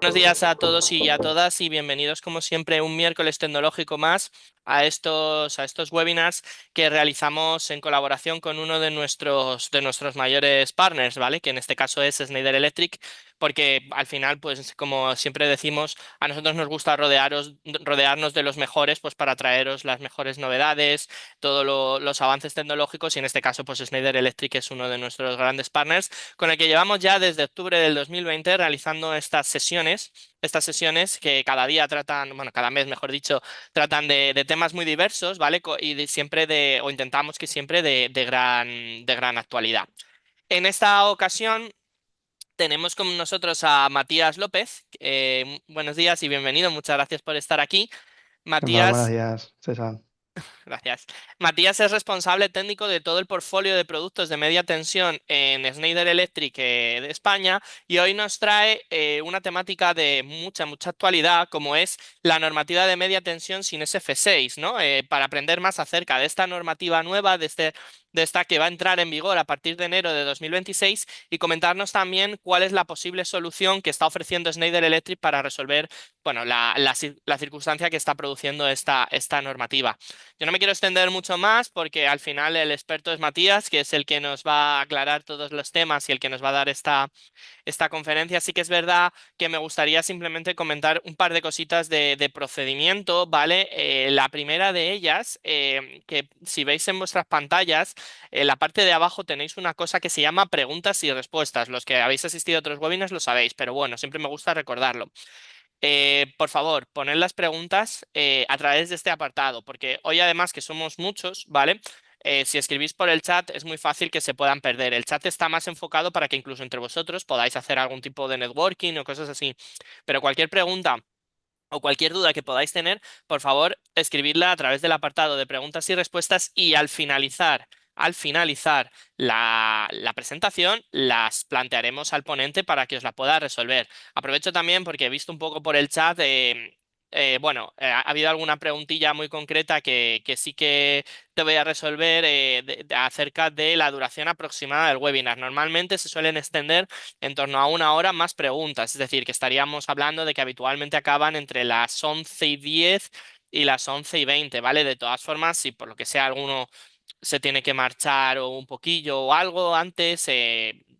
Buenos días a todos y a todas y bienvenidos como siempre un miércoles tecnológico más a estos webinars que realizamos en colaboración con uno de nuestros mayores partners, ¿vale? Que en este caso es Schneider Electric, porque al final, pues como siempre decimos, a nosotros nos gusta rodearnos de los mejores, pues para traeros las mejores novedades, todos los avances tecnológicos y en este caso, pues Schneider Electric es uno de nuestros grandes partners con el que llevamos ya desde octubre del 2020 realizando estas sesiones que cada día tratan, bueno, cada mes, mejor dicho, tratan de temas muy diversos, ¿vale? Y siempre o intentamos que siempre de gran actualidad. En esta ocasión tenemos con nosotros a Matías López. Buenos días y bienvenido, muchas gracias por estar aquí. ¿Qué tal? Buenos Matías, días, César. Gracias. Matías es responsable técnico de todo el portfolio de productos de media tensión en Schneider Electric de España y hoy nos trae una temática de mucha actualidad como es la normativa de media tensión sin SF6, ¿no? Para aprender más acerca de esta normativa nueva, de esta que va a entrar en vigor a partir de enero de 2026 y comentarnos también cuál es la posible solución que está ofreciendo Schneider Electric para resolver, bueno, la circunstancia que está produciendo esta normativa. Yo no me quiero extender mucho más porque al final el experto es Matías, que es el que nos va a aclarar todos los temas y el que nos va a dar esta conferencia. Sí que es verdad que me gustaría simplemente comentar un par de cositas de procedimiento, ¿vale? La primera de ellas, que si veis en vuestras pantallas, en la parte de abajo tenéis una cosa que se llama preguntas y respuestas. Los que habéis asistido a otros webinars lo sabéis, pero bueno, siempre me gusta recordarlo. Por favor, poned las preguntas a través de este apartado, porque hoy además que somos muchos, ¿vale? Si escribís por el chat es muy fácil que se puedan perder. El chat está más enfocado para que incluso entre vosotros podáis hacer algún tipo de networking o cosas así. Pero cualquier pregunta o cualquier duda que podáis tener, por favor, escribidla a través del apartado de preguntas y respuestas y al finalizar la presentación, las plantearemos al ponente para que os la pueda resolver. Aprovecho también porque he visto un poco por el chat, bueno, ha habido alguna preguntilla muy concreta que sí que te voy a resolver acerca de la duración aproximada del webinar. Normalmente se suelen extender en torno a una hora más preguntas, es decir, que estaríamos hablando de que habitualmente acaban entre las 11:10 y las 11:20, ¿vale? De todas formas, si por lo que sea alguno se tiene que marchar o un poquillo o algo antes,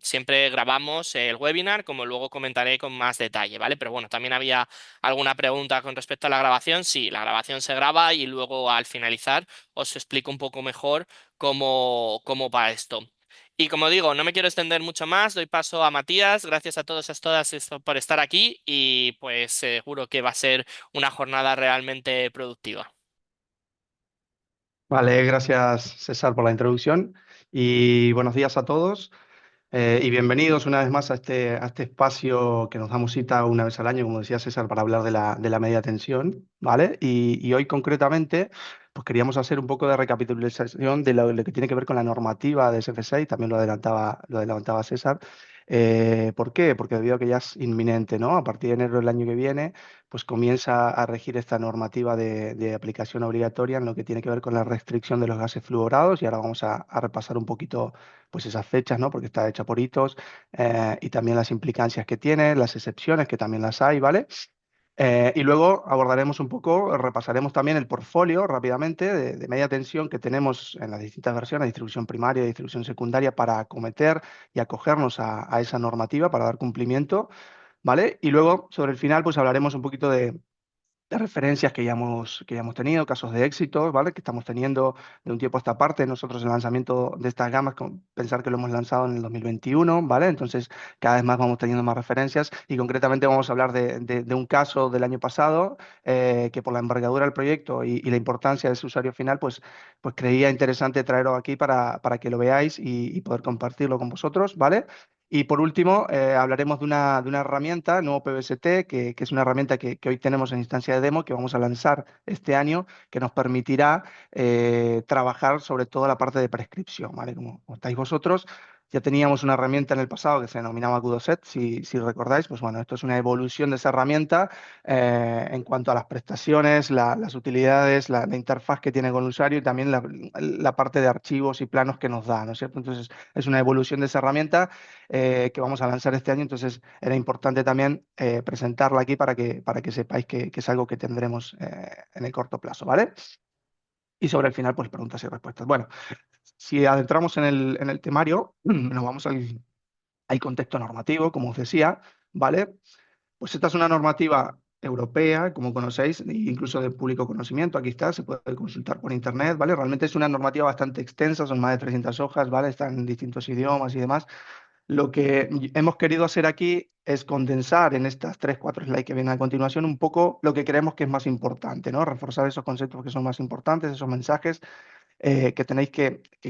siempre grabamos el webinar, como luego comentaré con más detalle, ¿vale? Pero bueno, también había alguna pregunta con respecto a la grabación. Sí, la grabación se graba y luego al finalizar os explico un poco mejor cómo va esto. Y como digo, no me quiero extender mucho más, doy paso a Matías. Gracias a todos y a todas por estar aquí y pues seguro que va a ser una jornada realmente productiva. Vale, gracias César por la introducción y buenos días a todos y bienvenidos una vez más a este espacio que nos damos cita una vez al año, como decía César, para hablar de la media tensión, ¿vale? Y hoy concretamente pues queríamos hacer un poco de recapitulación de lo que tiene que ver con la normativa de SF6, también lo adelantaba César. ¿Por qué? Porque debido a que ya es inminente, ¿no? A partir de enero del año que viene pues comienza a regir esta normativa de aplicación obligatoria en lo que tiene que ver con la restricción de los gases fluorados y ahora vamos a repasar un poquito pues esas fechas, ¿no? Porque está hecha por hitos y también las implicancias que tiene, las excepciones que también las hay, ¿vale? Y luego abordaremos un poco, repasaremos también el portfolio rápidamente de media tensión que tenemos en las distintas versiones, distribución primaria y distribución secundaria, para acometer y acogernos a esa normativa, para dar cumplimiento, ¿vale? Y luego, sobre el final, pues hablaremos un poquito de referencias que ya hemos tenido, casos de éxito, ¿vale? Que estamos teniendo de un tiempo a esta parte. Nosotros el lanzamiento de estas gamas, pensar que lo hemos lanzado en el 2021, ¿vale? Entonces cada vez más vamos teniendo más referencias y concretamente vamos a hablar de un caso del año pasado que por la envergadura del proyecto y la importancia de ese usuario final, pues creía interesante traerlo aquí para que lo veáis y poder compartirlo con vosotros, ¿vale? Y por último, hablaremos de una herramienta, nuevo PBST, que es una herramienta que hoy tenemos en instancia de demo, que vamos a lanzar este año, que nos permitirá trabajar sobre todo la parte de prescripción, ¿vale? Como estáis vosotros, Ya teníamos una herramienta en el pasado que se denominaba Kudoset, si recordáis, pues bueno, esto es una evolución de esa herramienta en cuanto a las prestaciones, las utilidades, la interfaz que tiene con el usuario y también la parte de archivos y planos que nos da, ¿no es cierto? Entonces, es una evolución de esa herramienta que vamos a lanzar este año, entonces era importante también presentarla aquí para que sepáis que es algo que tendremos en el corto plazo, ¿vale? Y sobre el final, pues preguntas y respuestas. Bueno, si adentramos en el temario, nos vamos al contexto normativo, como os decía, ¿vale? Pues esta es una normativa europea, como conocéis, e incluso de público conocimiento. Aquí está, se puede consultar por internet, ¿vale? Realmente es una normativa bastante extensa, son más de 300 hojas, ¿vale? Están en distintos idiomas y demás. Lo que hemos querido hacer aquí es condensar en estas tres, cuatro slides que vienen a continuación un poco lo que creemos que es más importante, ¿no? Reforzar esos conceptos que son más importantes, esos mensajes que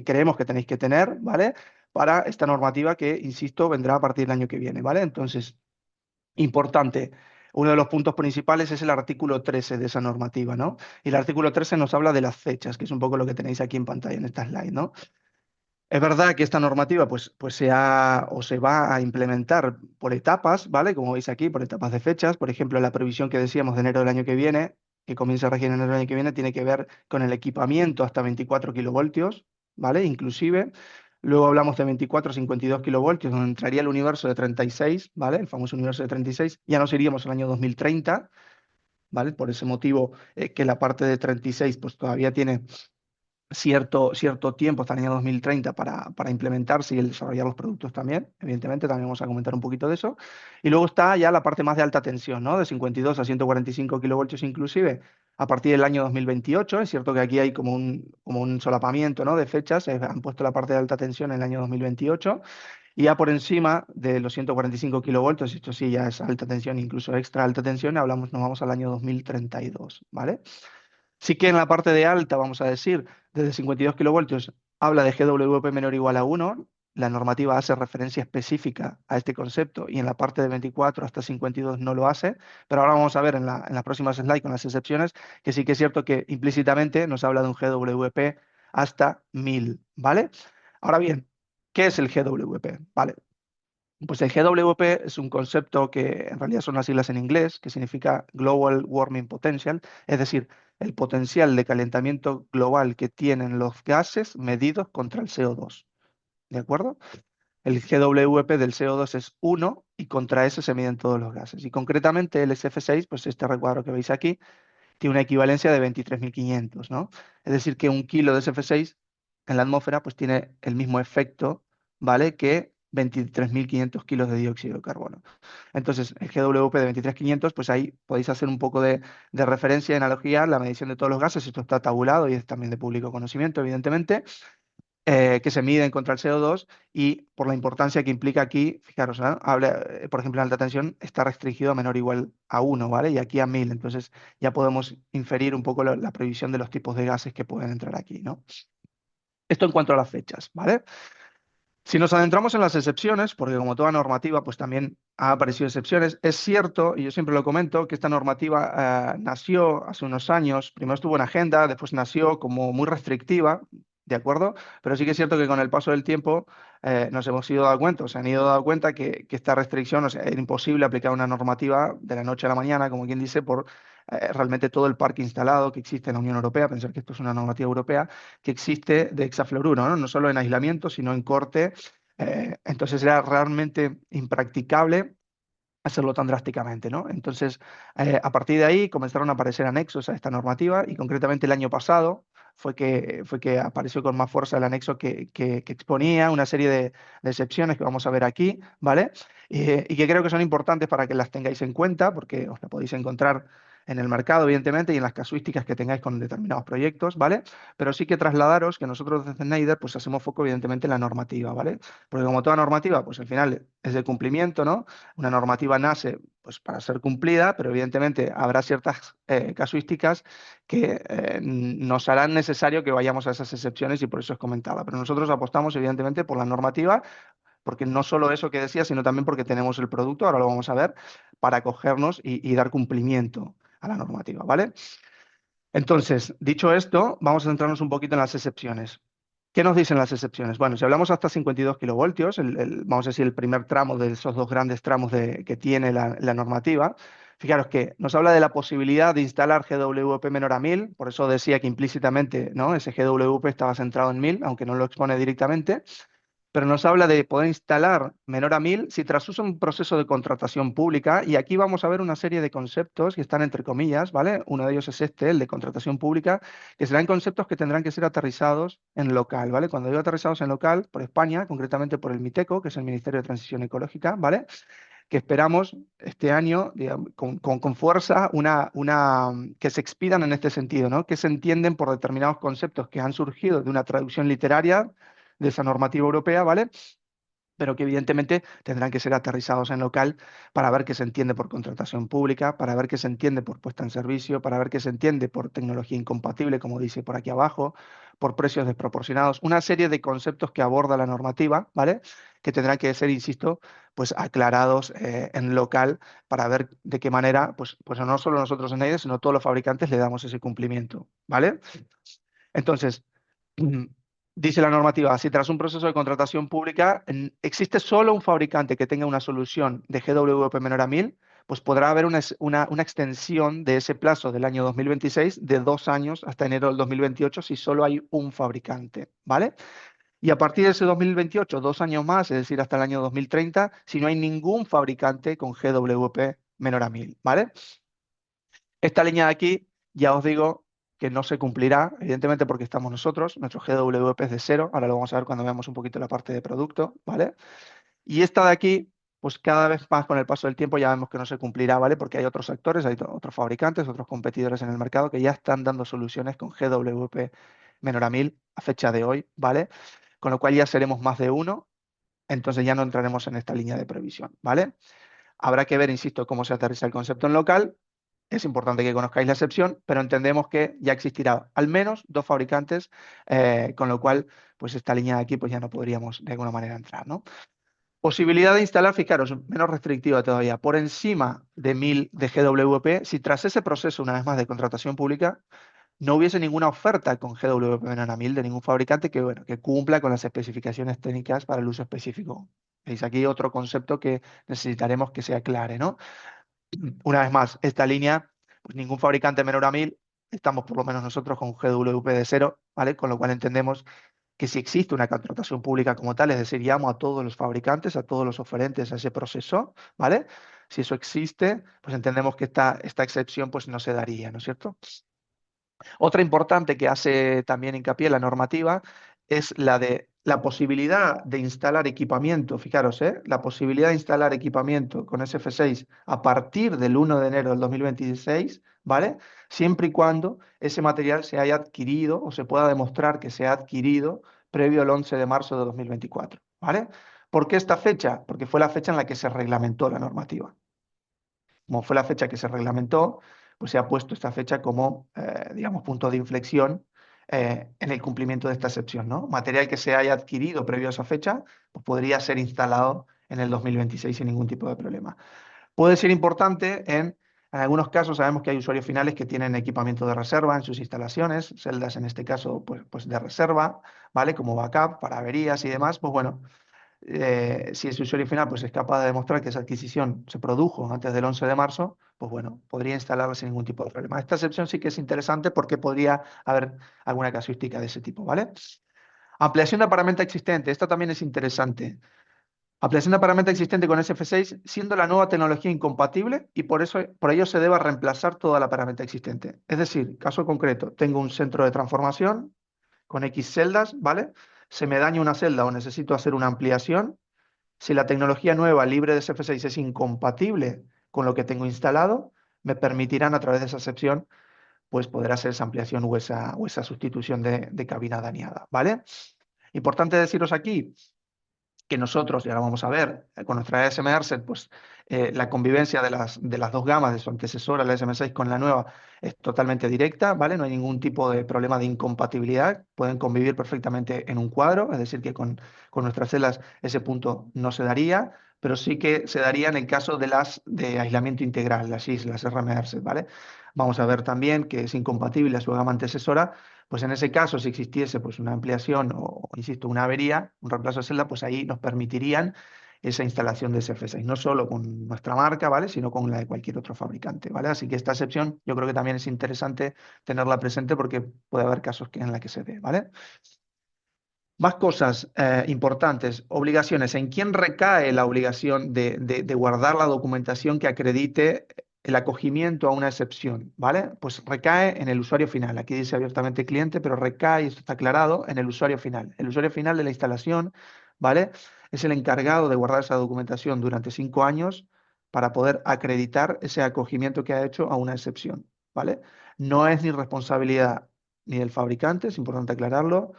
creemos que tenéis que tener, ¿vale? Para esta normativa que, insisto, vendrá a partir del año que viene, ¿vale? Entonces, importante. Uno de los puntos principales es el artículo 13 de esa normativa, ¿no? Y el artículo 13 nos habla de las fechas, que es un poco lo que tenéis aquí en pantalla en esta slide, ¿no? Es verdad que esta normativa pues se va a implementar por etapas, ¿vale? Como veis aquí, por etapas de fechas. Por ejemplo, la previsión que decíamos de enero del año que viene, que comienza a regir en enero del año que viene, tiene que ver con el equipamiento hasta 24 kilovoltios, ¿vale? Inclusive. Luego hablamos de 24 a 52 kilovoltios, donde entraría el universo de 36, ¿vale? El famoso universo de 36. Ya nos iríamos al año 2030, ¿vale? Por ese motivo que la parte de 36 pues todavía tiene cierto tiempo hasta el año 2030 para implementarse y el desarrollar los productos también. Evidentemente, también vamos a comentar un poquito de eso. Y luego está ya la parte más de alta tensión, ¿no? De 52 a 145 kilovoltios inclusive, a partir del año 2028. Es cierto que aquí hay como un solapamiento, ¿no? De fechas. Han puesto la parte de alta tensión en el año 2028. Y ya por encima de los 145 kilovoltios, esto sí ya es alta tensión, incluso extra alta tensión, nos vamos al año 2032, ¿vale? Sí que en la parte de alta, vamos a decir, desde 52 kilovoltios, habla de GWP menor o igual a 1. La normativa hace referencia específica a este concepto y en la parte de 24 hasta 52 no lo hace. Pero ahora vamos a ver en las próximas slides con las excepciones que sí que es cierto que implícitamente nos habla de un GWP hasta 1000, ¿vale? Ahora bien, ¿qué es el GWP? Vale, pues el GWP es un concepto que en realidad son las siglas en inglés, que significa Global Warming Potential, es decir, el potencial de calentamiento global que tienen los gases medidos contra el CO2. ¿De acuerdo? El GWP del CO2 es 1 y contra ese se miden todos los gases. Y concretamente el SF6, pues este recuadro que veis aquí, tiene una equivalencia de 23.500, ¿no? Es decir, que un kilo de SF6 en la atmósfera pues tiene el mismo efecto, ¿vale? Que 23.500 kilos de dióxido de carbono. Entonces, el GWP de 23.500, pues ahí podéis hacer un poco de referencia y analogía, la medición de todos los gases, esto está tabulado y es también de público conocimiento, evidentemente, que se miden contra el CO2 y por la importancia que implica aquí, fijaros, ¿no? Por ejemplo, en alta tensión está restringido a menor o igual a 1, ¿vale? Y aquí a 1000, entonces ya podemos inferir un poco la previsión de los tipos de gases que pueden entrar aquí, ¿no? Esto en cuanto a las fechas, ¿vale? Si nos adentramos en las excepciones, porque como toda normativa, pues también ha aparecido excepciones, es cierto, y yo siempre lo comento, que esta normativa nació hace unos años, primero estuvo en agenda, después nació como muy restrictiva, ¿de acuerdo? Pero sí que es cierto que con el paso del tiempo nos hemos ido dando cuenta, o se han ido dando cuenta que esta restricción, o sea, era imposible aplicar una normativa de la noche a la mañana, como quien dice, por realmente todo el parque instalado que existe en la Unión Europea, pensar que esto es una normativa europea, que existe de hexafluoruro, ¿no? No solo en aislamiento, sino en corte. Entonces era realmente impracticable hacerlo tan drásticamente, ¿no? Entonces, a partir de ahí comenzaron a aparecer anexos a esta normativa y concretamente el año pasado fue que apareció con más fuerza el anexo que exponía una serie de excepciones que vamos a ver aquí, ¿vale? Y que creo que son importantes para que las tengáis en cuenta porque os la podéis encontrar en el mercado, evidentemente, y en las casuísticas que tengáis con determinados proyectos, ¿vale? Pero sí que trasladaros que nosotros desde Schneider pues hacemos foco, evidentemente, en la normativa, ¿vale? Porque como toda normativa, pues al final es de cumplimiento, ¿no? Una normativa nace pues, para ser cumplida, pero evidentemente habrá ciertas casuísticas que nos harán necesario que vayamos a esas excepciones y por eso os comentaba. Pero nosotros apostamos evidentemente por la normativa, porque no solo eso que decía, sino también porque tenemos el producto, ahora lo vamos a ver, para acogernos y dar cumplimiento a la normativa, ¿vale? Entonces, dicho esto, vamos a centrarnos un poquito en las excepciones. ¿Qué nos dicen las excepciones? Bueno, si hablamos hasta 52 kilovoltios, vamos a decir el primer tramo de esos dos grandes tramos que tiene la normativa, fijaros que nos habla de la posibilidad de instalar GWP menor a 1000, por eso decía que implícitamente, ¿no? Ese GWP estaba centrado en 1000, aunque no lo expone directamente, pero nos habla de poder instalar menor a 1000 si tras uso un proceso de contratación pública, y aquí vamos a ver una serie de conceptos que están entre comillas, ¿vale? Uno de ellos es este, el de contratación pública, que serán conceptos que tendrán que ser aterrizados en local, ¿vale? Cuando digo aterrizados en local, por España, concretamente por el MITECO, que es el Ministerio de Transición Ecológica, ¿vale? Que esperamos este año, digamos, con fuerza, que se expidan en este sentido, ¿no? Que se entienden por determinados conceptos que han surgido de una traducción literaria de esa normativa europea, ¿vale? Pero que evidentemente tendrán que ser aterrizados en local para ver qué se entiende por contratación pública, para ver qué se entiende por puesta en servicio, para ver qué se entiende por tecnología incompatible, como dice por aquí abajo, por precios desproporcionados, una serie de conceptos que aborda la normativa, ¿vale? Que tendrán que ser, insisto, pues aclarados en local para ver de qué manera, pues no solo nosotros en EIDE, sino todos los fabricantes le damos ese cumplimiento, ¿vale? Entonces, dice la normativa, si tras un proceso de contratación pública existe solo un fabricante que tenga una solución de GWP menor a 1000, pues podrá haber una extensión de ese plazo del año 2026 de 2 años hasta enero del 2028 si solo hay un fabricante, ¿vale? Y a partir de ese 2028, 2 años más, es decir, hasta el año 2030, si no hay ningún fabricante con GWP menor a 1000, ¿vale? Esta línea de aquí, ya os digo que no se cumplirá, evidentemente porque estamos nosotros, nuestro GWP es de cero, ahora lo vamos a ver cuando veamos un poquito la parte de producto, ¿vale? Y esta de aquí, pues cada vez más con el paso del tiempo ya vemos que no se cumplirá, ¿vale? Porque hay otros actores, hay otros fabricantes, otros competidores en el mercado que ya están dando soluciones con GWP menor a 1000 a fecha de hoy, ¿vale? Con lo cual ya seremos más de uno, entonces ya no entraremos en esta línea de previsión, ¿vale? Habrá que ver, insisto, cómo se aterriza el concepto en local. Es importante que conozcáis la excepción, pero entendemos que ya existirá al menos dos fabricantes, con lo cual, pues esta línea de aquí, pues ya no podríamos de alguna manera entrar, ¿no? Posibilidad de instalar, fijaros, menos restrictiva todavía, por encima de 1000 de GWP, si tras ese proceso, una vez más, de contratación pública, no hubiese ninguna oferta con GWP menor a 1000 de ningún fabricante que, bueno, que cumpla con las especificaciones técnicas para el uso específico. Veis aquí otro concepto que necesitaremos que se aclare, ¿no? Una vez más, esta línea, pues ningún fabricante menor a 1000, estamos por lo menos nosotros con GWP de cero, ¿vale? Con lo cual entendemos que si existe una contratación pública como tal, es decir, llamo a todos los fabricantes, a todos los oferentes a ese proceso, ¿vale? Si eso existe, pues entendemos que esta excepción pues no se daría, ¿no es cierto? Otra importante que hace también hincapié la normativa es la de la posibilidad de instalar equipamiento, fijaros, la posibilidad de instalar equipamiento con SF6 a partir del 1 de enero del 2026, ¿vale? Siempre y cuando ese material se haya adquirido o se pueda demostrar que se ha adquirido previo al 11 de marzo de 2024, ¿vale? ¿Por qué esta fecha? Porque fue la fecha en la que se reglamentó la normativa. Como fue la fecha que se reglamentó, pues se ha puesto esta fecha como, digamos, punto de inflexión en el cumplimiento de esta excepción, ¿no? Material que se haya adquirido previo a esa fecha, pues podría ser instalado en el 2026 sin ningún tipo de problema. Puede ser importante en algunos casos sabemos que hay usuarios finales que tienen equipamiento de reserva en sus instalaciones, celdas en este caso, pues de reserva, ¿vale? Como backup para averías y demás, pues bueno, si ese usuario final pues, es capaz de demostrar que esa adquisición se produjo antes del 11 de marzo, pues bueno, podría instalarla sin ningún tipo de problema. Esta excepción sí que es interesante porque podría haber alguna casuística de ese tipo, ¿vale? Ampliación de paramenta existente, esta también es interesante. Ampliación de paramenta existente con SF6, siendo la nueva tecnología incompatible y por ello se deba reemplazar toda la paramenta existente. Es decir, caso concreto, tengo un centro de transformación con X celdas, ¿vale? Se me daña una celda o necesito hacer una ampliación. Si la tecnología nueva libre de SF6 es incompatible con lo que tengo instalado, me permitirán a través de esa excepción pues poder hacer esa ampliación o esa sustitución de cabina dañada, ¿vale? Importante deciros aquí que nosotros, y ahora vamos a ver, con nuestra ESM ARSET, pues la convivencia de las dos gamas, de su antecesora, la SM6 con la nueva, es totalmente directa, ¿vale? No hay ningún tipo de problema de incompatibilidad, pueden convivir perfectamente en un cuadro, es decir, que con nuestras celdas ese punto no se daría, pero sí que se daría en el caso de las de aislamiento integral, las islas, RMRs, ¿vale? Vamos a ver también que es incompatible a su gama antecesora, pues en ese caso, si existiese pues una ampliación o, insisto, una avería, un reemplazo de celda, pues ahí nos permitirían esa instalación de SF6, no solo con nuestra marca, ¿vale? Sino con la de cualquier otro fabricante, ¿vale? Así que esta excepción yo creo que también es interesante tenerla presente porque puede haber casos en la que se dé, ¿vale? Más cosas importantes, obligaciones. ¿En quién recae la obligación de guardar la documentación que acredite el acogimiento a una excepción? ¿Vale? Pues recae en el usuario final. Aquí dice abiertamente cliente, pero recae, y esto está aclarado, en el usuario final. El usuario final de la instalación, ¿vale? Es el encargado de guardar esa documentación durante 5 años para poder acreditar ese acogimiento que ha hecho a una excepción, ¿vale? No es ni responsabilidad ni del fabricante, es importante aclararlo,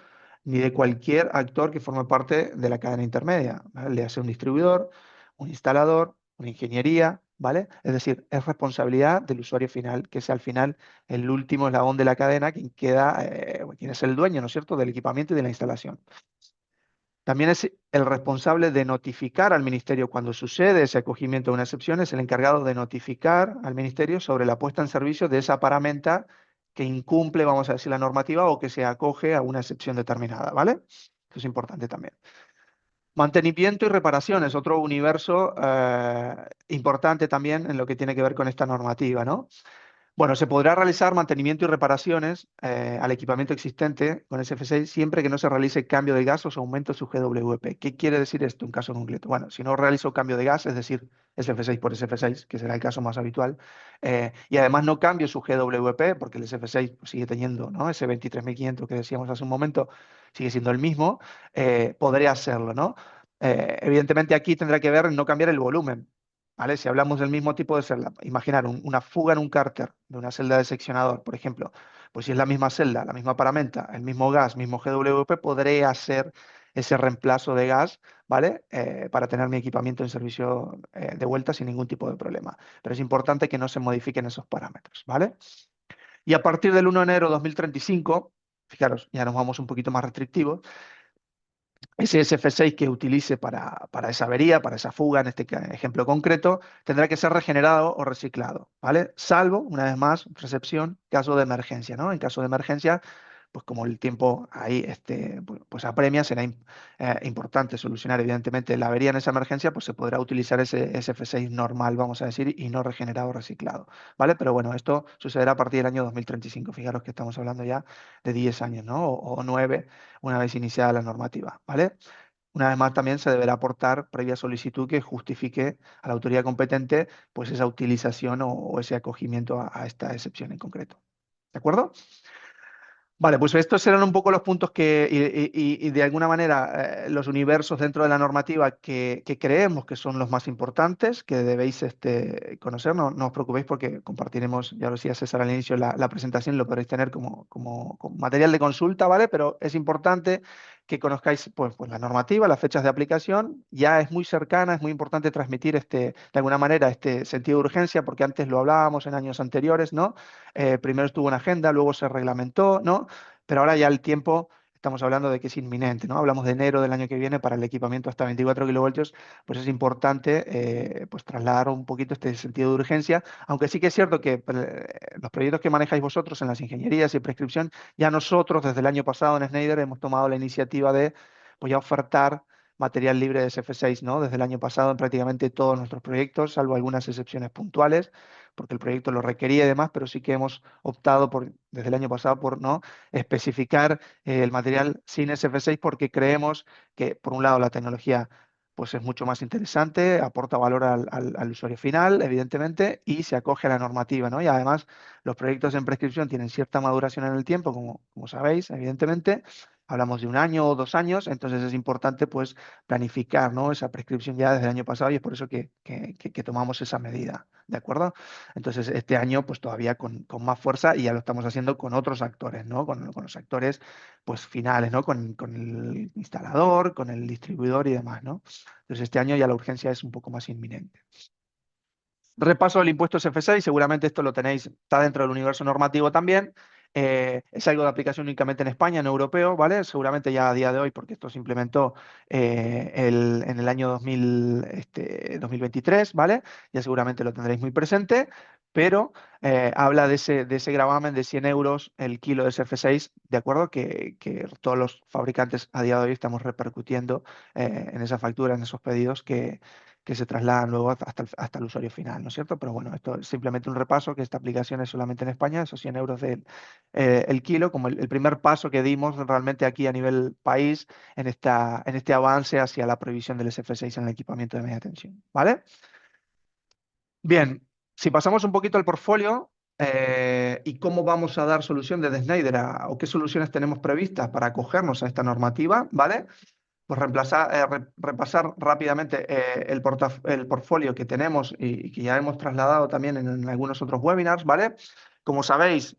ni de cualquier actor que forme parte de la cadena intermedia, ¿vale? Le hace un distribuidor, un instalador, una ingeniería, ¿vale? Es decir, es responsabilidad del usuario final, que es al final el último eslabón de la cadena, quien queda, quien es el dueño, ¿no es cierto?, del equipamiento y de la instalación. También es el responsable de notificar al ministerio cuando sucede ese acogimiento de una excepción, es el encargado de notificar al ministerio sobre la puesta en servicio de esa paramenta que incumple, vamos a decir, la normativa o que se acoge a una excepción determinada, ¿vale? Eso es importante también. Mantenimiento y reparaciones, otro universo importante también en lo que tiene que ver con esta normativa, ¿no? Bueno, se podrá realizar mantenimiento y reparaciones al equipamiento existente con SF6 siempre que no se realice cambio de gas o se aumente su GWP. ¿Qué quiere decir esto en caso concreto? Bueno, si no realizo cambio de gas, es decir, SF6 por SF6, que será el caso más habitual, y además no cambio su GWP, porque el SF6 sigue teniendo, ¿no? Ese 23.500 que decíamos hace un momento, sigue siendo el mismo, podré hacerlo, ¿no? Evidentemente aquí tendrá que ver en no cambiar el volumen. ¿Vale? Si hablamos del mismo tipo de celda, imaginar una fuga en un cárter de una celda de seccionador, por ejemplo, pues si es la misma celda, la misma paramenta, el mismo gas, mismo GWP, podré hacer ese reemplazo de gas, ¿vale? Para tener mi equipamiento en servicio de vuelta sin ningún tipo de problema. Pero es importante que no se modifiquen esos parámetros, ¿vale? Y a partir del 1 de enero de 2035, fijaros, ya nos vamos un poquito más restrictivos, ese SF6 que utilice para esa avería, para esa fuga, en este ejemplo concreto, tendrá que ser regenerado o reciclado, ¿vale? Salvo, una vez más, recepción, caso de emergencia, ¿no? En caso de emergencia, pues como el tiempo ahí pues apremia, será importante solucionar evidentemente la avería en esa emergencia, pues se podrá utilizar ese SF6 normal, vamos a decir, y no regenerado o reciclado, ¿vale? Pero bueno, esto sucederá a partir del año 2035. Fijaros que estamos hablando ya de 10 años, ¿no? O 9 una vez iniciada la normativa, ¿vale? Una vez más, también se deberá aportar previa solicitud que justifique a la autoridad competente pues esa utilización o ese acogimiento a esta excepción en concreto. ¿De acuerdo? Vale, pues estos eran un poco los puntos y de alguna manera los universos dentro de la normativa que creemos que son los más importantes, que debéis conocer. No os preocupéis porque compartiremos, ya lo decía César al inicio, la presentación lo podréis tener como material de consulta, ¿vale? Pero es importante que conozcáis pues la normativa, las fechas de aplicación. Ya es muy cercana, es muy importante transmitir de alguna manera este sentido de urgencia, porque antes lo hablábamos en años anteriores, ¿no? Primero estuvo en agenda, luego se reglamentó, ¿no? Pero ahora ya el tiempo, estamos hablando de que es inminente, ¿no? Hablamos de enero del año que viene para el equipamiento hasta 24 kilovoltios, pues es importante pues trasladar un poquito este sentido de urgencia, aunque sí que es cierto que los proyectos que manejáis vosotros en las ingenierías y prescripción, ya nosotros desde el año pasado en Schneider hemos tomado la iniciativa de pues ya ofertar material libre de SF6, ¿no? Desde el año pasado en prácticamente todos nuestros proyectos, salvo algunas excepciones puntuales, porque el proyecto lo requería y demás, pero sí que hemos optado desde el año pasado por no especificar el material sin SF6 porque creemos que, por un lado, la tecnología pues es mucho más interesante, aporta valor al usuario final, evidentemente, y se acoge a la normativa, ¿no? Y además, los proyectos en prescripción tienen cierta maduración en el tiempo, como sabéis, evidentemente. Hablamos de 1 año o 2 años, entonces es importante pues planificar, ¿no? Esa prescripción ya desde el año pasado y es por eso que tomamos esa medida, ¿de acuerdo? Entonces, este año, pues todavía con más fuerza y ya lo estamos haciendo con otros actores, ¿no? Con los actores, pues finales, ¿no? Con el instalador, con el distribuidor y demás, ¿no? Entonces, este año ya la urgencia es un poco más inminente. Repaso del impuesto SF6, seguramente esto lo tenéis, está dentro del universo normativo también. Es algo de aplicación únicamente en España, en europeo, ¿vale? Seguramente ya a día de hoy, porque esto se implementó en el año 2023, ¿vale? Ya seguramente lo tendréis muy presente, pero habla de ese gravamen de 100 euros el kilo de SF6, ¿de acuerdo? Que todos los fabricantes a día de hoy estamos repercutiendo en esa factura, en esos pedidos que se trasladan luego hasta el usuario final, ¿no es cierto? Pero bueno, esto es simplemente un repaso, que esta aplicación es solamente en España, esos 100 euros el kilo, como el primer paso que dimos realmente aquí a nivel país en este avance hacia la prohibición del SF6 en el equipamiento de media tensión, ¿vale? Bien, si pasamos un poquito al portfolio y cómo vamos a dar solución desde Schneider o qué soluciones tenemos previstas para acogernos a esta normativa, ¿vale? Pues repasar rápidamente el portfolio que tenemos y que ya hemos trasladado también en algunos otros webinars, ¿vale? Como sabéis,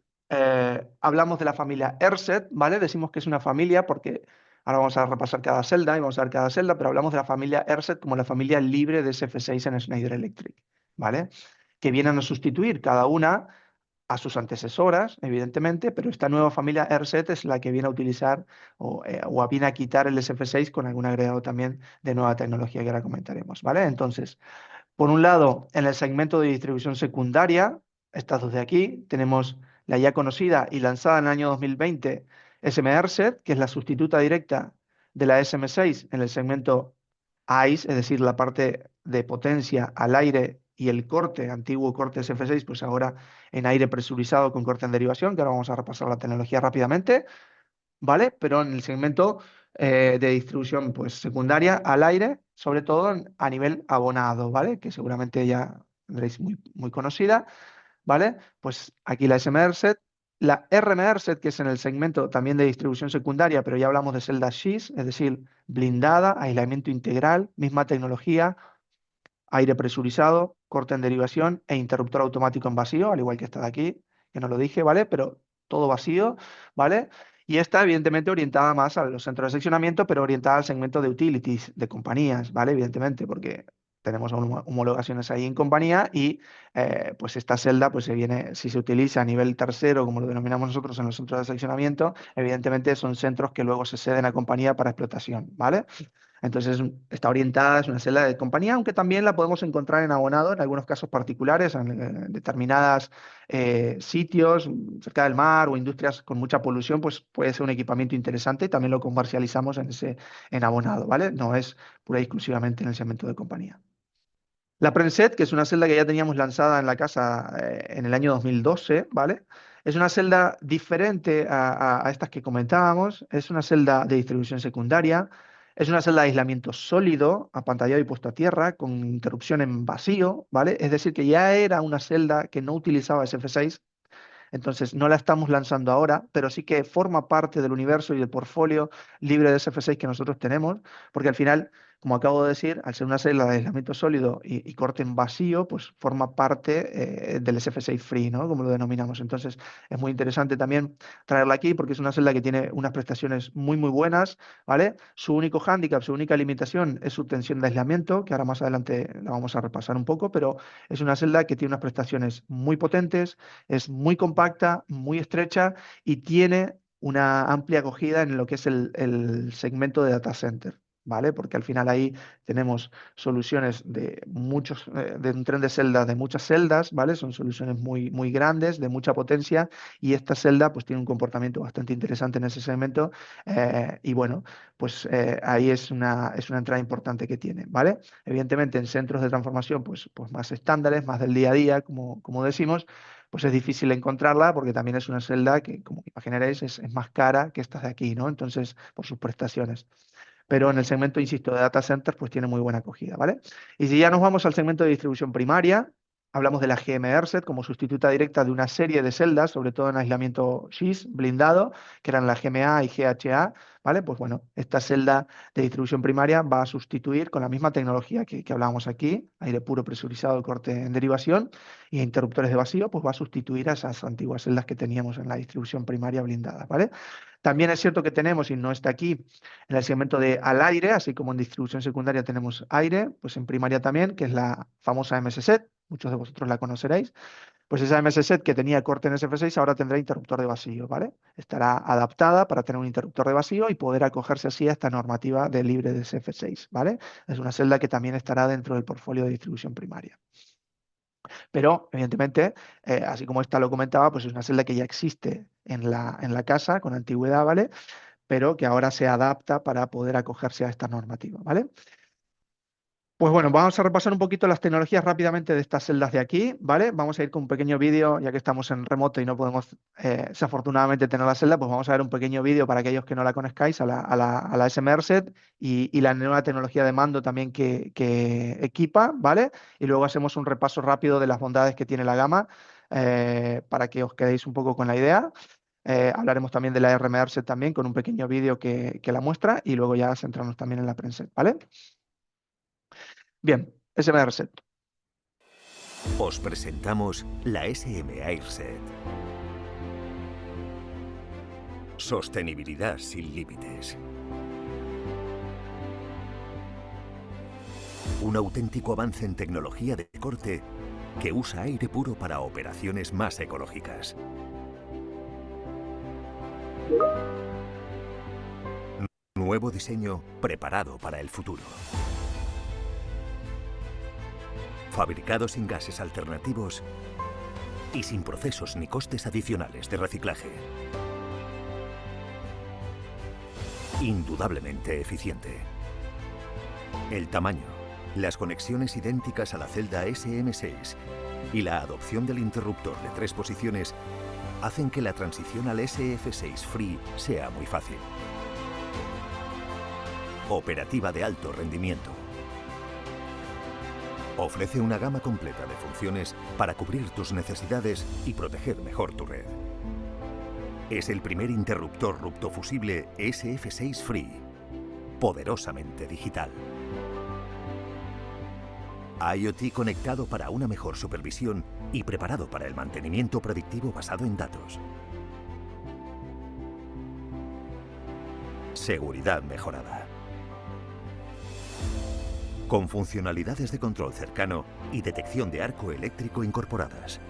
hablamos de la familia AirSet, ¿vale? Decimos que es una familia porque ahora vamos a repasar cada celda y vamos a ver cada celda, pero hablamos de la familia AirSet como la familia libre de SF6 en Schneider Electric, ¿vale? Que vienen a sustituir cada una a sus antecesoras, evidentemente, pero esta nueva familia AirSet es la que viene a utilizar o viene a quitar el SF6 con algún agregado también de nueva tecnología que ahora comentaremos, ¿vale? Entonces, por un lado, en el segmento de distribución secundaria, estas dos de aquí, tenemos la ya conocida y lanzada en el año 2020 SM-AirSet, que es la sustituta directa de la SM6 en el segmento ICE, es decir, la parte de potencia al aire y el corte, antiguo corte SF6, pues ahora en aire presurizado con corte en derivación, que ahora vamos a repasar la tecnología rápidamente. ¿Vale? Pero en el segmento de distribución pues, secundaria al aire, sobre todo a nivel abonado, ¿vale? Que seguramente ya tendréis muy conocida, ¿vale? Pues aquí la SMRset, la RMRset, que es en el segmento también de distribución secundaria, pero ya hablamos de celda SHIS, es decir, blindada, aislamiento integral, misma tecnología, aire presurizado, corte en derivación e interruptor automático en vacío, al igual que esta de aquí, que no lo dije, ¿vale? Pero todo vacío, ¿vale? Y esta, evidentemente, orientada más a los centros de seccionamiento, pero orientada al segmento de utilities, de compañías, ¿vale? Evidentemente, porque tenemos homologaciones ahí en compañía y pues esta celda, pues se viene, si se utiliza a nivel tercero, como lo denominamos nosotros en los centros de seccionamiento, evidentemente son centros que luego se ceden a compañía para explotación, ¿vale? Entonces está orientada, es una celda de compañía, aunque también la podemos encontrar en abonado en algunos casos particulares, en determinados sitios cerca del mar o industrias con mucha polución, pues puede ser un equipamiento interesante y también lo comercializamos en abonado, ¿vale? No es pura y exclusivamente en el segmento de compañía. La Prenset, que es una celda que ya teníamos lanzada en la casa en el año 2012, ¿vale? Es una celda diferente a estas que comentábamos. Es una celda de distribución secundaria. Es una celda de aislamiento sólido, apantallado y puesto a tierra, con interrupción en vacío, ¿vale? Es decir, que ya era una celda que no utilizaba SF6, entonces, no la estamos lanzando ahora, pero sí que forma parte del universo y del portfolio libre de SF6 que nosotros tenemos, porque al final, como acabo de decir, al ser una celda de aislamiento sólido y corte en vacío, pues forma parte del SF6 free, ¿no? Como lo denominamos. Entonces, es muy interesante también traerla aquí porque es una celda que tiene unas prestaciones muy buenas, ¿vale? Su único hándicap, su única limitación es su tensión de aislamiento, que ahora más adelante la vamos a repasar un poco, pero es una celda que tiene unas prestaciones muy potentes, es muy compacta, muy estrecha y tiene una amplia acogida en lo que es el segmento de data center, ¿vale? Porque al final ahí tenemos soluciones de de un tren de celdas, de muchas celdas, ¿vale? Son soluciones muy grandes, de mucha potencia y esta celda pues tiene un comportamiento bastante interesante en ese segmento y bueno, pues ahí es una entrada importante que tiene, ¿vale? Evidentemente en centros de transformación pues más estándares, más del día a día, como decimos, pues es difícil encontrarla porque también es una celda que, como imaginaréis, es más cara que estas de aquí, ¿no? Entonces, por sus prestaciones. Pero en el segmento, insisto, de data centers, pues tiene muy buena acogida, ¿vale? Y si ya nos vamos al segmento de distribución primaria, hablamos de la GM AirSet como sustituta directa de una serie de celdas, sobre todo en aislamiento SHIS blindado, que eran la GMA y GHA, ¿vale? Pues bueno, esta celda de distribución primaria va a sustituir con la misma tecnología que hablábamos aquí, aire puro presurizado, corte en derivación y interruptores de vacío, pues va a sustituir a esas antiguas celdas que teníamos en la distribución primaria blindada, ¿vale? También es cierto que tenemos, y no está aquí, en el segmento de al aire, así como en distribución secundaria tenemos aire, pues en primaria también, que es la famosa MSSET, muchos de vosotros la conoceréis, Pues esa MS-SET que tenía corte en SF6 ahora tendrá interruptor de vacío, ¿vale? Estará adaptada para tener un interruptor de vacío y poder acogerse así a esta normativa de libre de SF6, ¿vale? Es una celda que también estará dentro del portfolio de distribución primaria. Pero, evidentemente, así como esta lo comentaba, pues es una celda que ya existe en la casa con antigüedad, ¿vale? Pero que ahora se adapta para poder acogerse a esta normativa, ¿vale? Pues bueno, vamos a repasar un poquito las tecnologías rápidamente de estas celdas de aquí, ¿vale? Vamos a ir con un pequeño vídeo, ya que estamos en remoto y no podemos, desafortunadamente, tener la celda, pues vamos a ver un pequeño vídeo para aquellos que no la conozcáis, a la SMRset y la nueva tecnología de mando también que equipa, ¿vale? Y luego hacemos un repaso rápido de las bondades que tiene la gama, para que os quedéis un poco con la idea. Hablaremos también de la RMRset también con un pequeño vídeo que la muestra y luego ya centrarnos también en la Prenset, ¿vale? Bien, SMRset. Os presentamos la SM Airset. Sostenibilidad sin límites. Un auténtico avance en tecnología de corte que usa aire puro para operaciones más ecológicas. Nuevo diseño preparado para el futuro. Fabricado sin gases alternativos y sin procesos ni costes adicionales de reciclaje. Indudablemente eficiente. El tamaño, las conexiones idénticas a la celda SM6 y la adopción del interruptor de 3 posiciones hacen que la transición al SF6 Free sea muy fácil. Operativa de alto rendimiento. Ofrece una gama completa de funciones para cubrir tus necesidades y proteger mejor tu red. Es el primer interruptor ruptofusible SF6 Free, poderosamente digital. IoT conectado para una mejor supervisión y preparado para el mantenimiento predictivo basado en datos. Seguridad mejorada. Con funcionalidades de control cercano y detección de arco eléctrico incorporadas.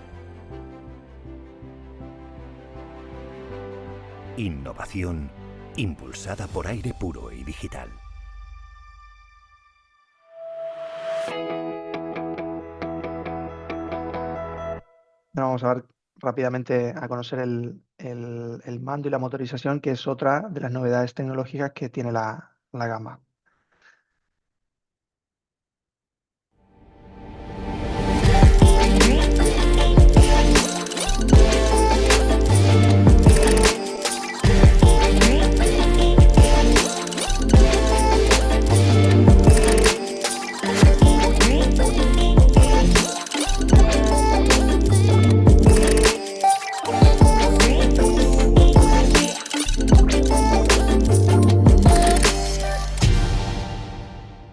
Innovación impulsada por aire puro y digital. Ahora vamos a ver rápidamente a conocer el mando y la motorización, que es otra de las novedades tecnológicas que tiene la gama.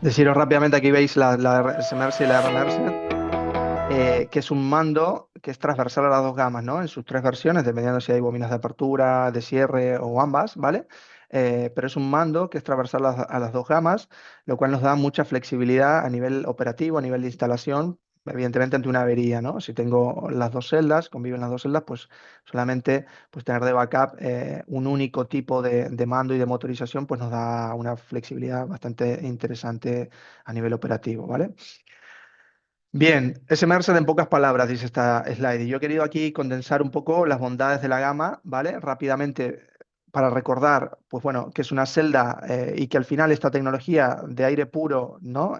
Deciros rápidamente, aquí veis la SMRC y la RMRC, que es un mando que es transversal a las dos gamas, ¿no? En sus tres versiones, dependiendo si hay bobinas de apertura, de cierre o ambas, ¿vale? Pero es un mando que es transversal a las dos gamas, lo cual nos da mucha flexibilidad a nivel operativo, a nivel de instalación, evidentemente ante una avería, ¿no? Si tengo las dos celdas, conviven las dos celdas, pues solamente pues, tener de backup un único tipo de mando y de motorización, pues nos da una flexibilidad bastante interesante a nivel operativo, ¿vale? Bien, ese Merced en pocas palabras, dice esta slide. Y yo he querido aquí condensar un poco las bondades de la gama, ¿vale? Rápidamente, para recordar, pues bueno, que es una celda y que al final esta tecnología de aire puro, ¿no?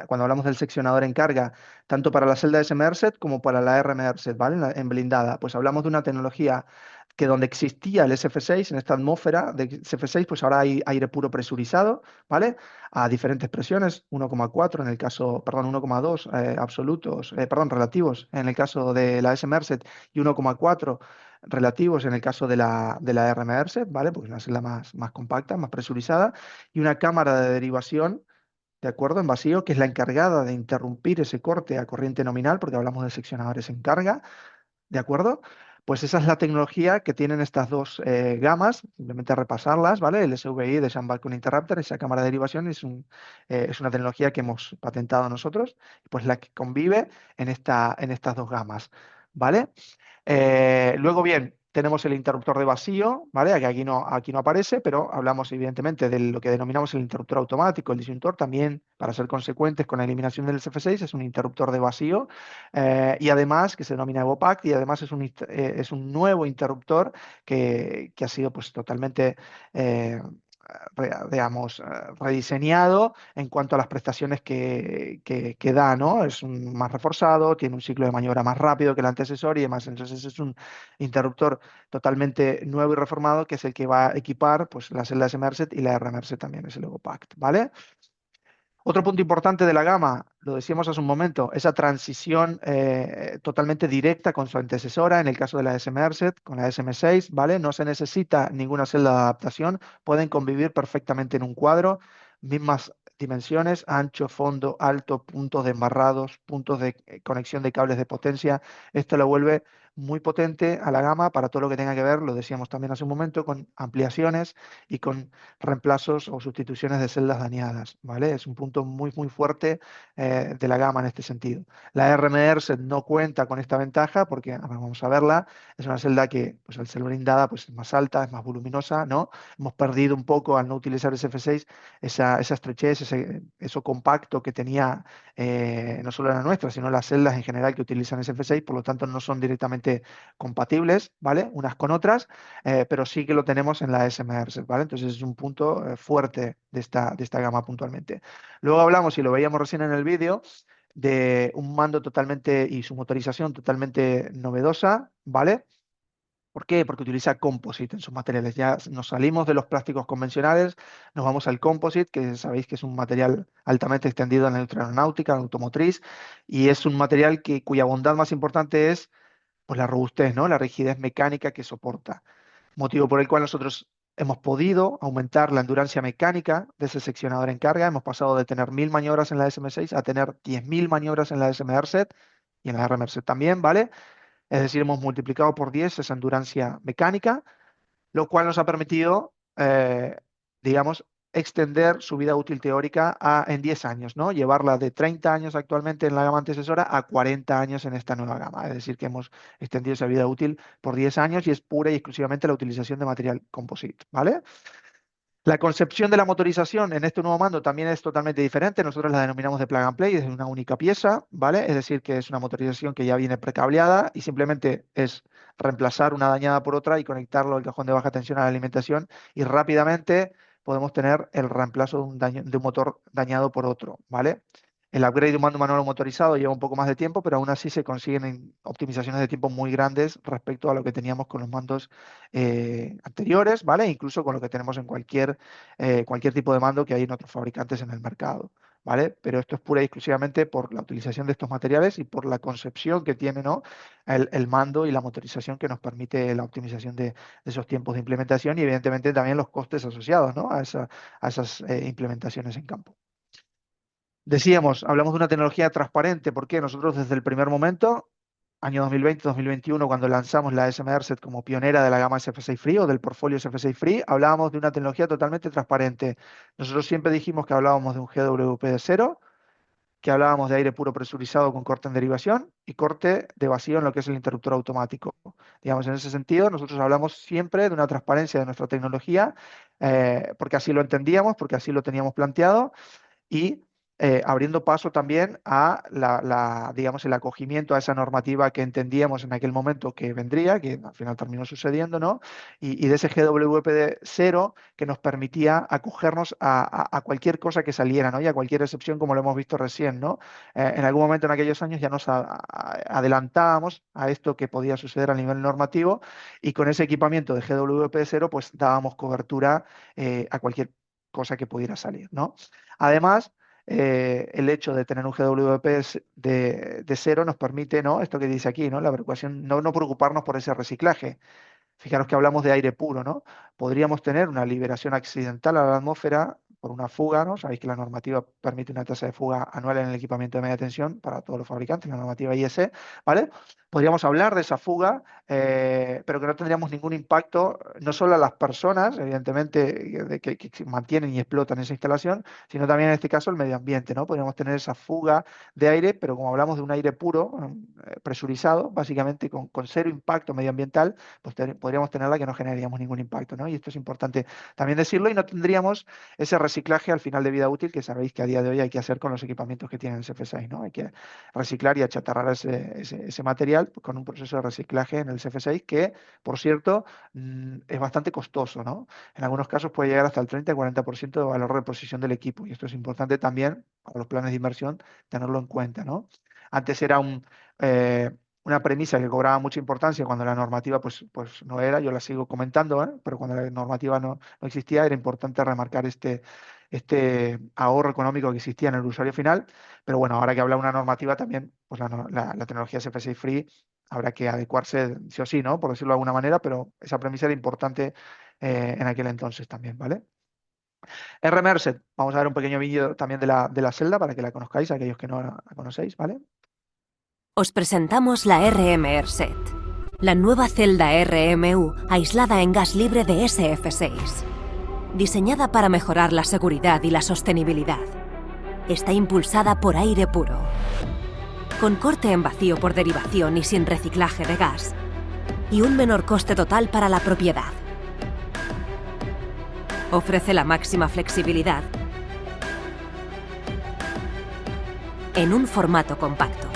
Cuando hablamos del seccionador en carga, tanto para la celda S-Merced como para la R-Merced, ¿vale? En blindada, pues hablamos de una tecnología que donde existía el SF6, en esta atmósfera de SF6, pues ahora hay aire puro presurizado, ¿vale? A diferentes presiones, 1,4 en el caso, perdón, 1,2 absolutos, perdón, relativos en el caso de la S-Merced y 1,4 relativos en el caso de la R-Merced, ¿vale? Porque es una celda más compacta, más presurizada, y una cámara de derivación, ¿de acuerdo? En vacío, que es la encargada de interrumpir ese corte a corriente nominal, porque hablamos de seccionadores en carga, ¿de acuerdo? Pues esa es la tecnología que tienen estas dos gamas, simplemente repasarlas, ¿vale? El SVI de Sun Balcony Interrupter, esa cámara de derivación, es una tecnología que hemos patentado nosotros, pues la que convive en estas dos gamas. ¿vale? Luego, bien, tenemos el interruptor de vacío, ¿vale? Que aquí no aparece, pero hablamos evidentemente de lo que denominamos el interruptor automático, el disyuntor, también para ser consecuentes con la eliminación del SF6, es un interruptor de vacío, y además, que se denomina EvoPact, y además es un nuevo interruptor que ha sido pues totalmente... digamos, rediseñado en cuanto a las prestaciones que da, ¿no? Es más reforzado, tiene un ciclo de maniobra más rápido que el antecesor y demás. Entonces es un interruptor totalmente nuevo y reformado que es el que va a equipar pues, la celda SMRSet y la RMRSet también, es el EvoPact, ¿vale? Otro punto importante de la gama, lo decíamos hace un momento, esa transición totalmente directa con su antecesora, en el caso de la SMRSet, con la SM6, ¿vale? No se necesita ninguna celda de adaptación, pueden convivir perfectamente en un cuadro, mismas dimensiones, ancho, fondo, alto, puntos de embarrados, puntos de conexión de cables de potencia. Esto lo vuelve muy potente a la gama para todo lo que tenga que ver, lo decíamos también hace un momento, con ampliaciones y con reemplazos o sustituciones de celdas dañadas, ¿vale? Es un punto muy, muy fuerte de la gama en este sentido. La RMRSet no cuenta con esta ventaja porque, ahora vamos a verla, es una celda que, pues al ser blindada, pues es más alta, es más voluminosa, ¿no? Hemos perdido un poco al no utilizar SF6 esa estrechez, eso compacto que tenía no solo la nuestra, sino las celdas en general que utilizan SF6, por lo tanto no son directamente compatibles, ¿vale? Unas con otras, pero sí que lo tenemos en la SMRSet, ¿vale? Entonces es un punto fuerte de esta gama puntualmente. Luego hablamos, y lo veíamos recién en el vídeo, de un mando totalmente y su motorización totalmente novedosa, ¿vale? ¿Por qué? Porque utiliza composite en sus materiales. Ya nos salimos de los plásticos convencionales, nos vamos al composite, que sabéis que es un material altamente extendido en la industria aeronáutica, en la automotriz, y es un material cuya bondad más importante es pues, la robustez, ¿no? La rigidez mecánica que soporta, motivo por el cual nosotros hemos podido aumentar la endurancia mecánica de ese seccionador en carga. Hemos pasado de tener 1000 maniobras en la SM6 a tener 10.000 maniobras en la SMRSet y en la RMRSet también, ¿vale? Es decir, hemos multiplicado por 10 esa endurancia mecánica, lo cual nos ha permitido, digamos, extender su vida útil teórica en 10 años, ¿no? Llevarla de 30 años actualmente en la gama antecesora a 40 años en esta nueva gama. Es decir, que hemos extendido esa vida útil por 10 años y es pura y exclusivamente la utilización de material composite, ¿vale? La concepción de la motorización en este nuevo mando también es totalmente diferente. Nosotros la denominamos de plug and play, es una única pieza, ¿vale? Es decir, que es una motorización que ya viene precableada y simplemente es reemplazar una dañada por otra y conectarlo al cajón de baja tensión a la alimentación y rápidamente podemos tener el reemplazo de un motor dañado por otro, ¿vale? El upgrade de un mando manual motorizado lleva un poco más de tiempo, pero aún así se consiguen optimizaciones de tiempo muy grandes respecto a lo que teníamos con los mandos anteriores, ¿vale? Incluso con lo que tenemos en cualquier tipo de mando que hay en otros fabricantes en el mercado, ¿vale? Pero esto es pura y exclusivamente por la utilización de estos materiales y por la concepción que tiene, ¿no? El mando y la motorización que nos permite la optimización de esos tiempos de implementación y evidentemente también los costes asociados, ¿no? A esas implementaciones en campo. Decíamos, hablamos de una tecnología transparente, porque nosotros desde el primer momento, año 2020-2021, cuando lanzamos la SMRSet como pionera de la gama SF6 Free o del portfolio SF6 Free, hablábamos de una tecnología totalmente transparente. Nosotros siempre dijimos que hablábamos de un GWP de cero, que hablábamos de aire puro presurizado con corte en derivación y corte de vacío en lo que es el interruptor automático. Digamos, en ese sentido, nosotros hablamos siempre de una transparencia de nuestra tecnología, porque así lo entendíamos, porque así lo teníamos planteado y abriendo paso también a digamos, el acogimiento a esa normativa que entendíamos en aquel momento que vendría, que al final terminó sucediendo, ¿no? Y de ese GWP 0 que nos permitía acogernos a cualquier cosa que saliera, ¿no? Y a cualquier excepción, como lo hemos visto recién, ¿no? En algún momento en aquellos años ya nos adelantábamos a esto que podía suceder a nivel normativo y con ese equipamiento de GWP 0 pues dábamos cobertura a cualquier cosa que pudiera salir, ¿no? Además, el hecho de tener un GWP de cero nos permite, ¿no? Esto que dice aquí, ¿no? La preocupación, no preocuparnos por ese reciclaje. Fijaros que hablamos de aire puro, ¿no? Podríamos tener una liberación accidental a la atmósfera por una fuga, ¿no? Sabéis que la normativa permite una tasa de fuga anual en el equipamiento de media tensión para todos los fabricantes, la normativa IEC, ¿vale? Podríamos hablar de esa fuga, pero que no tendríamos ningún impacto, no solo a las personas, evidentemente, que mantienen y explotan esa instalación, sino también en este caso el medio ambiente, ¿no? Podríamos tener esa fuga de aire, pero como hablamos de un aire puro, presurizado, básicamente con cero impacto medioambiental, pues podríamos tenerla que no generaríamos ningún impacto, ¿no? Y esto es importante también decirlo, y no tendríamos ese reciclaje al final de vida útil que sabéis que a día de hoy hay que hacer con los equipamientos que tienen el CF6, ¿no? Hay que reciclar y achatarrar ese material con un proceso de reciclaje en el CF6 que, por cierto, es bastante costoso, ¿no? En algunos casos puede llegar hasta el 30-40% de valor de reposición del equipo, y esto es importante también para los planes de inversión tenerlo en cuenta, ¿no? Antes era una premisa que cobraba mucha importancia cuando la normativa pues no era, yo la sigo comentando, pero cuando la normativa no existía era importante remarcar este ahorro económico que existía en el usuario final, pero bueno, ahora que habla una normativa también, pues la tecnología CF6 Free habrá que adecuarse sí o sí, ¿no? Por decirlo de alguna manera, pero esa premisa era importante en aquel entonces también, ¿vale? RMerset, vamos a ver un pequeño vídeo también de la celda para que la conozcáis, aquellos que no la conocéis, ¿vale? Os presentamos la RM-ERSET, la nueva celda RMU aislada en gas libre de SF6. Diseñada para mejorar la seguridad y la sostenibilidad. Está impulsada por aire puro. Con corte en vacío por derivación y sin reciclaje de gas. Y un menor coste total para la propiedad. Ofrece la máxima flexibilidad en un formato compacto,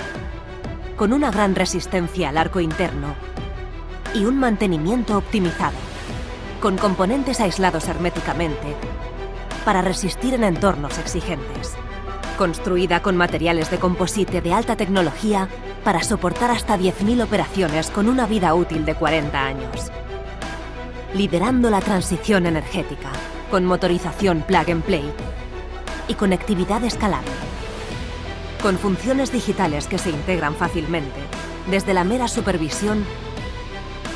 con una gran resistencia al arco interno y un mantenimiento optimizado, con componentes aislados herméticamente para resistir en entornos exigentes. Construida con materiales de composite de alta tecnología para soportar hasta 10.000 operaciones con una vida útil de 40 años. Liderando la transición energética, con motorización plug and play y conectividad escalable. Con funciones digitales que se integran fácilmente, desde la mera supervisión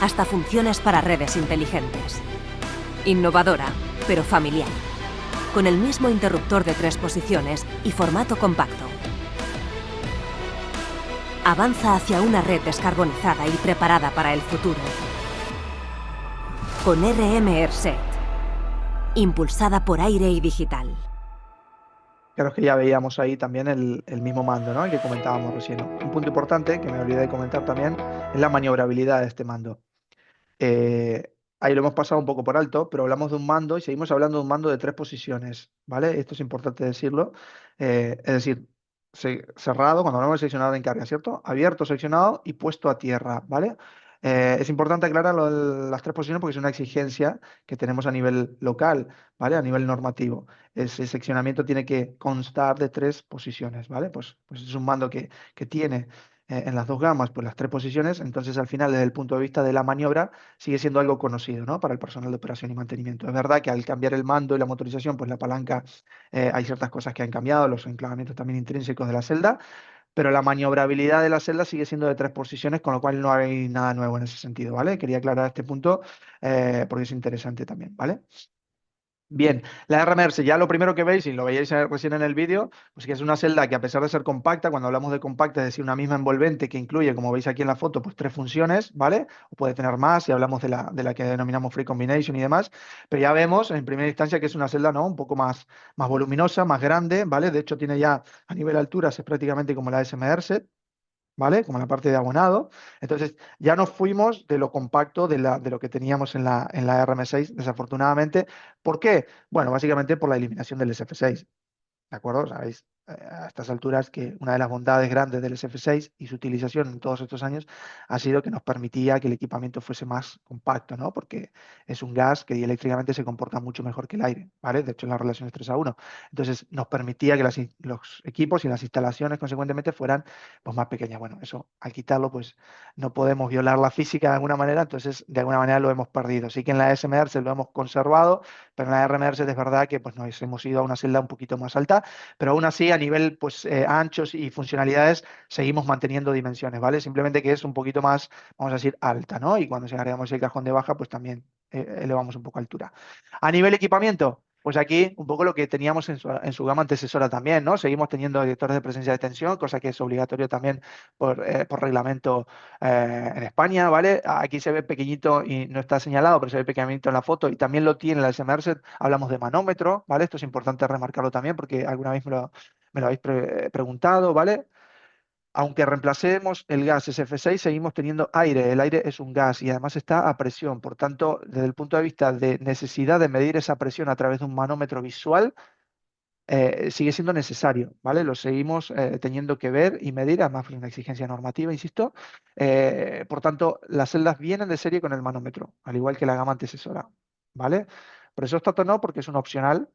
hasta funciones para redes inteligentes. Innovadora, pero familiar. Con el mismo interruptor de 3 posiciones y formato compacto. Avanza hacia una red descarbonizada y preparada para el futuro. Con RM-ERSET, impulsada por aire y digital. Claro que ya veíamos ahí también el mismo mando, ¿no? El que comentábamos recién, ¿no? Un punto importante que me olvidé de comentar también es la maniobrabilidad de este mando. Ahí lo hemos pasado un poco por alto, pero hablamos de un mando y seguimos hablando de un mando de 3 posiciones, ¿vale? Esto es importante decirlo. Es decir, cerrado, cuando hablamos de seccionado en carga, ¿cierto? Abierto, seccionado y puesto a tierra, ¿vale? Es importante aclarar las 3 posiciones porque es una exigencia que tenemos a nivel local, ¿vale? A nivel normativo. Ese seccionamiento tiene que constar de 3 posiciones, ¿vale? Pues es un mando que tiene en las 2 gamas, pues las 3 posiciones, entonces al final desde el punto de vista de la maniobra sigue siendo algo conocido, ¿no? Para el personal de operación y mantenimiento. Es verdad que al cambiar el mando y la motorización, pues la palanca, hay ciertas cosas que han cambiado, los enclavamientos también intrínsecos de la celda, pero la maniobrabilidad de la celda sigue siendo de 3 posiciones, con lo cual no hay nada nuevo en ese sentido, ¿vale? Quería aclarar este punto porque es interesante también, ¿vale? Bien, la RMerse, ya lo primero que veis, y lo veíais recién en el vídeo, pues que es una celda que a pesar de ser compacta, cuando hablamos de compacta, es decir, una misma envolvente que incluye, como veis aquí en la foto, pues 3 funciones, ¿vale? O puede tener más si hablamos de la que denominamos Free Combination y demás, pero ya vemos en primera instancia que es una celda, ¿no? Un poco más voluminosa, más grande, ¿vale? De hecho tiene ya a nivel alturas, es prácticamente como la SMRset, ¿vale? Como la parte de abonado. Entonces, ya nos fuimos de lo compacto de lo que teníamos en la RM6, desafortunadamente. ¿Por qué? Bueno, básicamente por la eliminación del SF6. ¿De acuerdo? Sabéis a estas alturas que una de las bondades grandes del SF6 y su utilización en todos estos años ha sido que nos permitía que el equipamiento fuese más compacto, ¿no? Porque es un gas que dieléctricamente se comporta mucho mejor que el aire, ¿vale? De hecho, en las relaciones 3-1. Entonces, nos permitía que los equipos y las instalaciones, consecuentemente, fueran pues, más pequeñas. Bueno, eso, al quitarlo, pues no podemos violar la física de alguna manera, entonces, de alguna manera lo hemos perdido. Sí que en la SMR lo hemos conservado, pero en la RMR es verdad que pues, nos hemos ido a una celda un poquito más alta, pero aún así a nivel pues, anchos y funcionalidades seguimos manteniendo dimensiones, ¿vale? Simplemente que es un poquito más, vamos a decir, alta, ¿no? Y cuando agregamos el cajón de baja, pues también elevamos un poco altura. A nivel equipamiento, Pues aquí un poco lo que teníamos en su gama antecesora también, ¿no? Seguimos teniendo detectores de presencia de tensión, cosa que es obligatorio también por reglamento en España, ¿vale? Aquí se ve pequeñito y no está señalado, pero se ve pequeñito en la foto y también lo tiene la SMRSET. Hablamos de manómetro, ¿vale? Esto es importante remarcarlo también porque alguna vez me lo habéis preguntado, ¿vale? Aunque reemplacemos el gas SF6, seguimos teniendo aire. El aire es un gas y además está a presión. Por tanto, desde el punto de vista de necesidad de medir esa presión a través de un manómetro visual, sigue siendo necesario, ¿vale? Lo seguimos teniendo que ver y medir, además es una exigencia normativa, insisto. Por tanto, las celdas vienen de serie con el manómetro, al igual que la gama antecesora, ¿vale? Por eso esto no, porque es un opcional,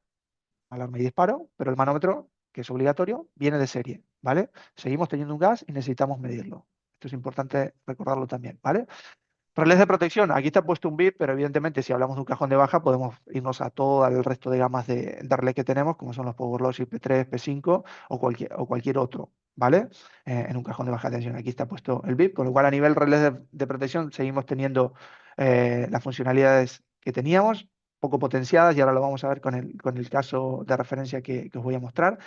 alarma y disparo, pero el manómetro, que es obligatorio, viene de serie, ¿vale? Seguimos teniendo un gas y necesitamos medirlo. Esto es importante recordarlo también, ¿vale? Relés de protección, aquí está puesto un BIP, pero evidentemente si hablamos de un cajón de baja podemos irnos a todo el resto de gamas de relé que tenemos, como son los PowerLogic P3, P5 o cualquier otro, ¿vale? En un cajón de baja tensión. Aquí está puesto el BIP, con lo cual a nivel relés de protección seguimos teniendo las funcionalidades que teníamos, poco potenciadas, y ahora lo vamos a ver con el caso de referencia que os voy a mostrar.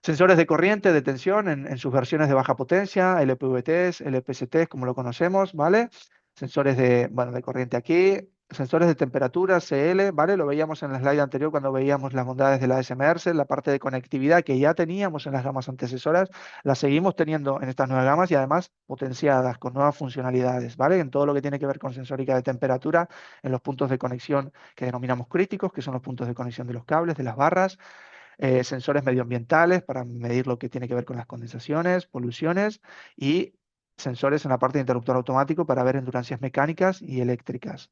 Sensores de corriente, de tensión en sus versiones de baja potencia, LPVTs, LPSTs, como lo conocemos, ¿vale? Sensores de corriente aquí, sensores de temperatura, CL, ¿vale? Lo veíamos en la slide anterior cuando veíamos las bondades de la SMRSET, la parte de conectividad que ya teníamos en las gamas antecesoras, la seguimos teniendo en estas nuevas gamas y además potenciadas con nuevas funcionalidades, ¿vale? En todo lo que tiene que ver con sensórica de temperatura, en los puntos de conexión que denominamos críticos, que son los puntos de conexión de los cables, de las barras, sensores medioambientales para medir lo que tiene que ver con las condensaciones, poluciones y sensores en la parte de interruptor automático para ver endurancias mecánicas y eléctricas.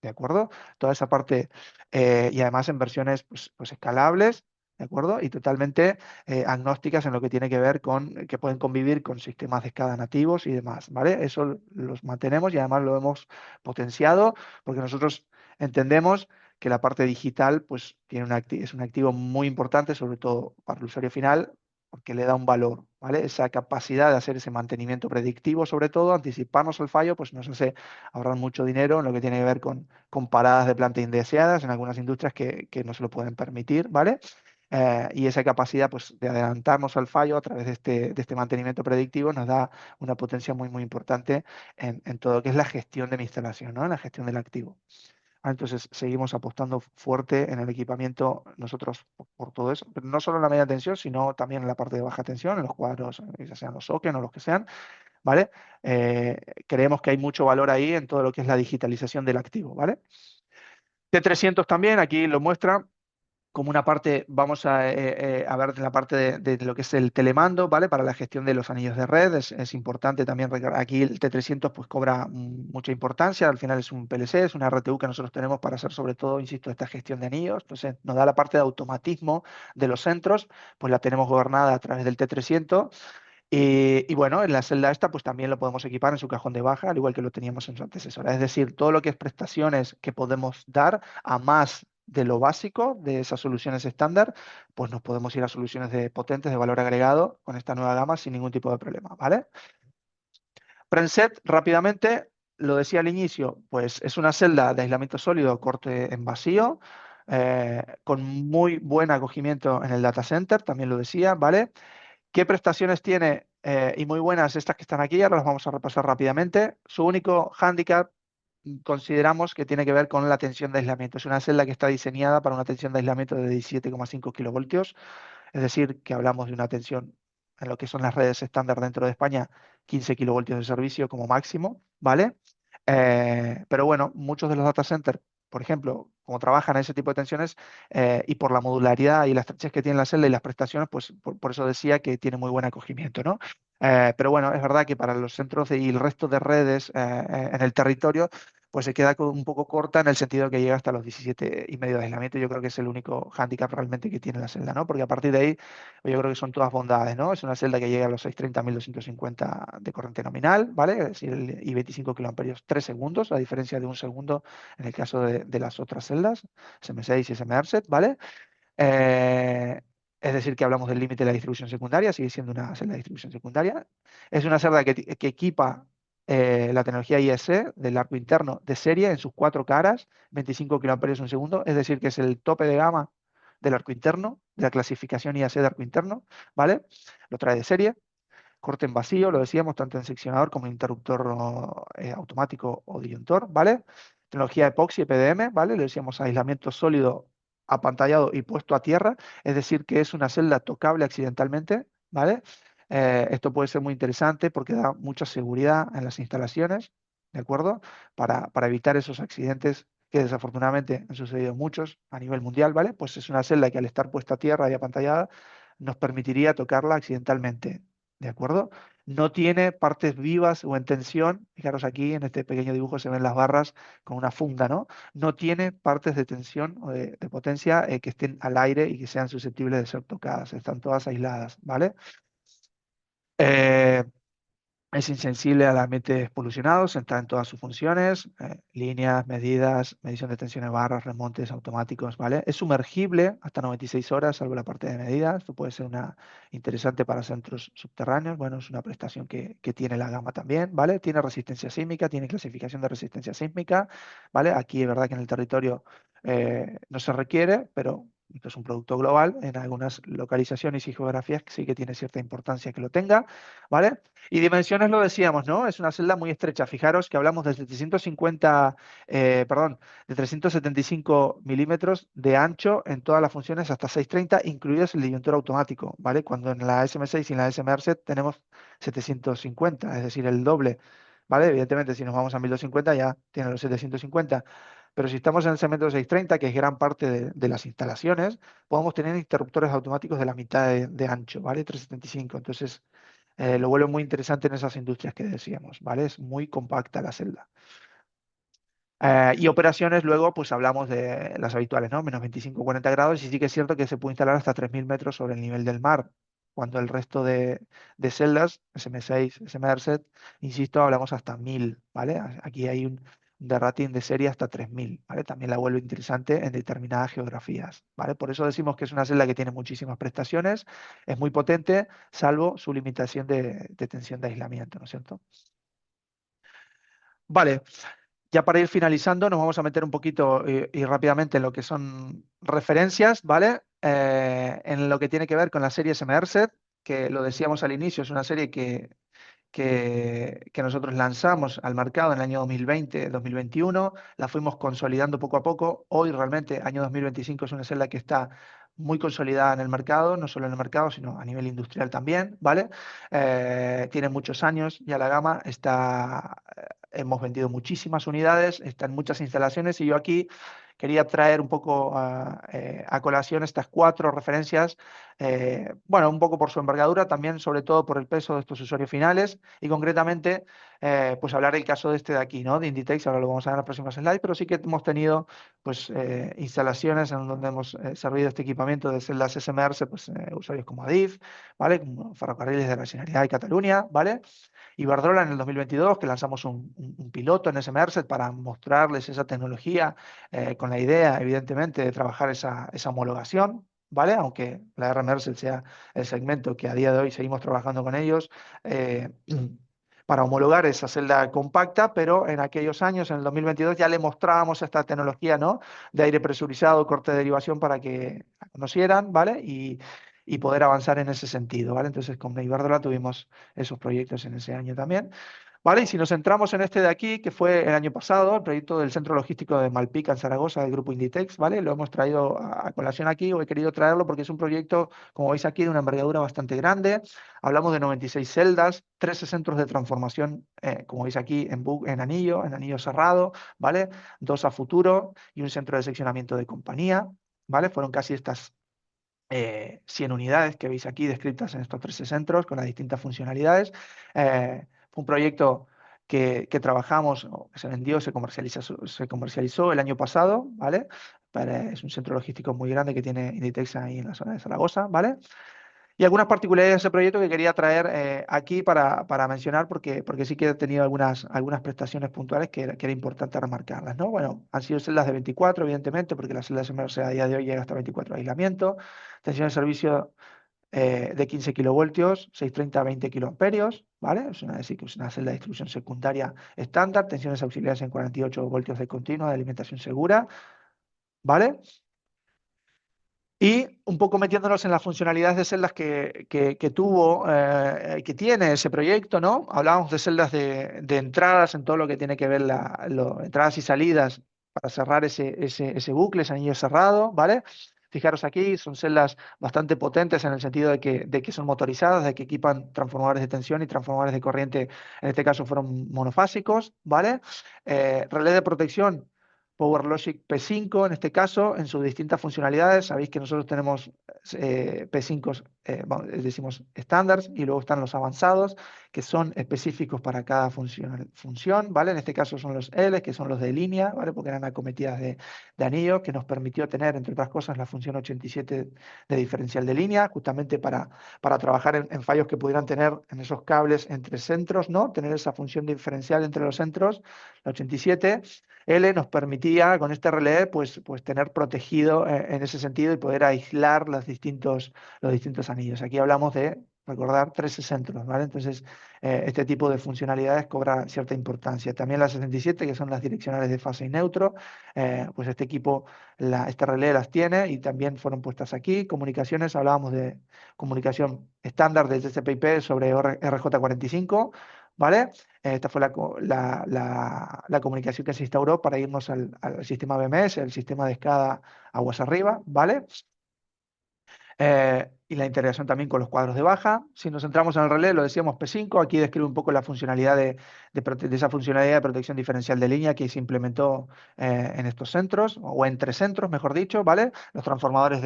¿De acuerdo? Toda esa parte y además en versiones pues escalables, ¿de acuerdo? Y totalmente agnósticas en lo que tiene que ver con que pueden convivir con sistemas de escala nativos y demás, ¿vale? Eso los mantenemos y además lo hemos potenciado porque nosotros entendemos que la parte digital pues es un activo muy importante, sobre todo para el usuario final, porque le da un valor, ¿vale? Esa capacidad de hacer ese mantenimiento predictivo, sobre todo, anticiparnos al fallo, pues nos hace ahorrar mucho dinero en lo que tiene que ver con paradas de planta indeseadas en algunas industrias que no se lo pueden permitir, ¿vale? Y esa capacidad pues, de adelantarnos al fallo a través de este mantenimiento predictivo nos da una potencia muy, muy importante en todo lo que es la gestión de mi instalación, ¿no? En la gestión del activo. Entonces, seguimos apostando fuerte en el equipamiento nosotros por todo eso, pero no solo en la media tensión, sino también en la parte de baja tensión, en los cuadros, ya sean los SOCEN o los que sean, ¿vale? Creemos que hay mucho valor ahí en todo lo que es la digitalización del activo, ¿vale? T300 también, aquí lo muestra como una parte, vamos a ver la parte de lo que es el telemando, ¿vale? Para la gestión de los anillos de red, es importante también, aquí el T300 pues cobra mucha importancia, al final es un PLC, es una RTU que nosotros tenemos para hacer sobre todo, insisto, esta gestión de anillos, entonces nos da la parte de automatismo de los centros, pues la tenemos gobernada a través del T300. Y bueno, en la celda esta pues también lo podemos equipar en su cajón de baja, al igual que lo teníamos en su antecesora. Es decir, todo lo que es prestaciones que podemos dar a más de lo básico de esas soluciones estándar, pues nos podemos ir a soluciones potentes de valor agregado con esta nueva gama sin ningún tipo de problema, ¿vale? Prenset, rápidamente, lo decía al inicio, pues es una celda de aislamiento sólido corte en vacío, con muy buen acogimiento en el data center, también lo decía, ¿vale? ¿Qué prestaciones tiene? Y muy buenas estas que están aquí, ahora las vamos a repasar rápidamente. Su único hándicap consideramos que tiene que ver con la tensión de aislamiento. Es una celda que está diseñada para una tensión de aislamiento de 17,5 kilovoltios, es decir, que hablamos de una tensión en lo que son las redes estándar dentro de España, 15 kilovoltios de servicio como máximo, ¿vale? Pero bueno, muchos de los data centers, por ejemplo, como trabajan en ese tipo de tensiones y por la modularidad y las estrechez que tiene la celda y las prestaciones, pues por eso decía que tiene muy buen acogimiento, ¿no? Pero bueno, es verdad que para los centros y el resto de redes en el territorio, pues se queda un poco corta en el sentido que llega hasta los 17,5 de aislamiento. Yo creo que es el único hándicap realmente que tiene la celda, ¿no? Porque a partir de ahí, yo creo que son todas bondades, ¿no? Es una celda que llega a los 630.250 de corriente nominal, ¿vale? Es decir, y 25 kiloamperios 3 segundos, a diferencia de un segundo en el caso de las otras celdas, SM6 y SMRSET, ¿vale? Eh, es decir, que hablamos del límite de la distribución secundaria, sigue siendo una celda de distribución secundaria. Es una celda que equipa la tecnología ISE del arco interno de serie en sus 4 caras, 25 kiloamperios un segundo, es decir, que es el tope de gama del arco interno, de la clasificación IAC de arco interno, ¿vale? Lo trae de serie. Corte en vacío, lo decíamos, tanto en seccionador como en interruptor automático o disyuntor, ¿vale? Tecnología epoxi, EPDM, ¿vale? Le decíamos aislamiento sólido apantallado y puesto a tierra, es decir, que es una celda tocable accidentalmente, ¿vale? Esto puede ser muy interesante porque da mucha seguridad en las instalaciones, ¿de acuerdo? Para evitar esos accidentes que desafortunadamente han sucedido muchos a nivel mundial, ¿vale? Pues es una celda que al estar puesta a tierra y apantallada nos permitiría tocarla accidentalmente, ¿de acuerdo? No tiene partes vivas o en tensión. Fijaros aquí en este pequeño dibujo se ven las barras con una funda, ¿no? No tiene partes de tensión o de potencia que estén al aire y que sean susceptibles de ser tocadas. Están todas aisladas, ¿vale? Es insensible a ambientes polucionados, está en todas sus funciones, líneas, medidas, medición de tensión de barras, remontes automáticos, ¿vale? Es sumergible hasta 96 horas, salvo la parte de medidas. Esto puede ser interesante para centros subterráneos. Bueno, es una prestación que tiene la gama también, ¿vale? Tiene resistencia sísmica, tiene clasificación de resistencia sísmica, ¿vale? Aquí es verdad que en el territorio no se requiere, pero esto es un producto global. En algunas localizaciones y geografías sí que tiene cierta importancia que lo tenga, ¿vale? Y dimensiones lo decíamos, ¿no? Es una celda muy estrecha. Fijaros que hablamos de 750, de 375 milímetros de ancho en todas las funciones hasta 630, incluidos el disyuntor automático, ¿vale? Cuando en la SM6 y en la SMRset tenemos 750, es decir, el doble, ¿vale? Evidentemente, si nos vamos a 1250 ya tiene los 750. Pero si estamos en el segmento 630, que es gran parte de las instalaciones, podemos tener interruptores automáticos de la mitad de ancho, ¿vale? 375. Entonces, lo vuelve muy interesante en esas industrias que decíamos, ¿vale? Es muy compacta la celda. Y operaciones, luego, pues hablamos de las habituales, ¿no? Menos 25, 40 grados, y sí que es cierto que se puede instalar hasta 3.000 metros sobre el nivel del mar, cuando el resto de celdas, SM6, SMRset, insisto, hablamos hasta 1.000, ¿vale? Aquí hay un de rating de serie hasta 3.000, ¿vale? También la vuelve interesante en determinadas geografías, ¿vale? Por eso decimos que es una celda que tiene muchísimas prestaciones, es muy potente, salvo su limitación de tensión de aislamiento, ¿no es cierto? Vale, ya para ir finalizando, nos vamos a meter un poquito y rápidamente en lo que son referencias, ¿vale? En lo que tiene que ver con la serie SMRset, que lo decíamos al inicio, es una serie que nosotros lanzamos al mercado en el año 2020, 2021, la fuimos consolidando poco a poco. Hoy realmente, año 2025, es una celda que está muy consolidada en el mercado, no solo en el mercado, sino a nivel industrial también, ¿vale? Tiene muchos años ya la gama, hemos vendido muchísimas unidades, está en muchas instalaciones y yo aquí quería traer un poco a colación estas 4 referencias, bueno, un poco por su envergadura, también sobre todo por el peso de estos usuarios finales y concretamente, pues hablar del caso de este de aquí, ¿no? De Inditex, ahora lo vamos a ver en las próximas slides, pero sí que hemos tenido pues instalaciones en donde hemos servido este equipamiento de celdas SMRs, pues usuarios como Adif, ¿vale? Como Ferrocarriles de la Generalitat de Cataluña, ¿vale? Iberdrola en el 2022, que lanzamos un piloto en SMRset para mostrarles esa tecnología con la idea, evidentemente, de trabajar esa homologación, ¿vale? Aunque la RMRset sea el segmento que a día de hoy seguimos trabajando con ellos para homologar esa celda compacta, pero en aquellos años, en el 2022, ya le mostrábamos esta tecnología, ¿no? De aire presurizado, corte de derivación para que la conocieran, ¿vale? Y poder avanzar en ese sentido, ¿vale? Entonces con Iberdrola tuvimos esos proyectos en ese año también, ¿vale? Y si nos centramos en este de aquí, que fue el año pasado, el proyecto del Centro Logístico de Malpica en Zaragoza, del grupo Inditex, ¿vale? Lo hemos traído a colación aquí, o he querido traerlo porque es un proyecto, como veis aquí, de una envergadura bastante grande. Hablamos de 96 celdas, 13 centros de transformación, como veis aquí, en anillo cerrado, ¿vale? 2 a futuro y un centro de seccionamiento de compañía, ¿vale? Fueron casi estas 100 unidades que veis aquí descritas en estos 13 centros con las distintas funcionalidades. Fue un proyecto que trabajamos, que se vendió, se comercializó el año pasado, ¿vale? Es un centro logístico muy grande que tiene Inditex ahí en la zona de Zaragoza, ¿vale? Y algunas particularidades de ese proyecto que quería traer aquí para mencionar porque sí que he tenido algunas prestaciones puntuales que era importante remarcarlas, ¿no? Bueno, han sido celdas de 24, evidentemente, porque la celda SMRC a día de hoy llega hasta 24 de aislamiento, tensión de servicio de 15 kilovoltios, 630 a 20 kiloamperios, ¿vale? Es una celda de distribución secundaria estándar, tensiones auxiliares en 48 voltios de continua de alimentación segura, ¿vale? Y un poco metiéndonos en las funcionalidades de celdas que tiene ese proyecto, ¿no? Hablábamos de celdas de entradas en todo lo que tiene que ver entradas y salidas para cerrar ese bucle, ese anillo cerrado, ¿vale? Fijaros aquí, son celdas bastante potentes en el sentido de que son motorizadas, de que equipan transformadores de tensión y transformadores de corriente, en este caso fueron monofásicos, ¿vale? Relé de protección PowerLogic P5, en este caso, en sus distintas funcionalidades. Sabéis que nosotros tenemos P5, decimos estándares, y luego están los avanzados, que son específicos para cada función, ¿vale? En este caso son los L, que son los de línea, ¿vale? Porque eran acometidas de anillos, que nos permitió tener, entre otras cosas, la función 87 de diferencial de línea, justamente para trabajar en fallos que pudieran tener en esos cables entre centros, ¿no? Tener esa función diferencial entre los centros, la 87. L nos permitía con este relé pues tener protegido en ese sentido y poder aislar los distintos anillos. Aquí hablamos de, recordar, 13 centros, ¿vale? Entonces, este tipo de funcionalidades cobra cierta importancia. También las 67, que son las direccionales de fase y neutro, pues este equipo, este relé las tiene y también fueron puestas aquí. Comunicaciones, hablábamos de comunicación estándar de TCP/IP sobre RJ45, ¿vale? Esta fue la comunicación que se instauró para irnos al sistema BMS, el sistema de escada aguas arriba, ¿vale? Y la integración también con los cuadros de baja. Si nos centramos en el relé, lo decíamos P5, aquí describe un poco la funcionalidad de esa funcionalidad de protección diferencial de línea que se implementó en estos centros, o entre centros, mejor dicho, ¿vale? Los transformadores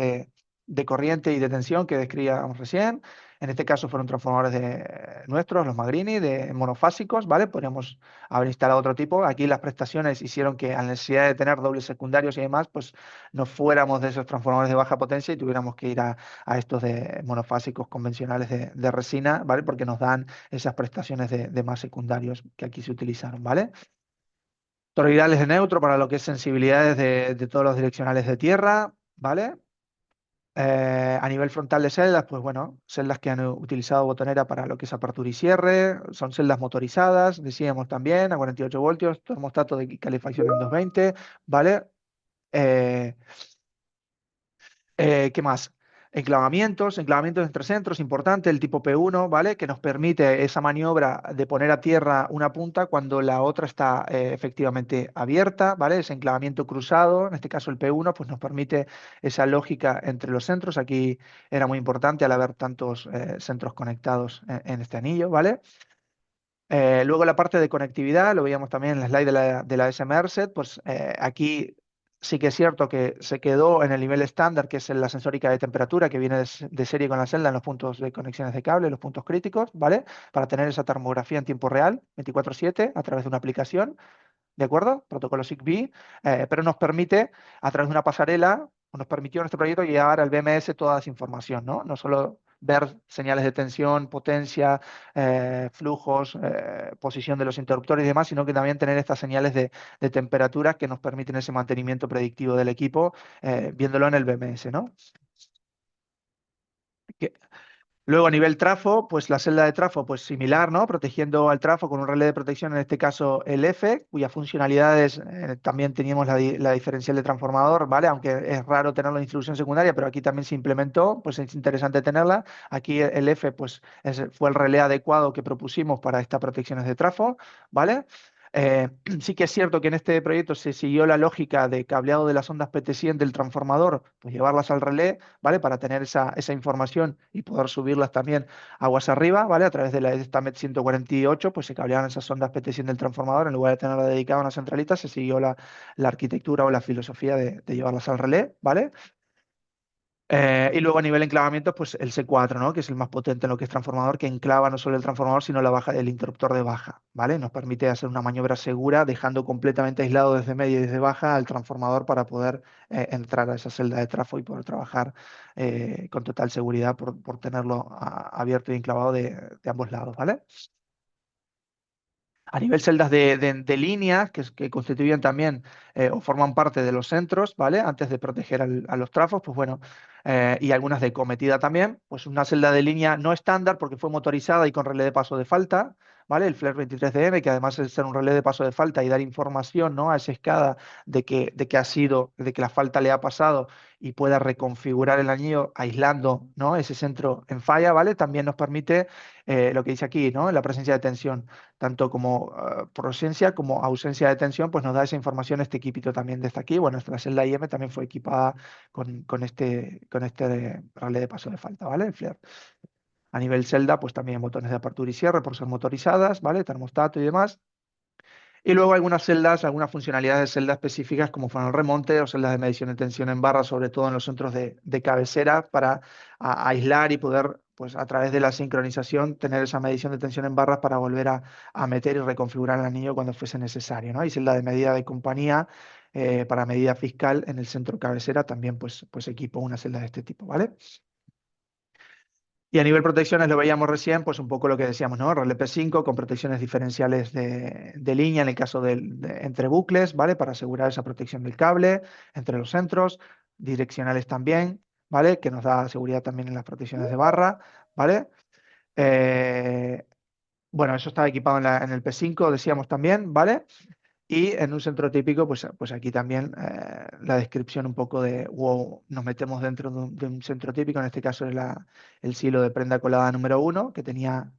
de corriente y de tensión que describíamos recién. En este caso fueron transformadores nuestros, los Magrini, de monofásicos, ¿vale? Podríamos haber instalado otro tipo. Aquí las prestaciones hicieron que, a la necesidad de tener dobles secundarios y demás, pues no fuéramos de esos transformadores de baja potencia y tuviéramos que ir a estos de monofásicos convencionales de resina, ¿vale? Porque nos dan esas prestaciones de más secundarios que aquí se utilizaron, ¿vale? Toroidales de neutro para lo que es sensibilidades de todos los direccionales de tierra, ¿vale? A nivel frontal de celdas, pues bueno, celdas que han utilizado botonera para lo que es apertura y cierre, son celdas motorizadas, decíamos también, a 48 voltios, termostato de calefacción en 220, ¿vale? ¿Qué más? Enclavamientos entre centros, importante, el tipo P1, ¿vale? Que nos permite esa maniobra de poner a tierra una punta cuando la otra está efectivamente abierta, ¿vale? Ese enclavamiento cruzado, en este caso el P1, pues nos permite esa lógica entre los centros. Aquí era muy importante al haber tantos centros conectados en este anillo, ¿vale? Luego la parte de conectividad, lo veíamos también en la slide de la SMRset, pues aquí sí que es cierto que se quedó en el nivel estándar, que es en la sensórica de temperatura, que viene de serie con la celda en los puntos de conexiones de cable, los puntos críticos, ¿vale? Para tener esa termografía en tiempo real, 24/7, a través de una aplicación, ¿de acuerdo? Protocolo ZigBee, pero nos permite, a través de una pasarela, o nos permitió en este proyecto llevar al BMS toda esa información, ¿no? No solo ver señales de tensión, potencia, flujos, posición de los interruptores y demás, sino que también tener estas señales de temperatura que nos permiten ese mantenimiento predictivo del equipo, viéndolo en el BMS, ¿no? Que- Luego a nivel trafo, pues la celda de trafo, pues similar, ¿no? Protegiendo al trafo con un relé de protección, en este caso el F, cuyas funcionalidades también teníamos la diferencial de transformador, ¿vale? Aunque es raro tenerlo en instrucción secundaria, pero aquí también se implementó, pues es interesante tenerla. Aquí el F, pues fue el relé adecuado que propusimos para estas protecciones de trafo, ¿vale? Sí que es cierto que en este proyecto se siguió la lógica de cableado de las ondas PT100 del transformador, pues llevarlas al relé, ¿vale? Para tener esa información y poder subirlas también aguas arriba, ¿vale? A través de esta MET 148, pues se cablearon esas ondas PT100 del transformador, en lugar de tenerla dedicada a una centralita, se siguió la arquitectura o la filosofía de llevarlas al relé, ¿vale? Y luego a nivel de enclavamiento, pues el C4, ¿no? Que es el más potente en lo que es transformador, que enclava no solo el transformador, sino el interruptor de baja, ¿vale? Nos permite hacer una maniobra segura, dejando completamente aislado desde media y desde baja al transformador para poder entrar a esa celda de trafo y poder trabajar con total seguridad por tenerlo abierto y enclavado de ambos lados, ¿vale? A nivel celdas de líneas, que constituyen también o forman parte de los centros, ¿vale? Antes de proteger a los trafos, pues bueno, y algunas de cometida también, pues una celda de línea no estándar porque fue motorizada y con relé de paso de falta, ¿vale? El Flare 23DM, que además es ser un relé de paso de falta y dar información, ¿no?, a esa escada de que la falta le ha pasado y pueda reconfigurar el anillo aislando, ¿no?, ese centro en falla, ¿vale? También nos permite lo que dice aquí, ¿no?, la presencia de tensión, tanto como presencia como ausencia de tensión, pues nos da esa información este equipito también desde aquí. Bueno, la celda IM también fue equipada con este relé de paso de falta, ¿vale? El Flare. A nivel celda, pues también botones de apertura y cierre por ser motorizadas, ¿vale? Termostato y demás. Y luego algunas celdas, algunas funcionalidades de celda específicas como fueron el remonte o celdas de medición de tensión en barra, sobre todo en los centros de cabecera, para aislar y poder, pues a través de la sincronización, tener esa medición de tensión en barras para volver a meter y reconfigurar el anillo cuando fuese necesario, ¿no? Y celda de medida de compañía para medida fiscal en el centro cabecera también, pues equipo una celda de este tipo, ¿vale? Y a nivel protecciones lo veíamos recién, pues un poco lo que decíamos, ¿no? Relé P5 con protecciones diferenciales de línea en el caso entre bucles, ¿vale? Para asegurar esa protección del cable entre los centros, direccionales también, ¿vale? Que nos da seguridad también en las protecciones de barra, ¿vale? Eh, bueno, eso estaba equipado en el P5, decíamos también, ¿vale? Y en un centro típico, pues aquí también la descripción un poco wow, nos metemos dentro de un centro típico, en este caso es el silo de prenda colada número 1, que tenía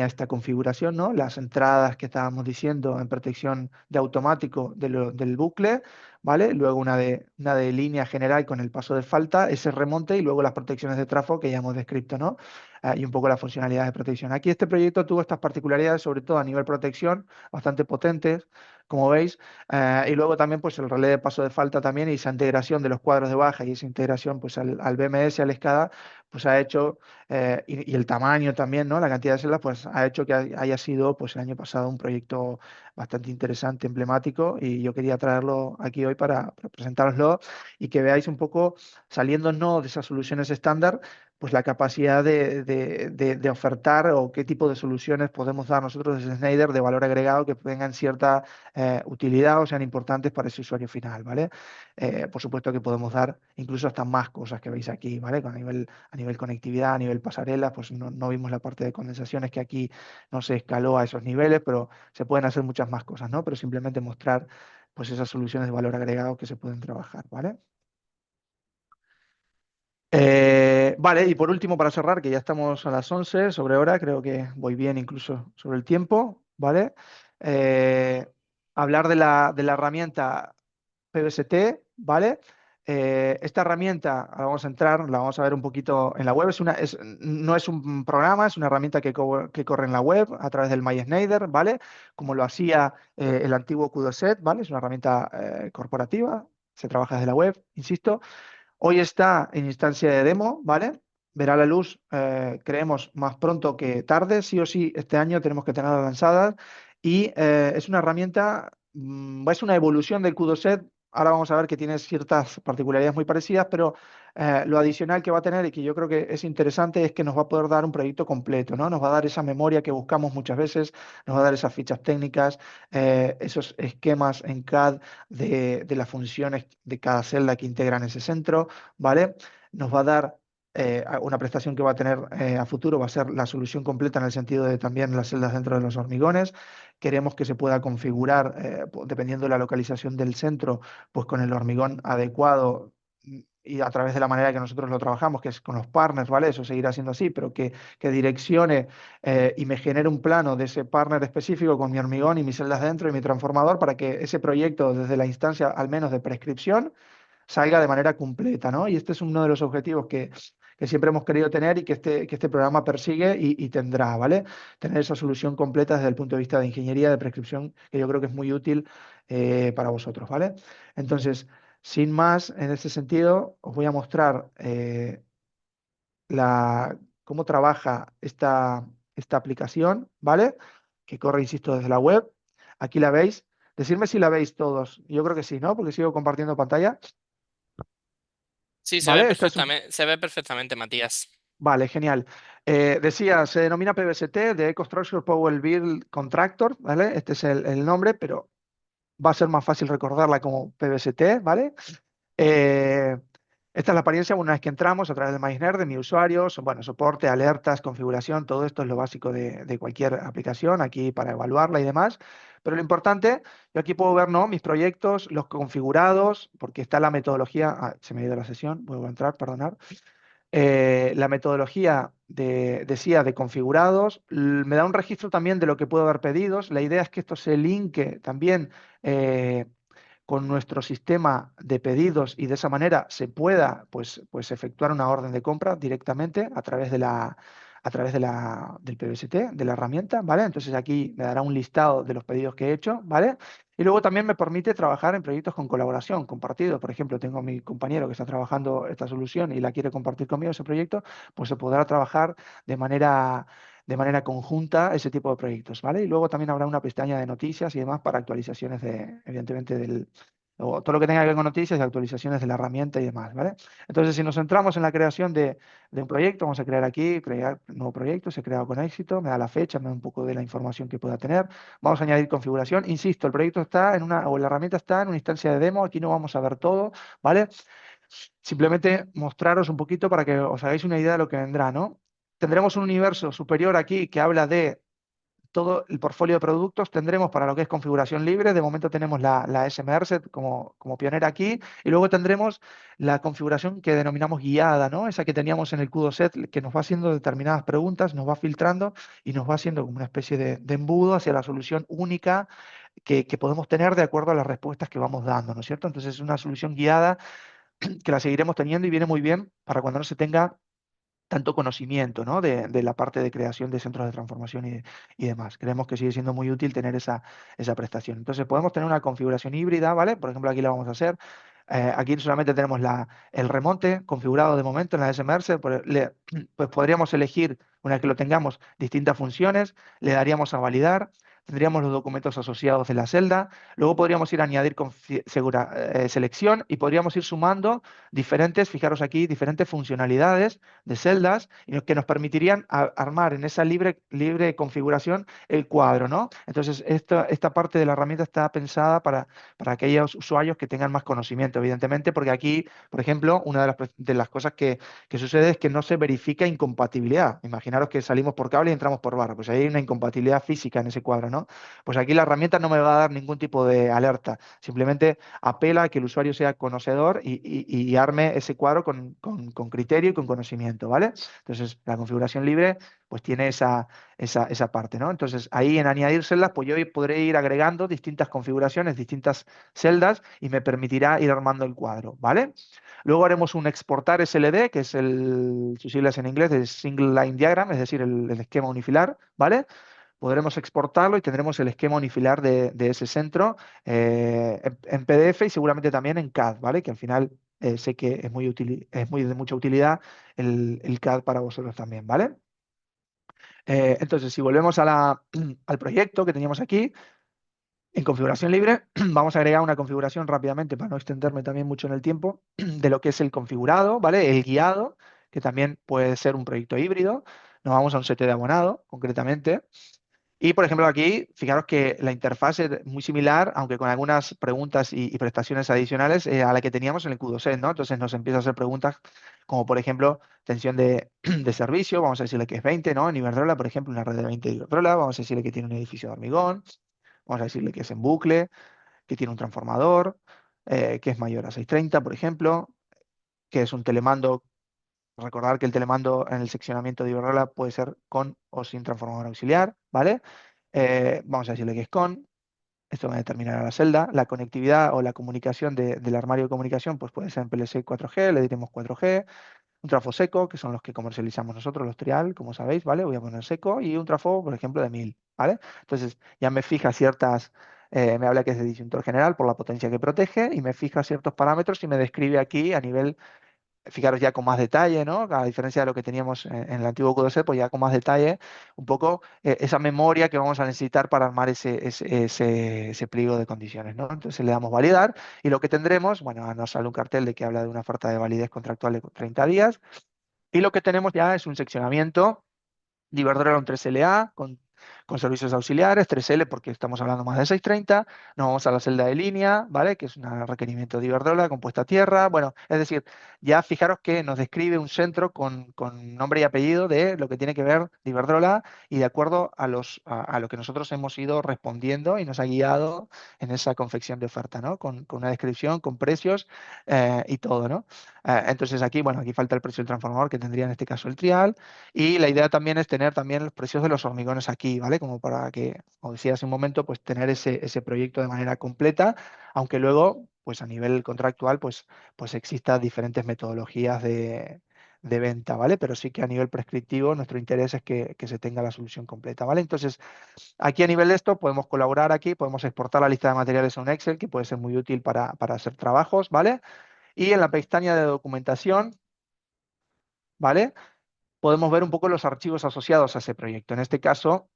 esta configuración, ¿no? Las entradas que estábamos diciendo en protección de automático del bucle, ¿vale? Luego una de línea general con el paso de falta, ese remonte y luego las protecciones de trafo que ya hemos descrito, ¿no? Y un poco las funcionalidades de protección. Aquí este proyecto tuvo estas particularidades, sobre todo a nivel protección, bastante potentes, como veis, y luego también pues el relé de paso de falta también y esa integración de los cuadros de baja y esa integración pues al BMS, a la escada, pues ha hecho, y el tamaño también, ¿no? La cantidad de celdas, pues ha hecho que haya sido pues el año pasado un proyecto bastante interesante, emblemático, y yo quería traerlo aquí hoy para presentároslo y que veáis un poco, saliéndonos de esas soluciones estándar, pues la capacidad de ofertar o qué tipo de soluciones podemos dar nosotros desde Schneider de valor agregado que tengan cierta utilidad o sean importantes para ese usuario final, ¿vale? Por supuesto que podemos dar incluso hasta más cosas que veis aquí, ¿vale? A nivel conectividad, a nivel pasarela, pues no vimos la parte de condensaciones que aquí no se escaló a esos niveles, pero se pueden hacer muchas más cosas, ¿no? Pero simplemente mostrar pues esas soluciones de valor agregado que se pueden trabajar, ¿vale? Vale, y por último, para cerrar, que ya estamos a las 11 sobre hora, creo que voy bien incluso sobre el tiempo, ¿vale? Eh, hablar de la herramienta PVST, ¿vale? Esta herramienta, ahora vamos a entrar, la vamos a ver un poquito en la web, no es un programa, es una herramienta que corre en la web a través del MySneider, ¿vale? Como lo hacía el antiguo Qdoset, ¿vale? Es una herramienta corporativa, se trabaja desde la web, insisto. Hoy está en instancia de demo, ¿vale? Verá la luz, creemos, más pronto que tarde. Sí o sí, este año tenemos que tenerla lanzada. Y es una herramienta, es una evolución del Qdoset. Ahora vamos a ver que tiene ciertas particularidades muy parecidas, pero lo adicional que va a tener y que yo creo que es interesante es que nos va a poder dar un proyecto completo, ¿no? Nos va a dar esa memoria que buscamos muchas veces, nos va a dar esas fichas técnicas, esos esquemas en CAD de las funciones de cada celda que integran ese centro, ¿vale? Nos va a dar una prestación que va a tener a futuro, va a ser la solución completa en el sentido de también las celdas dentro de los hormigones. Queremos que se pueda configurar, dependiendo de la localización del centro, pues con el hormigón adecuado y a través de la manera que nosotros lo trabajamos, que es con los partners, ¿vale? Eso seguirá siendo así, pero que direccione y me genere un plano de ese partner específico con mi hormigón y mis celdas dentro y mi transformador para que ese proyecto, desde la instancia al menos de prescripción, salga de manera completa, ¿no? Y este es uno de los objetivos que siempre hemos querido tener y que este programa persigue y tendrá, ¿vale? Tener esa solución completa desde el punto de vista de ingeniería de prescripción, que yo creo que es muy útil para vosotros, ¿vale? Entonces, sin más, en este sentido, os voy a mostrar cómo trabaja esta aplicación, ¿vale? Que corre, insisto, desde la web. Aquí la veis. Decidme si la veis todos. Yo creo que sí, ¿no? Porque sigo compartiendo pantalla. Sí, ¿Vale? Esta es un, se ve perfectamente, Matías. Vale, genial. Decía, se denomina PVST, de EcoStruxure Power Build Contractor, ¿vale? Este es el nombre, pero va a ser más fácil recordarla como PVST, ¿vale? Eh, Esta es la apariencia una vez que entramos a través de MySnare, de mi usuario, bueno, soporte, alertas, configuración, todo esto es lo básico de cualquier aplicación aquí para evaluarla y demás. Pero lo importante, yo aquí puedo ver, ¿no?, mis proyectos, los configurados, porque está la metodología, se me ha ido la sesión, vuelvo a entrar, perdonad. La metodología decía de configurados, me da un registro también de lo que puedo haber pedidos. La idea es que esto se linke también eh, con nuestro sistema de pedidos y de esa manera se pueda pues efectuar una orden de compra directamente a través del PBST, de la herramienta, ¿vale? Entonces aquí me dará un listado de los pedidos que he hecho, ¿vale? Y luego también me permite trabajar en proyectos con colaboración, compartido. Por ejemplo, tengo a mi compañero que está trabajando esta solución y la quiere compartir conmigo ese proyecto, pues se podrá trabajar de manera conjunta ese tipo de proyectos, ¿vale? Y luego también habrá una pestaña de noticias y demás para actualizaciones evidentemente, o todo lo que tenga que ver con noticias y actualizaciones de la herramienta y demás, ¿vale? Entonces, si nos centramos en la creación de un proyecto, vamos a crear aquí, crear un nuevo proyecto, se ha creado con éxito, me da la fecha, me da un poco de la información que pueda tener. Vamos a añadir configuración. Insisto, el proyecto está o la herramienta está en una instancia de demo, aquí no vamos a ver todo, ¿vale? Simplemente mostraros un poquito para que os hagáis una idea de lo que vendrá, ¿no? Tendremos un universo superior aquí que habla de todo el portfolio de productos. Tendremos para lo que es configuración libre, de momento tenemos la SMRset como pionera aquí, y luego tendremos la configuración que denominamos guiada, ¿no? Esa que teníamos en el QDOSet, que nos va haciendo determinadas preguntas, nos va filtrando y nos va haciendo como una especie de embudo hacia la solución única que podemos tener de acuerdo a las respuestas que vamos dando, ¿no es cierto? Entonces es una solución guiada que la seguiremos teniendo y viene muy bien para cuando no se tenga tanto conocimiento, ¿no?, de la parte de creación de centros de transformación y demás. Creemos que sigue siendo muy útil tener esa prestación. Entonces podemos tener una configuración híbrida, ¿vale? Por ejemplo, aquí la vamos a hacer. Aquí solamente tenemos el remonte configurado de momento en la SMRS. Pues podríamos elegir, una vez que lo tengamos, distintas funciones, le daríamos a validar, tendríamos los documentos asociados de la celda, luego podríamos ir a añadir selección y podríamos ir sumando fijaros aquí, diferentes funcionalidades de celdas que nos permitirían armar en esa libre configuración el cuadro, ¿no? Entonces, esta parte de la herramienta está pensada para aquellos usuarios que tengan más conocimiento, evidentemente, porque aquí, por ejemplo, una de las cosas que sucede es que no se verifica incompatibilidad. Imaginaros que salimos por cable y entramos por barra, pues ahí hay una incompatibilidad física en ese cuadro, ¿no? Pues aquí la herramienta no me va a dar ningún tipo de alerta, simplemente apela a que el usuario sea conocedor y arme ese cuadro con criterio y con conocimiento, ¿vale? Entonces, la configuración libre pues tiene esa parte, ¿no? Entonces, ahí en añadir celdas, pues yo podré ir agregando distintas configuraciones, distintas celdas y me permitirá ir armando el cuadro, ¿vale? Luego haremos un exportar SLD, que es sus siglas en inglés, el Single Line Diagram, es decir, el esquema unifilar, ¿vale? Podremos exportarlo y tendremos el esquema unifilar de ese centro en PDF y seguramente también en CAD, ¿vale? Que al final sé que es muy de mucha utilidad el CAD para vosotros también, ¿vale? Entonces, si volvemos al proyecto que teníamos aquí, en configuración libre, vamos a agregar una configuración rápidamente para no extenderme también mucho en el tiempo, de lo que es el configurado, ¿vale? El guiado, que también puede ser un proyecto híbrido. Nos vamos a un set de abonado, concretamente. Y, por ejemplo, aquí, fijaros que la interfaz es muy similar, aunque con algunas preguntas y prestaciones adicionales a la que teníamos en el Q2E, ¿no? Entonces nos empieza a hacer preguntas como, por ejemplo, tensión de servicio, vamos a decirle que es 20, ¿no? En Iberdrola, por ejemplo, una red de 20 de Iberdrola, vamos a decirle que tiene un edificio de hormigón, vamos a decirle que es en bucle, que tiene un transformador, que es mayor a 630, por ejemplo, que es un telemando. Recordar que el telemando en el seccionamiento de Iberdrola puede ser con o sin transformador auxiliar, ¿vale? Vamos a decirle que es con. Esto va a determinar la celda. La conectividad o la comunicación del armario de comunicación pues puede ser en PLC 4G, le diremos 4G. Un trafo seco, que son los que comercializamos nosotros, los trial, como sabéis, ¿vale? Voy a poner seco. Y un trafo, por ejemplo, de 1000, ¿vale? Entonces ya me fija me habla que es de disyuntor general por la potencia que protege y me fija ciertos parámetros y me describe aquí a nivel, fijaros ya con más detalle, ¿no? A diferencia de lo que teníamos en el antiguo Q2E, pues ya con más detalle, un poco esa memoria que vamos a necesitar para armar ese pliego de condiciones, ¿no? Entonces le damos validar y lo que tendremos, bueno, nos sale un cartel de que habla de una oferta de validez contractual de 30 días y lo que tenemos ya es un seccionamiento de Iberdrola un 3LA con con servicios auxiliares, 3L porque estamos hablando más de 630, nos vamos a la celda de línea, ¿vale? Que es un requerimiento de Iberdrola con puesta a tierra. Bueno, es decir, ya fijaros que nos describe un centro con nombre y apellido de lo que tiene que ver de Iberdrola y de acuerdo a lo que nosotros hemos ido respondiendo y nos ha guiado en esa confección de oferta, ¿no? Con una descripción, con precios y todo, ¿no? Entonces aquí, bueno, aquí falta el precio del transformador que tendría en este caso el trial y la idea también es tener también los precios de los hormigones aquí, ¿vale? Como para que, como decía hace un momento, pues tener ese proyecto de manera completa, aunque luego, pues a nivel contractual, pues existan diferentes metodologías de venta, ¿vale? Pero sí que a nivel prescriptivo nuestro interés es que se tenga la solución completa, ¿vale? Entonces, aquí a nivel de esto podemos colaborar aquí, podemos exportar la lista de materiales a un Excel, que puede ser muy útil para hacer trabajos, ¿vale? Y en la pestaña de documentación, ¿vale? Podemos ver un poco los archivos asociados a ese proyecto. En este caso,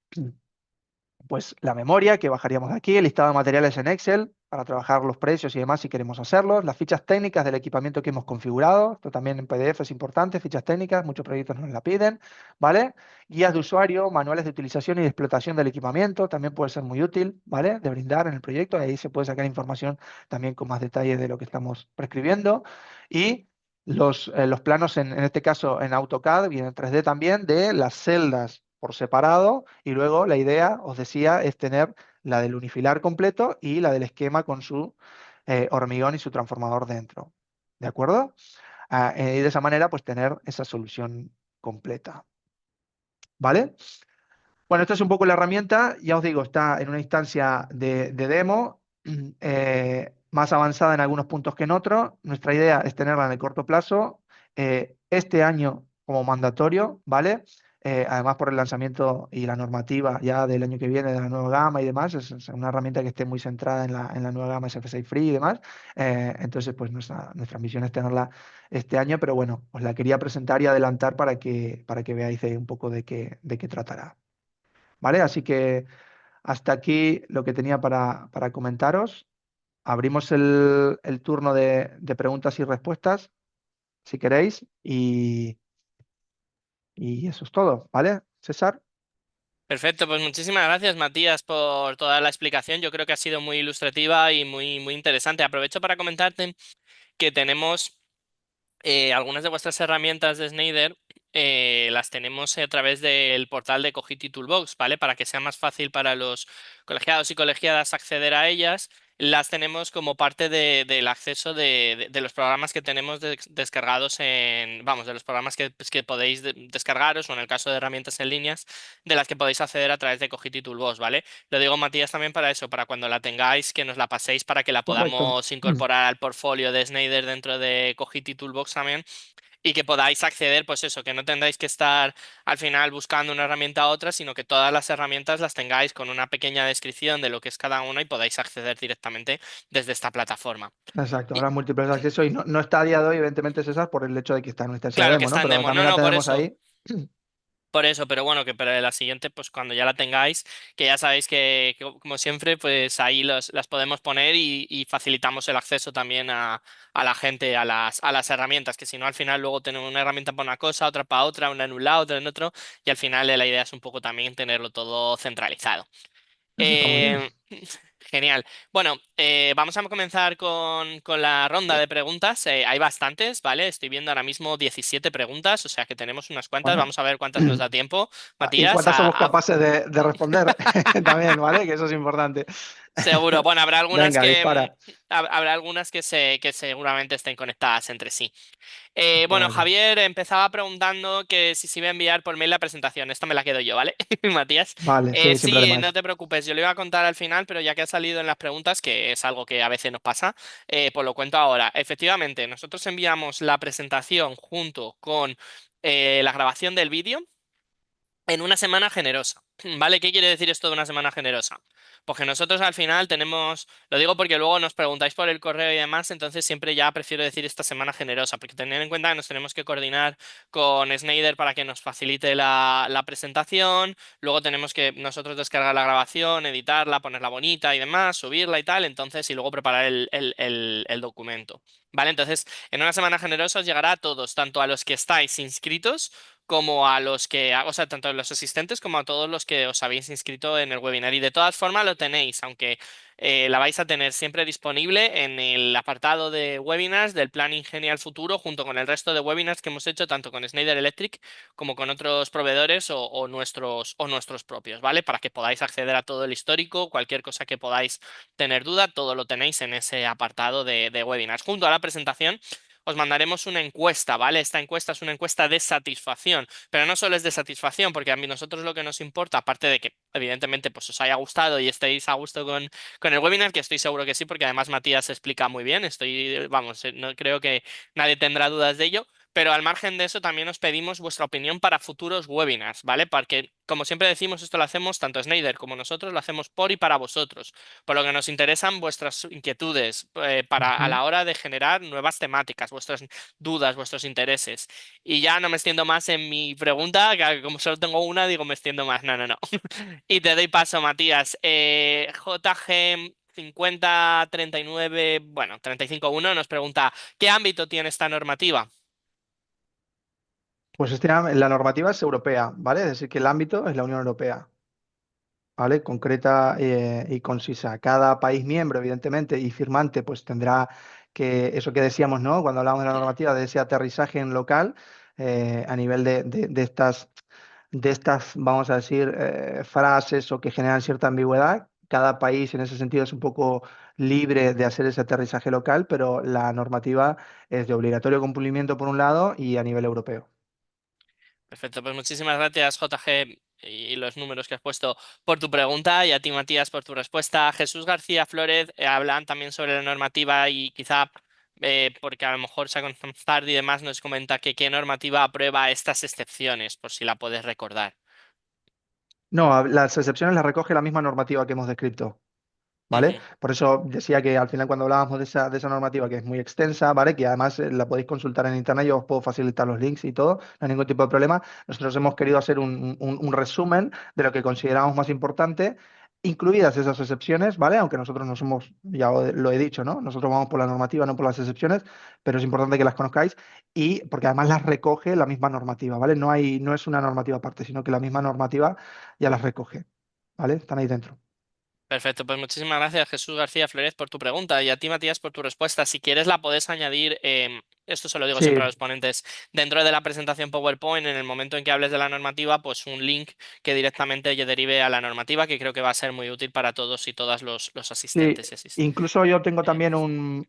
pues la memoria que bajaríamos de aquí, el listado de materiales en Excel para trabajar los precios y demás si queremos hacerlos, las fichas técnicas del equipamiento que hemos configurado, esto también en PDF es importante, fichas técnicas, muchos proyectos nos la piden, ¿vale? Guías de usuario, manuales de utilización y de explotación del equipamiento, también puede ser muy útil, ¿vale? De brindar en el proyecto, ahí se puede sacar información también con más detalle de lo que estamos prescribiendo y los planos, en este caso en AutoCAD y en 3D también, de las celdas por separado y luego la idea, os decía, es tener la del unifilar completo y la del esquema con su hormigón y su transformador dentro. ¿De acuerdo? Y de esa manera, pues tener esa solución completa. ¿Vale? Bueno, esta es un poco la herramienta, ya os digo, está en una instancia de demo, más avanzada en algunos puntos que en otros. Nuestra idea es tenerla en el corto plazo, este año como mandatorio, ¿vale? Además por el lanzamiento y la normativa ya del año que viene de la nueva gama y demás, es una herramienta que esté muy centrada en la nueva gama SF6 Free y demás. Entonces, pues nuestra misión es tenerla este año, pero bueno, os la quería presentar y adelantar para que veáis un poco de qué tratará. ¿Vale? Así que hasta aquí lo que tenía para comentaros. Abrimos el turno de preguntas y respuestas, si queréis, y eso es todo, ¿vale? César. Perfecto, pues muchísimas gracias, Matías, por toda la explicación. Yo creo que ha sido muy ilustrativa y muy interesante. Aprovecho para comentarte que tenemos algunas de vuestras herramientas de Schneider, las tenemos a través del portal de Cogiti Toolbox, ¿vale? Para que sea más fácil para los colegiados y colegiadas acceder a ellas. Las tenemos como parte del acceso de los programas que tenemos descargados vamos, de los programas que podéis descargaros, o en el caso de herramientas en líneas, de las que podéis acceder a través de Cogiti Toolbox, ¿vale? Lo digo, Matías, también para eso, para cuando la tengáis, que nos la paséis para que la Correcto. podamos incorporar al portfolio de Schneider dentro de Cogiti Toolbox también, y que podáis acceder, pues eso, que no tengáis que estar al final buscando una herramienta a otra, sino que todas las herramientas las tengáis con una pequeña descripción de lo que es cada una y podáis acceder directamente desde esta plataforma. Exacto, Y habrá múltiples accesos y no está a día de hoy, evidentemente, César, por el hecho de que está en una instancia de claro que demo, está ¿no? en Pero demo, no, también la no, por tenemos eso. ahí. Por eso, pero bueno, que para la siguiente, pues cuando ya la tengáis, que ya sabéis que como siempre, pues ahí las podemos poner y facilitamos el acceso también a la gente, a las herramientas, que si no al final luego tenemos una herramienta para una cosa, otra para otra, una en un lado, otra en otro, y al final la idea es un poco también tenerlo todo centralizado. Eso está muy bien. Eh, Genial. Bueno, vamos a comenzar con la ronda de preguntas. Hay bastantes, ¿vale? Estoy viendo ahora mismo 17 preguntas, o sea que tenemos unas cuantas. Bueno. Vamos a ver cuántas nos da tiempo, ¿Y Matías. cuántas somos capaces de responder? También, ¿vale? Que eso es importante. Seguro. Bueno, habrá algunas Venga, que dispara. habrá algunas que seguramente estén conectadas entre sí. Bueno, Vale. Javier empezaba preguntando que si se iba a enviar por mail la presentación. Esta me la quedo yo, ¿vale? Matías. Vale, sí, sin Sí, no problemas. te preocupes, yo lo iba a contar al final, pero ya que ha salido en las preguntas, que es algo que a veces nos pasa, pues lo cuento ahora. Efectivamente, nosotros enviamos la presentación junto con la grabación del vídeo en una semana generosa. ¿Vale? ¿Qué quiere decir esto de una semana generosa? Pues que nosotros al final tenemos, lo digo porque luego nos preguntáis por el correo y demás, entonces siempre ya prefiero decir esta semana generosa, porque tener en cuenta que nos tenemos que coordinar con Schneider para que nos facilite la presentación, luego tenemos que nosotros descargar la grabación, editarla, ponerla bonita y demás, subirla y tal, entonces y luego preparar el documento. ¿Vale? Entonces, en una semana generosa os llegará a todos, tanto a los que estáis inscritos como a los que, o sea, tanto a los asistentes como a todos los que os habéis inscrito en el webinar. Y de todas formas lo tenéis, aunque la vais a tener siempre disponible en el apartado de webinars del plan Ingenia al Futuro, junto con el resto de webinars que hemos hecho tanto con Schneider Electric como con otros proveedores o nuestros propios, ¿vale? Para que podáis acceder a todo el histórico, cualquier cosa que podáis tener duda, todo lo tenéis en ese apartado de webinars. Junto a la presentación os mandaremos una encuesta, ¿vale? Esta encuesta es una encuesta de satisfacción, pero no solo es de satisfacción, porque a mí nosotros lo que nos importa, aparte de que evidentemente pues os haya gustado y estéis a gusto con el webinar, que estoy seguro que sí, porque además Matías explica muy bien, vamos, no creo que nadie tendrá dudas de ello. Pero al margen de eso, también os pedimos vuestra opinión para futuros webinars, ¿vale? Porque, como siempre decimos, esto lo hacemos tanto Schneider como nosotros, lo hacemos por y para vosotros. Por lo que nos interesan vuestras inquietudes para a Ujú. la hora de generar nuevas temáticas, vuestras dudas, vuestros intereses. Y ya no me extiendo más en mi pregunta, que como solo tengo una, digo me extiendo más. No, no, no. Y te doy paso, Matías. JG 5039, bueno, 351 nos pregunta, ¿qué ámbito tiene esta normativa? Pues la normativa es europea, ¿vale? Es decir, que el ámbito es la Unión Europea, ¿vale? Concreta y concisa. Cada país miembro, evidentemente, y firmante, pues tendrá que, eso que decíamos, ¿no? Cuando hablábamos de la normativa, de ese aterrizaje en local, a nivel de estas, vamos a decir, frases o que generan cierta ambigüedad. Cada país en ese sentido es un poco libre de hacer ese aterrizaje local, pero la normativa es de obligatorio cumplimiento por un lado y a nivel europeo. Perfecto, pues muchísimas gracias, JG, y los números que has puesto por tu pregunta, y a ti, Matías, por tu respuesta. Jesús García Flores hablan también sobre la normativa y quizá, porque a lo mejor se ha conectado tarde y demás, nos comenta que qué normativa aprueba estas excepciones, por si la puedes recordar. No, las excepciones las recoge la misma normativa que hemos descrito. ¿Vale? Ujú. Por eso decía que al final cuando hablábamos de esa normativa que es muy extensa, ¿vale? Que además la podéis consultar en internet, yo os puedo facilitar los links y todo, no hay ningún tipo de problema. Nosotros hemos querido hacer un resumen de lo que consideramos más importante, incluidas esas excepciones, ¿vale? Aunque nosotros no somos, ya lo he dicho, ¿no? Nosotros vamos por la normativa, no por las excepciones, pero es importante que las conozcáis y porque además las recoge la misma normativa, ¿vale? No es una normativa aparte, sino que la misma normativa ya las recoge, ¿vale? Están ahí dentro. Perfecto, pues muchísimas gracias, Jesús García Flores, por tu pregunta, y a ti, Matías, por tu respuesta. Si quieres, la puedes añadir, esto se lo digo siempre a Sí. los ponentes, dentro de la presentación PowerPoint, en el momento en que hables de la normativa, pues un link que directamente ya derive a la normativa, que creo que va a ser muy útil para todos y todas los Sí, asistentes y incluso yo tengo también miembros.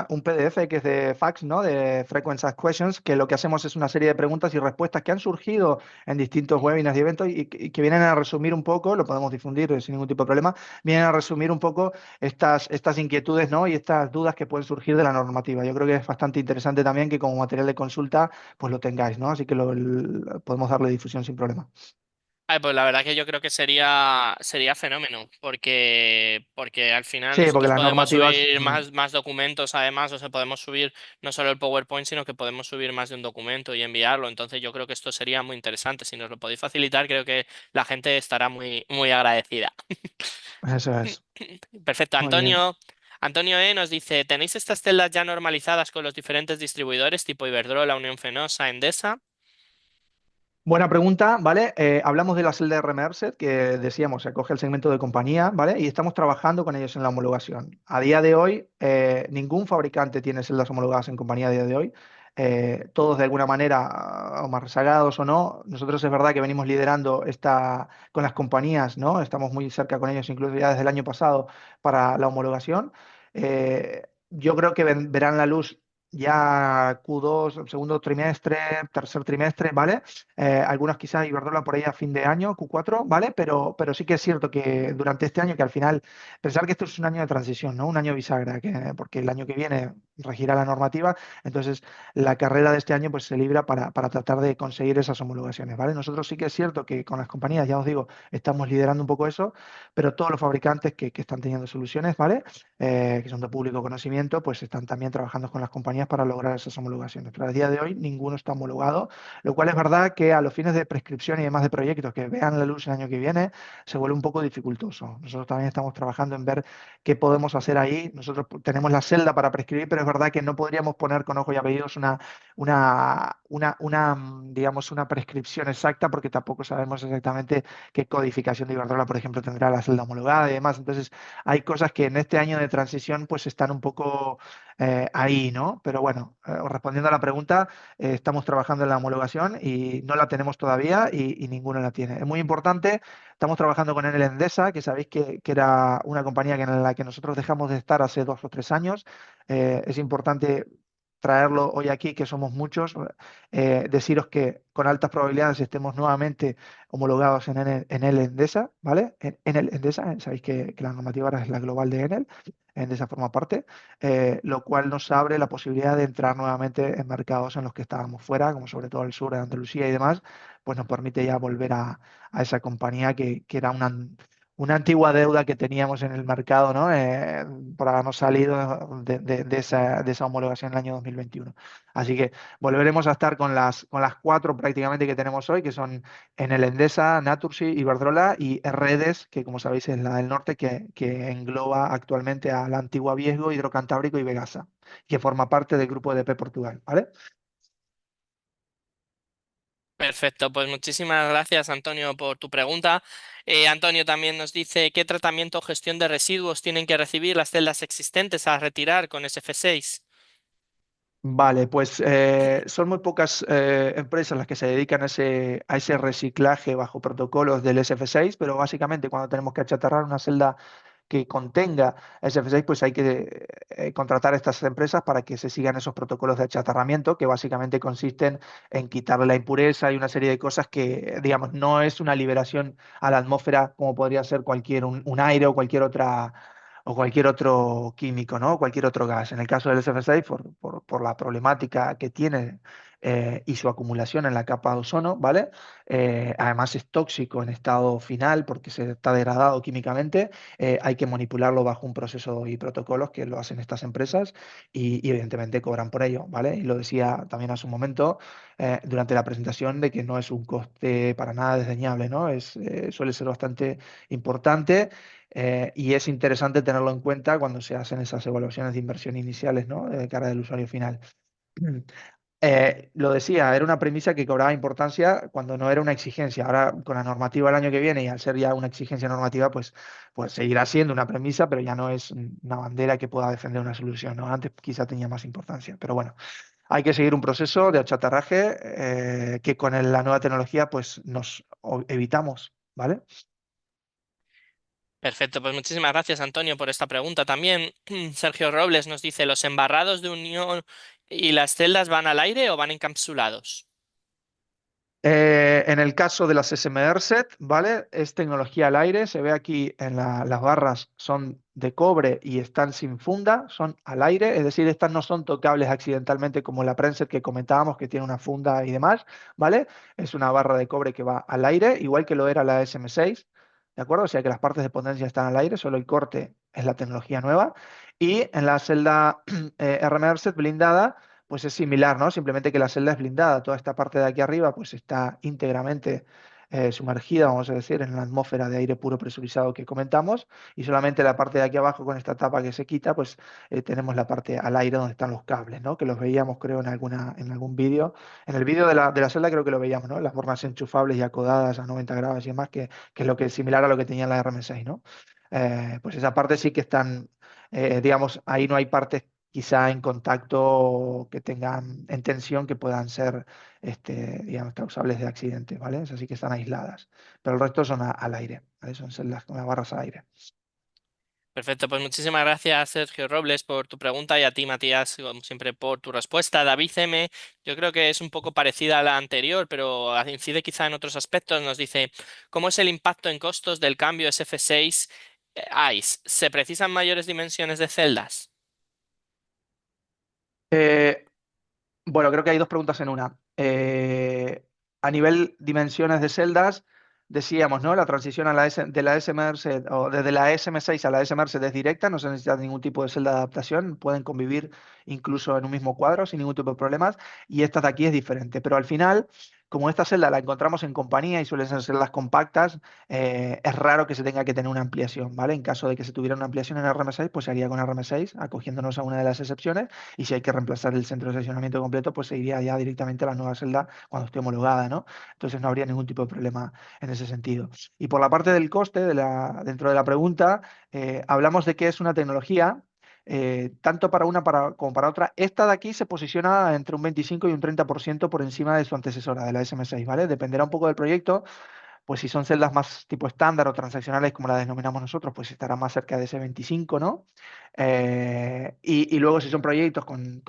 un PDF que es de Facts, ¿no? De Frequent Asked Questions, que lo que hacemos es una serie de preguntas y respuestas que han surgido en distintos webinars y eventos y que vienen a resumir un poco, lo podemos difundir sin ningún tipo de problema, vienen a resumir un poco estas inquietudes, ¿no? Y estas dudas que pueden surgir de la normativa. Yo creo que es bastante interesante también que como material de consulta pues lo tengáis, ¿no? Así que podemos darle difusión sin problema. Ay, pues la verdad que yo creo que sería fenómeno, porque al final Sí, porque nosotros las podemos normativas... subir más documentos además, o sea, podemos subir no solo el PowerPoint, sino que podemos subir más de un documento y enviarlo. Entonces yo creo que esto sería muy interesante. Si nos lo podéis facilitar, creo que la gente estará muy, muy agradecida. Eso es. Perfecto, Muy bien. Antonio. Antonio nos dice, ¿tenéis estas celdas ya normalizadas con los diferentes distribuidores tipo Iberdrola, Unión Fenosa, Endesa? Buena pregunta, ¿vale? Hablamos de la celda de Remerset, que decíamos, se acoge el segmento de compañía, ¿vale? Y estamos trabajando con ellos en la homologación. A día de hoy, ningún fabricante tiene celdas homologadas en compañía a día de hoy. Todos de alguna manera, o más rezagados o no. Nosotros es verdad que venimos liderando con las compañías, ¿no? Estamos muy cerca con ellos, incluso ya desde el año pasado, para la homologación. Yo creo que verán la luz ya Q2, segundo trimestre, tercer trimestre, ¿vale? Algunos quizás Iberdrola por ahí a fin de año, Q4, ¿vale? Pero sí que es cierto que durante este año, que al final, pensar que esto es un año de transición, ¿no? Un año bisagra, porque el año que viene regirá la normativa, entonces la carrera de este año pues se libra para tratar de conseguir esas homologaciones, ¿vale? Nosotros sí que es cierto que con las compañías, ya os digo, estamos liderando un poco eso, pero todos los fabricantes que están teniendo soluciones, ¿vale? Que son de público conocimiento, pues están también trabajando con las compañías para lograr esas homologaciones. Pero a día de hoy ninguno está homologado, lo cual es verdad que a los fines de prescripción y demás de proyectos que vean la luz el año que viene, se vuelve un poco dificultoso. Nosotros también estamos trabajando en ver qué podemos hacer ahí. Nosotros tenemos la celda para prescribir, pero es verdad que no podríamos poner con ojo y apellidos digamos, una prescripción exacta porque tampoco sabemos exactamente qué codificación de Iberdrola, por ejemplo, tendrá la celda homologada y demás. Entonces, hay cosas que en este año de transición pues están un poco ahí, ¿no? Pero bueno, respondiendo a la pregunta, estamos trabajando en la homologación y no la tenemos todavía y ninguno la tiene. Es muy importante. Estamos trabajando con Enel Endesa, que sabéis que era una compañía en la que nosotros dejamos de estar hace 2 o 3 años. Es importante traerlo hoy aquí, que somos muchos, deciros que con altas probabilidades estemos nuevamente homologados en Enel Endesa, ¿vale? En Enel Endesa, sabéis que la normativa ahora es la global de Enel, Endesa forma parte, lo cual nos abre la posibilidad de entrar nuevamente en mercados en los que estábamos fuera, como sobre todo el sur de Andalucía y demás, pues nos permite ya volver a esa compañía que era una antigua deuda que teníamos en el mercado, ¿no? Por habernos salido de esa homologación en el año 2021. Así que volveremos a estar con las cuatro prácticamente que tenemos hoy, que son Enel Endesa, Naturgy, Iberdrola y Redes, que como sabéis es la del norte, que engloba actualmente a la antigua Viesgo, Hidrocantábrico y Vegasa, que forma parte del grupo EDP Portugal, ¿vale? Perfecto, pues muchísimas gracias, Antonio, por tu pregunta. Antonio también nos dice qué tratamiento o gestión de residuos tienen que recibir las celdas existentes a retirar con SF6. Vale, pues son muy pocas empresas las que se dedican a ese reciclaje bajo protocolos del SF6, pero básicamente cuando tenemos que achatarrar una celda que contenga SF6, pues hay que contratar a estas empresas para que se sigan esos protocolos de achatarramiento, que básicamente consisten en quitarle la impureza y una serie de cosas que, digamos, no es una liberación a la atmósfera como podría ser un aire o cualquier otro químico, ¿no? O cualquier otro gas. En el caso del SF6, por la problemática que tiene y su acumulación en la capa de ozono, ¿vale? Además es tóxico en estado final porque se está degradado químicamente. Hay que manipularlo bajo un proceso y protocolos que lo hacen estas empresas y evidentemente cobran por ello, ¿vale? Y lo decía también hace un momento durante la presentación de que no es un coste para nada desdeñable, ¿no? Suele ser bastante importante. Y es interesante tenerlo en cuenta cuando se hacen esas evaluaciones de inversión iniciales, ¿no? De cara del usuario final. Lo decía, era una premisa que cobraba importancia cuando no era una exigencia. Ahora, con la normativa el año que viene y al ser ya una exigencia normativa, pues seguirá siendo una premisa, pero ya no es una bandera que pueda defender una solución, ¿no? Antes quizá tenía más importancia. Pero bueno, hay que seguir un proceso de achatarraje que con la nueva tecnología pues nos evitamos, ¿vale? Perfecto, pues muchísimas gracias, Antonio, por esta pregunta. También Sergio Robles nos dice, ¿los embarrados de unión y las celdas van al aire o van encapsulados? En el caso de las SMRset, ¿vale? Es tecnología al aire. Se ve aquí las barras son de cobre y están sin funda, son al aire. Es decir, estas no son tocables accidentalmente como la Prenset que comentábamos, que tiene una funda y demás, ¿vale? Es una barra de cobre que va al aire, igual que lo era la SM6, ¿de acuerdo? O sea que las partes de potencia están al aire, solo el corte es la tecnología nueva. Y en la celda RMRset blindada pues es similar, ¿no? Simplemente que la celda es blindada. Toda esta parte de aquí arriba pues está íntegramente sumergida, vamos a decir, en la atmósfera de aire puro presurizado que comentamos y solamente la parte de aquí abajo con esta tapa que se quita, pues tenemos la parte al aire donde están los cables, ¿no? Que los veíamos creo en algún vídeo. En el vídeo de la celda creo que lo veíamos, ¿no? Las bornas enchufables y acodadas a 90 grados y demás, que es lo que es similar a lo que tenía la RM6, ¿no? Pues esa parte sí que están, digamos, ahí no hay partes quizá en contacto que tengan en tensión que puedan ser, digamos, causables de accidentes, ¿vale? Esas sí que están aisladas. Pero el resto son al aire, ¿vale? Son celdas con las barras al aire. Perfecto, pues muchísimas gracias, Sergio Robles, por tu pregunta y a ti, Matías, como siempre, por tu respuesta. David M, yo creo que es un poco parecida a la anterior, pero incide quizá en otros aspectos. Nos dice, ¿cómo es el impacto en costos del cambio SF6 ICE? ¿Se precisan mayores dimensiones de celdas? Eh, Bueno, creo que hay dos preguntas en una. A nivel dimensiones de celdas, decíamos, ¿no? La transición de la SMRC o desde la SM6 a la SMRC es directa, no se necesita ningún tipo de celda de adaptación, pueden convivir incluso en un mismo cuadro sin ningún tipo de problemas, y esta de aquí es diferente. Pero al final, como esta celda la encontramos en compañía y suelen ser celdas compactas, es raro que se tenga que tener una ampliación, ¿vale? En caso de que se tuviera una ampliación en RM6, pues se haría con RM6, acogiéndonos a una de las excepciones, y si hay que reemplazar el centro de seccionamiento completo, pues se iría ya directamente a la nueva celda cuando esté homologada, ¿no? Entonces no habría ningún tipo de problema en ese sentido. Y por la parte del coste, dentro de la pregunta, hablamos de que es una tecnología tanto para una como para otra. Esta de aquí se posiciona entre un 25 y un 30% por encima de su antecesora, de la SM6, ¿vale? Dependerá un poco del proyecto, pues si son celdas más tipo estándar o transaccionales, como la denominamos nosotros, pues estará más cerca de ese 25, ¿no? Y luego si son proyectos con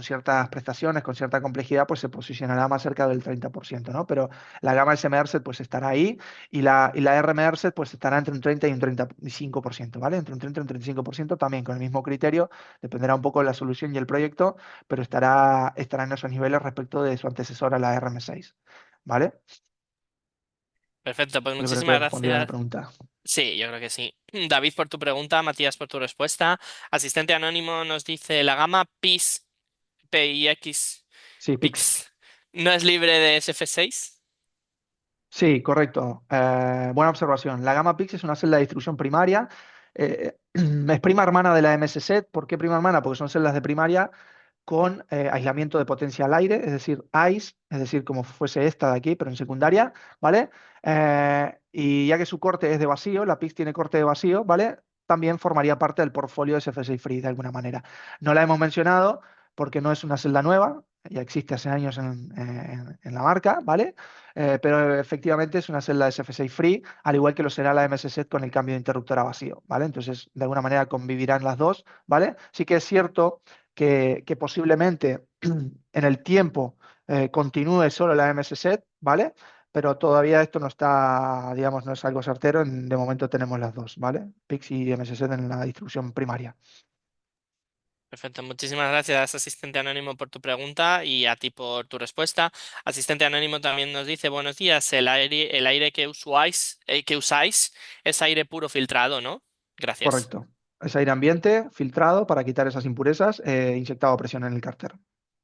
ciertas prestaciones, con cierta complejidad, pues se posicionará más cerca del 30%, ¿no? Pero la gama SMERSET pues estará ahí y la RMERSET pues estará entre un 30 y un 35%, ¿vale? Entre un 30 y un 35%, también con el mismo criterio, dependerá un poco de la solución y el proyecto, pero estará en esos niveles respecto de su antecesora, la RM6, ¿vale? Perfecto, pues Yo creo que te he muchísimas respondido a la gracias. pregunta. Sí, yo creo que sí. David por tu pregunta, Matías por tu respuesta. Asistente anónimo nos dice, la gama PIX, PIX, Sí, PIX. PIX, ¿no es libre de SF6? Sí, correcto. Buena observación. La gama PIX es una celda de distribución primaria. Es prima hermana de la MSZ. ¿Por qué prima hermana? Porque son celdas de primaria con aislamiento de potencia al aire, es decir, ICE, es decir, como fuese esta de aquí, pero en secundaria, ¿vale? Y ya que su corte es de vacío, la PIX tiene corte de vacío, ¿vale? También formaría parte del portfolio de SF6 Free de alguna manera. No la hemos mencionado porque no es una celda nueva, ya existe hace años en la marca, ¿vale? Pero efectivamente es una celda SF6 Free, al igual que lo será la MSZ con el cambio de interruptor a vacío, ¿vale? Entonces, de alguna manera convivirán las dos, ¿vale? Sí que es cierto que posiblemente en el tiempo continúe solo la MSZ, ¿vale? Pero todavía esto no está, digamos, no es algo certero. De momento tenemos las dos, ¿vale? PIX y MSZ en la distribución primaria. Perfecto, muchísimas gracias, asistente anónimo, por tu pregunta y a ti por tu respuesta. Asistente anónimo también nos dice, buenos días, el aire que usáis es aire puro filtrado, ¿no? Gracias. Correcto. Es aire ambiente filtrado para quitar esas impurezas, inyectado a presión en el cárter.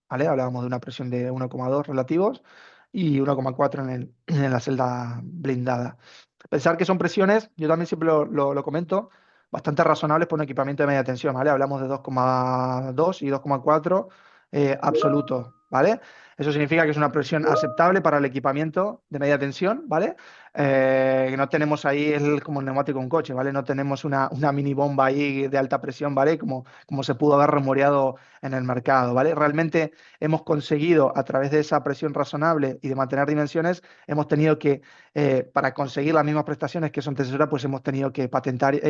¿Vale? Hablábamos de una presión de 1,2 relativos y 1,4 en la celda blindada. Pensar que son presiones, yo también siempre lo comento, bastante razonables por un equipamiento de media tensión, ¿vale? Hablamos de 2,2 y 2,4 absoluto, ¿vale? Eso significa que es una presión aceptable para el equipamiento de media tensión, ¿vale? Que no tenemos ahí como el neumático de un coche, ¿vale? No tenemos una mini bomba ahí de alta presión, ¿vale? Como se pudo haber rumoreado en el mercado, ¿vale? Realmente hemos conseguido, a través de esa presión razonable y de mantener dimensiones, hemos tenido que, para conseguir las mismas prestaciones que su antecesora, pues hemos tenido que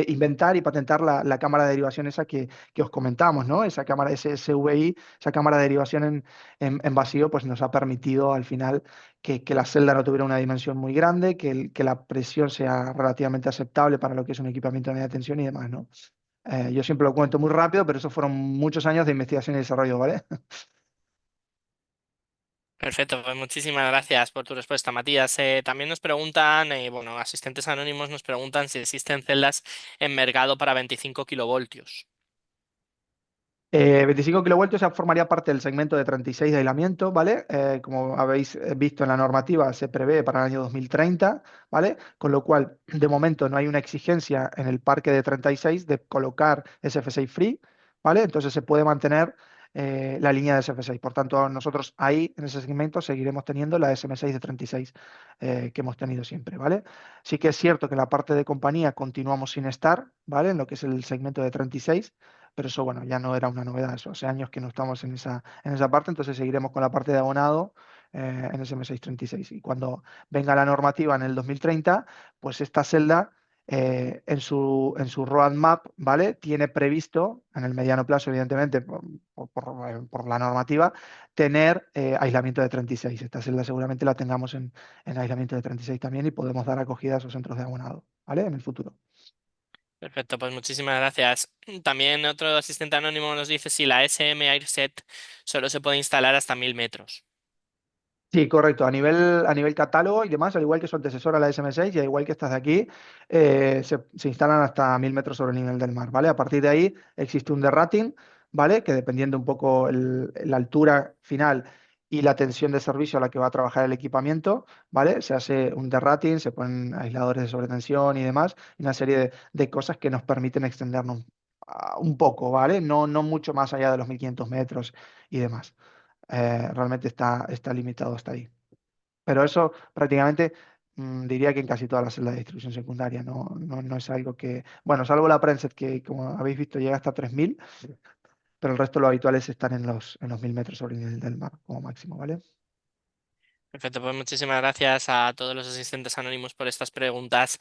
inventar y patentar la cámara de derivación esa que os comentamos, ¿no? Esa cámara SSVI, esa cámara de derivación en vacío, pues nos ha permitido al final que la celda no tuviera una dimensión muy grande, que la presión sea relativamente aceptable para lo que es un equipamiento de media tensión y demás, ¿no? Yo siempre lo cuento muy rápido, pero eso fueron muchos años de investigación y desarrollo, ¿vale? Perfecto, pues muchísimas gracias por tu respuesta, Matías. También nos preguntan, bueno, asistentes anónimos nos preguntan si existen celdas en mercado para 25 kilovoltios. 25 kilovoltios ya formaría parte del segmento de 36 de aislamiento, ¿vale? Como habéis visto en la normativa, se prevé para el año 2030, ¿vale? Con lo cual, de momento no hay una exigencia en el parque de 36 de colocar SF6 Free, ¿vale? Entonces se puede mantener la línea de SF6. Por tanto, nosotros ahí, en ese segmento, seguiremos teniendo la SM6 de 36 que hemos tenido siempre, ¿vale? Sí que es cierto que en la parte de compañía continuamos sin estar, ¿vale? En lo que es el segmento de 36, pero eso, bueno, ya no era una novedad, eso hace años que no estamos en esa parte, entonces seguiremos con la parte de abonado en ese M636. Y cuando venga la normativa en el 2030, pues esta celda en su roadmap, ¿vale? Tiene previsto, en el mediano plazo, evidentemente, por la normativa, tener aislamiento de 36. Esta celda seguramente la tengamos en aislamiento de 36 también y podemos dar acogida a esos centros de abonado, ¿vale? En el futuro. Perfecto, pues muchísimas gracias. También otro asistente anónimo nos dice si la SM AirSet solo se puede instalar hasta 1000 metros. Sí, correcto. A nivel catálogo y demás, al igual que su antecesora, la SM6, y al igual que estas de aquí, se instalan hasta 1000 metros sobre el nivel del mar, ¿vale? A partir de ahí existe un derrating, ¿vale? Que dependiendo un poco la altura final y la tensión de servicio a la que va a trabajar el equipamiento, ¿vale? Se hace un derrating, se ponen aisladores de sobretensión y demás, y una serie de cosas que nos permiten extendernos un poco, ¿vale? No mucho más allá de los 1500 metros y demás. Realmente está limitado hasta ahí. Pero eso prácticamente diría que en casi todas las celdas de distribución secundaria, no es algo que, bueno, salvo la Prenset que como habéis visto llega hasta 3000, pero el resto lo habitual es estar en los 1000 metros sobre el nivel del mar como máximo, ¿vale? Perfecto, pues muchísimas gracias a todos los asistentes anónimos por estas preguntas.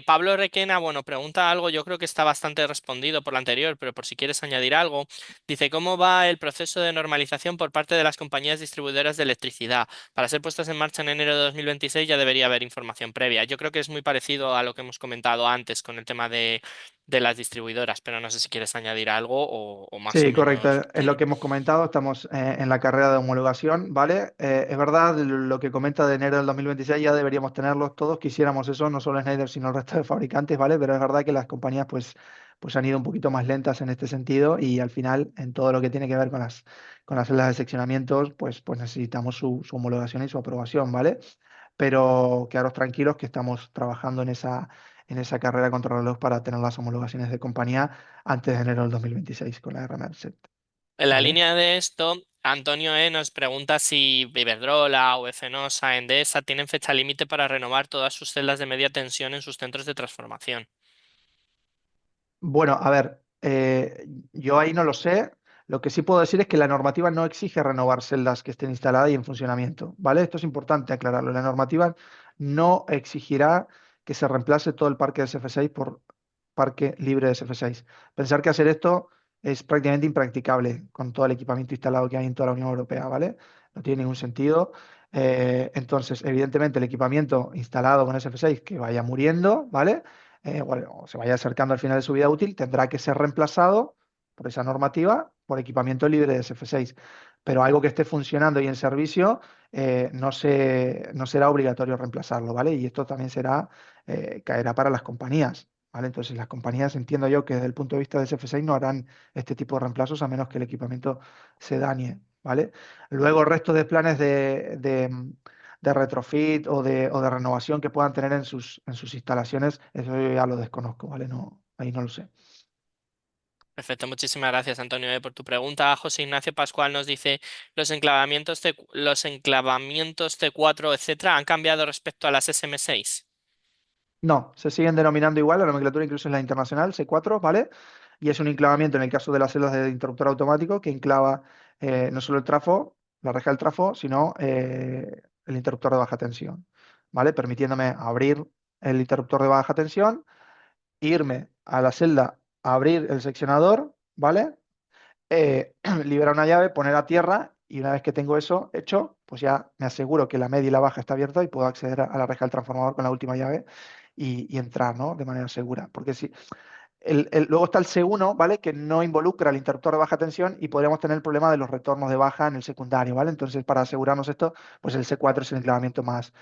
Pablo Requena, bueno, pregunta algo, yo creo que está bastante respondido por la anterior, pero por si quieres añadir algo, dice, ¿cómo va el proceso de normalización por parte de las compañías distribuidoras de electricidad? Para ser puestas en marcha en enero de 2026 ya debería haber información previa. Yo creo que es muy parecido a lo que hemos comentado antes con el tema de las distribuidoras, pero no sé si quieres añadir algo o más o Sí, correcto. menos. Es lo que hemos comentado. Estamos en la carrera de homologación, ¿vale? Es verdad, lo que comenta de enero del 2026 ya deberíamos tenerlos todos. Quisiéramos eso, no solo Schneider, sino el resto de fabricantes, ¿vale? Pero es verdad que las compañías pues han ido un poquito más lentas en este sentido y al final, en todo lo que tiene que ver con las celdas de seccionamientos, pues necesitamos su homologación y su aprobación, ¿vale? Pero quedaros tranquilos que estamos trabajando en esa carrera contra reloj para tener las homologaciones de compañía antes de enero del 2026 con la RMRSET, En la ¿vale? línea de esto, Antonio nos pregunta si Iberdrola o Fenosa, Endesa tienen fecha límite para renovar todas sus celdas de media tensión en sus centros de transformación. Bueno, a ver, yo ahí no lo sé. Lo que sí puedo decir es que la normativa no exige renovar celdas que estén instaladas y en funcionamiento, ¿vale? Esto es importante aclararlo. La normativa no exigirá que se reemplace todo el parque de SF6 por parque libre de SF6. Pensar que hacer esto es prácticamente impracticable con todo el equipamiento instalado que hay en toda la Unión Europea, ¿vale? No tiene ningún sentido. Entonces, evidentemente, el equipamiento instalado con SF6 que vaya muriendo, ¿vale? Bueno, o se vaya acercando al final de su vida útil, tendrá que ser reemplazado por esa normativa por equipamiento libre de SF6. Pero algo que esté funcionando y en servicio, no será obligatorio reemplazarlo, ¿vale? Y esto también caerá para las compañías, ¿vale? Entonces, las compañías, entiendo yo que desde el punto de vista de SF6 no harán este tipo de reemplazos a menos que el equipamiento se dañe, ¿vale? Luego, el resto de planes de retrofit o de renovación que puedan tener en sus instalaciones, eso yo ya lo desconozco, ¿vale? No, ahí no lo sé. Perfecto, muchísimas gracias, Antonio, por tu pregunta. José Ignacio Pascual nos dice, los enclavamientos T4, etcétera, ¿han cambiado respecto a las SM6? No, se siguen denominando igual, la nomenclatura incluso es la internacional, C4, ¿vale? Y es un enclavamiento en el caso de las celdas de interruptor automático que enclava no solo el trafo, la reja del trafo, sino el interruptor de baja tensión, ¿vale? Permitiéndome abrir el interruptor de baja tensión, irme a la celda, abrir el seccionador, ¿vale? Liberar una llave, poner a tierra y una vez que tengo eso hecho, pues ya me aseguro que la media y la baja está abierta y puedo acceder a la reja del transformador con la última llave y entrar, ¿no? De manera segura. Porque si, luego está el C1, ¿vale? Que no involucra el interruptor de baja tensión y podríamos tener el problema de los retornos de baja en el secundario, ¿vale? Entonces, para asegurarnos esto, pues el C4 es el enclavamiento más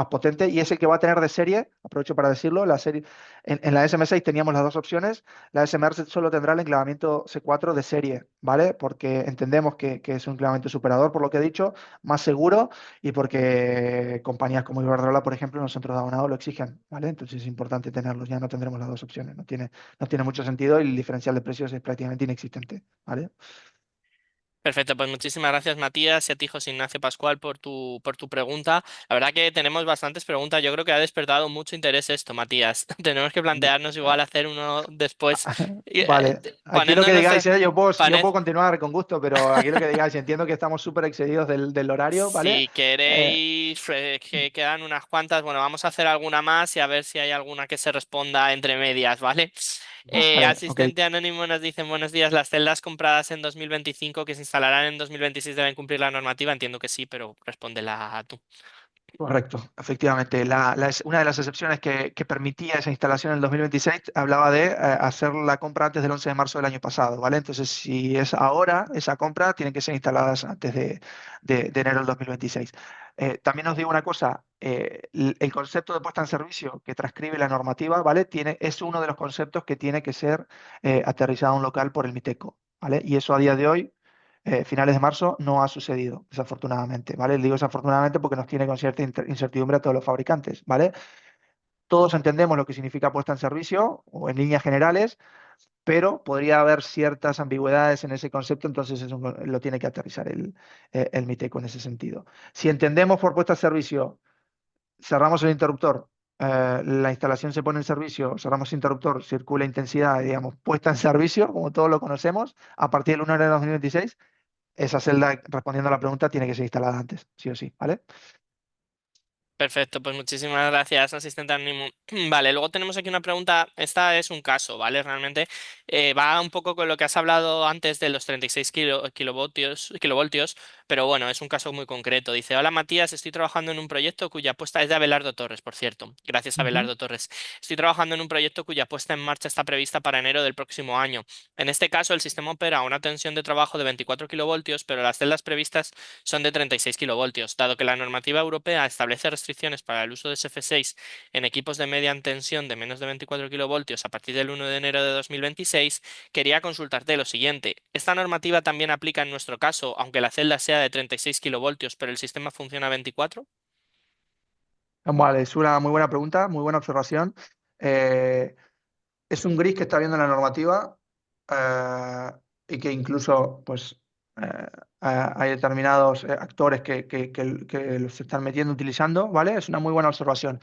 potente y es el que va a tener de serie, aprovecho para decirlo, la serie, en la SM6 teníamos las dos opciones, la SMR solo tendrá el enclavamiento C4 de serie, ¿vale? Porque entendemos que es un enclavamiento superador, por lo que he dicho, más seguro y porque compañías como Iberdrola, por ejemplo, en los centros de abonado lo exigen, ¿vale? Entonces es importante tenerlos, ya no tendremos las dos opciones, no tiene mucho sentido y el diferencial de precios es prácticamente inexistente, ¿vale? Perfecto, pues muchísimas gracias, Matías, y a ti, José Ignacio Pascual, por tu pregunta. La verdad que tenemos bastantes preguntas. Yo creo que ha despertado mucho interés esto, Matías. Tenemos que Bu- plantearnos igual hacer uno después, Vale, aquí lo poniendo que digáis, nuestras... yo puedo continuar con gusto, pero aquí lo que digáis, entiendo que estamos súper excedidos del horario, ¿vale? Si Eh, queréis, que quedan unas cuantas, bueno, vamos a hacer alguna más y a ver si hay alguna que se responda entre medias, ¿vale? vale, ok, Asistente anónimo nos dicen buenos días, las celdas compradas en 2025 que se instalarán en 2026 deben cumplir la normativa. Entiendo que sí, pero respóndela tú. correcto, efectivamente. Una de las excepciones que permitía esa instalación en el 2026 hablaba de hacer la compra antes del 11 de marzo del año pasado, ¿vale? Entonces, si es ahora, esa compra tiene que ser instaladas antes de enero del 2026. También os digo una cosa, el concepto de puesta en servicio que transcribe la normativa, ¿vale? Es uno de los conceptos que tiene que ser aterrizado a un local por el MITECO, ¿vale? Y eso a día de hoy finales de marzo, no ha sucedido, desafortunadamente, ¿vale? Digo desafortunadamente porque nos tiene con cierta incertidumbre a todos los fabricantes, ¿vale? Todos entendemos lo que significa puesta en servicio o en líneas generales, pero podría haber ciertas ambigüedades en ese concepto, entonces eso lo tiene que aterrizar el MITECO en ese sentido. Si entendemos por puesta en servicio, cerramos el interruptor, la instalación se pone en servicio, cerramos el interruptor, circula intensidad, digamos, puesta en servicio, como todos lo conocemos, a partir del 1 de enero de 2026, esa celda, respondiendo a la pregunta, tiene que ser instalada antes, sí o sí, ¿vale? Perfecto, pues muchísimas gracias, asistente anónimo. Vale, luego tenemos aquí una pregunta, esta es un caso, ¿vale? Realmente va un poco con lo que has hablado antes de los 36 kilovoltios, pero bueno, es un caso muy concreto. Dice, hola Matías, estoy trabajando en un proyecto cuya puesta es de Abelardo Torres, por cierto. Gracias Ujú. Abelardo Torres. Estoy trabajando en un proyecto cuya puesta en marcha está prevista para enero del próximo año. En este caso, el sistema opera a una tensión de trabajo de 24 kilovoltios, pero las celdas previstas son de 36 kilovoltios. Dado que la normativa europea establece restricciones para el uso de SF6 en equipos de media tensión de menos de 24 kilovoltios a partir del 1 de enero de 2026, quería consultarte lo siguiente. ¿Esta normativa también aplica en nuestro caso, aunque la celda sea de 36 kilovoltios, pero el sistema funciona a 24? Vale, es una muy buena pregunta, muy buena observación. Eh, es un gris que está viendo en la normativa eh, y que incluso pues, hay determinados actores que los están metiendo, utilizando, ¿vale? Es una muy buena observación.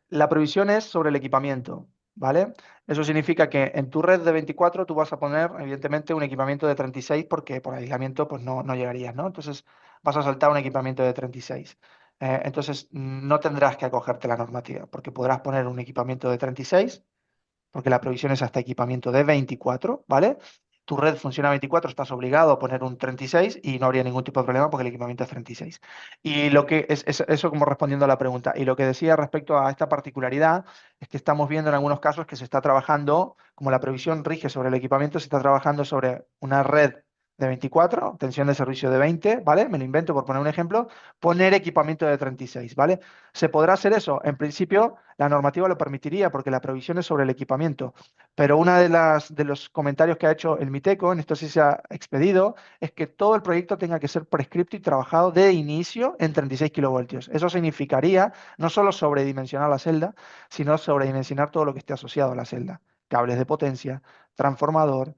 La previsión es sobre el equipamiento, ¿vale? Eso significa que en tu red de 24 tú vas a poner, evidentemente, un equipamiento de 36 porque por aislamiento pues no llegarías, ¿no? Entonces vas a saltar un equipamiento de 36. Entonces no tendrás que acogerte a la normativa porque podrás poner un equipamiento de 36 porque la provisión es hasta equipamiento de 24, ¿vale? Tu red funciona a 24, estás obligado a poner un 36 y no habría ningún tipo de problema porque el equipamiento es 36. Y lo que es eso como respondiendo a la pregunta. Y lo que decía respecto a esta particularidad es que estamos viendo en algunos casos que se está trabajando, como la previsión rige sobre el equipamiento, se está trabajando sobre una red de 24, tensión de servicio de 20, ¿vale? Me lo invento por poner un ejemplo, poner equipamiento de 36, ¿vale? ¿Se podrá hacer eso? En principio, la normativa lo permitiría porque la previsión es sobre el equipamiento. Pero una de los comentarios que ha hecho el MITECO, en esto sí se ha expedido, es que todo el proyecto tenga que ser prescripto y trabajado de inicio en 36 kilovoltios. Eso significaría no solo sobredimensionar la celda, sino sobredimensionar todo lo que esté asociado a la celda. Cables de potencia, transformador,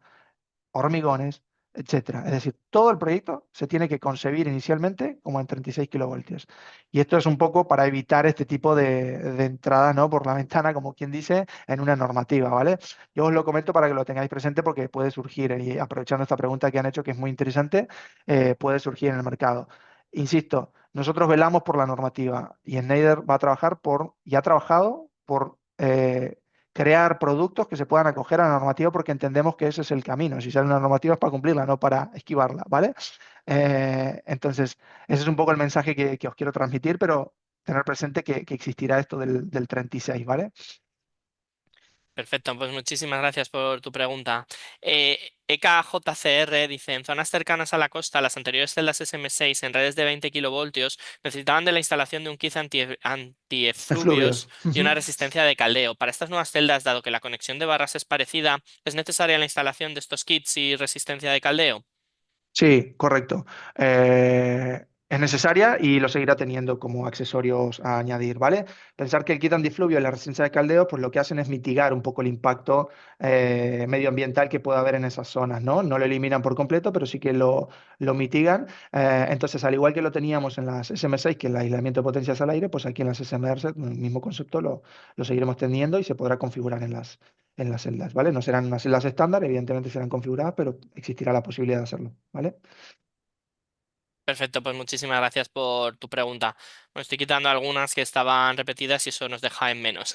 hormigones, etcétera. Es decir, todo el proyecto se tiene que concebir inicialmente como en 36 kilovoltios. Y esto es un poco para evitar este tipo de entrada, ¿no? Por la ventana, como quien dice, en una normativa, ¿vale? Yo os lo comento para que lo tengáis presente porque puede surgir, y aprovechando esta pregunta que han hecho, que es muy interesante, puede surgir en el mercado. Insisto, nosotros velamos por la normativa y Schneider va a trabajar por, y ha trabajado por crear productos que se puedan acoger a la normativa porque entendemos que ese es el camino. Si sale una normativa es para cumplirla, no para esquivarla, ¿vale? Entonces, ese es un poco el mensaje que os quiero transmitir, pero tener presente que existirá esto del 36, ¿vale? Perfecto, pues muchísimas gracias por tu pregunta. EKJCR dice, en zonas cercanas a la costa, las anteriores celdas SM6 en redes de 20 kilovoltios necesitaban de la instalación de un kit antiefluvios Efluvios. y una Ujú. resistencia de caldeo. Para estas nuevas celdas, dado que la conexión de barras es parecida, ¿es necesaria la instalación de estos kits y resistencia de caldeo? Sí, correcto. Es necesaria y lo seguirá teniendo como accesorios a añadir, ¿vale? Pensar que el kit antifluvio y la resistencia de caldeo, pues lo que hacen es mitigar un poco el impacto medioambiental que pueda haber en esas zonas, ¿no? No lo eliminan por completo, pero sí que lo mitigan. Entonces, al igual que lo teníamos en las SM6, que es el aislamiento de potencias al aire, pues aquí en las SMR, el mismo concepto lo seguiremos teniendo y se podrá configurar en las celdas, ¿vale? No serán unas celdas estándar, evidentemente serán configuradas, pero existirá la posibilidad de hacerlo, ¿vale? Perfecto, pues muchísimas gracias por tu pregunta. Me estoy quitando algunas que estaban repetidas y eso nos deja en menos.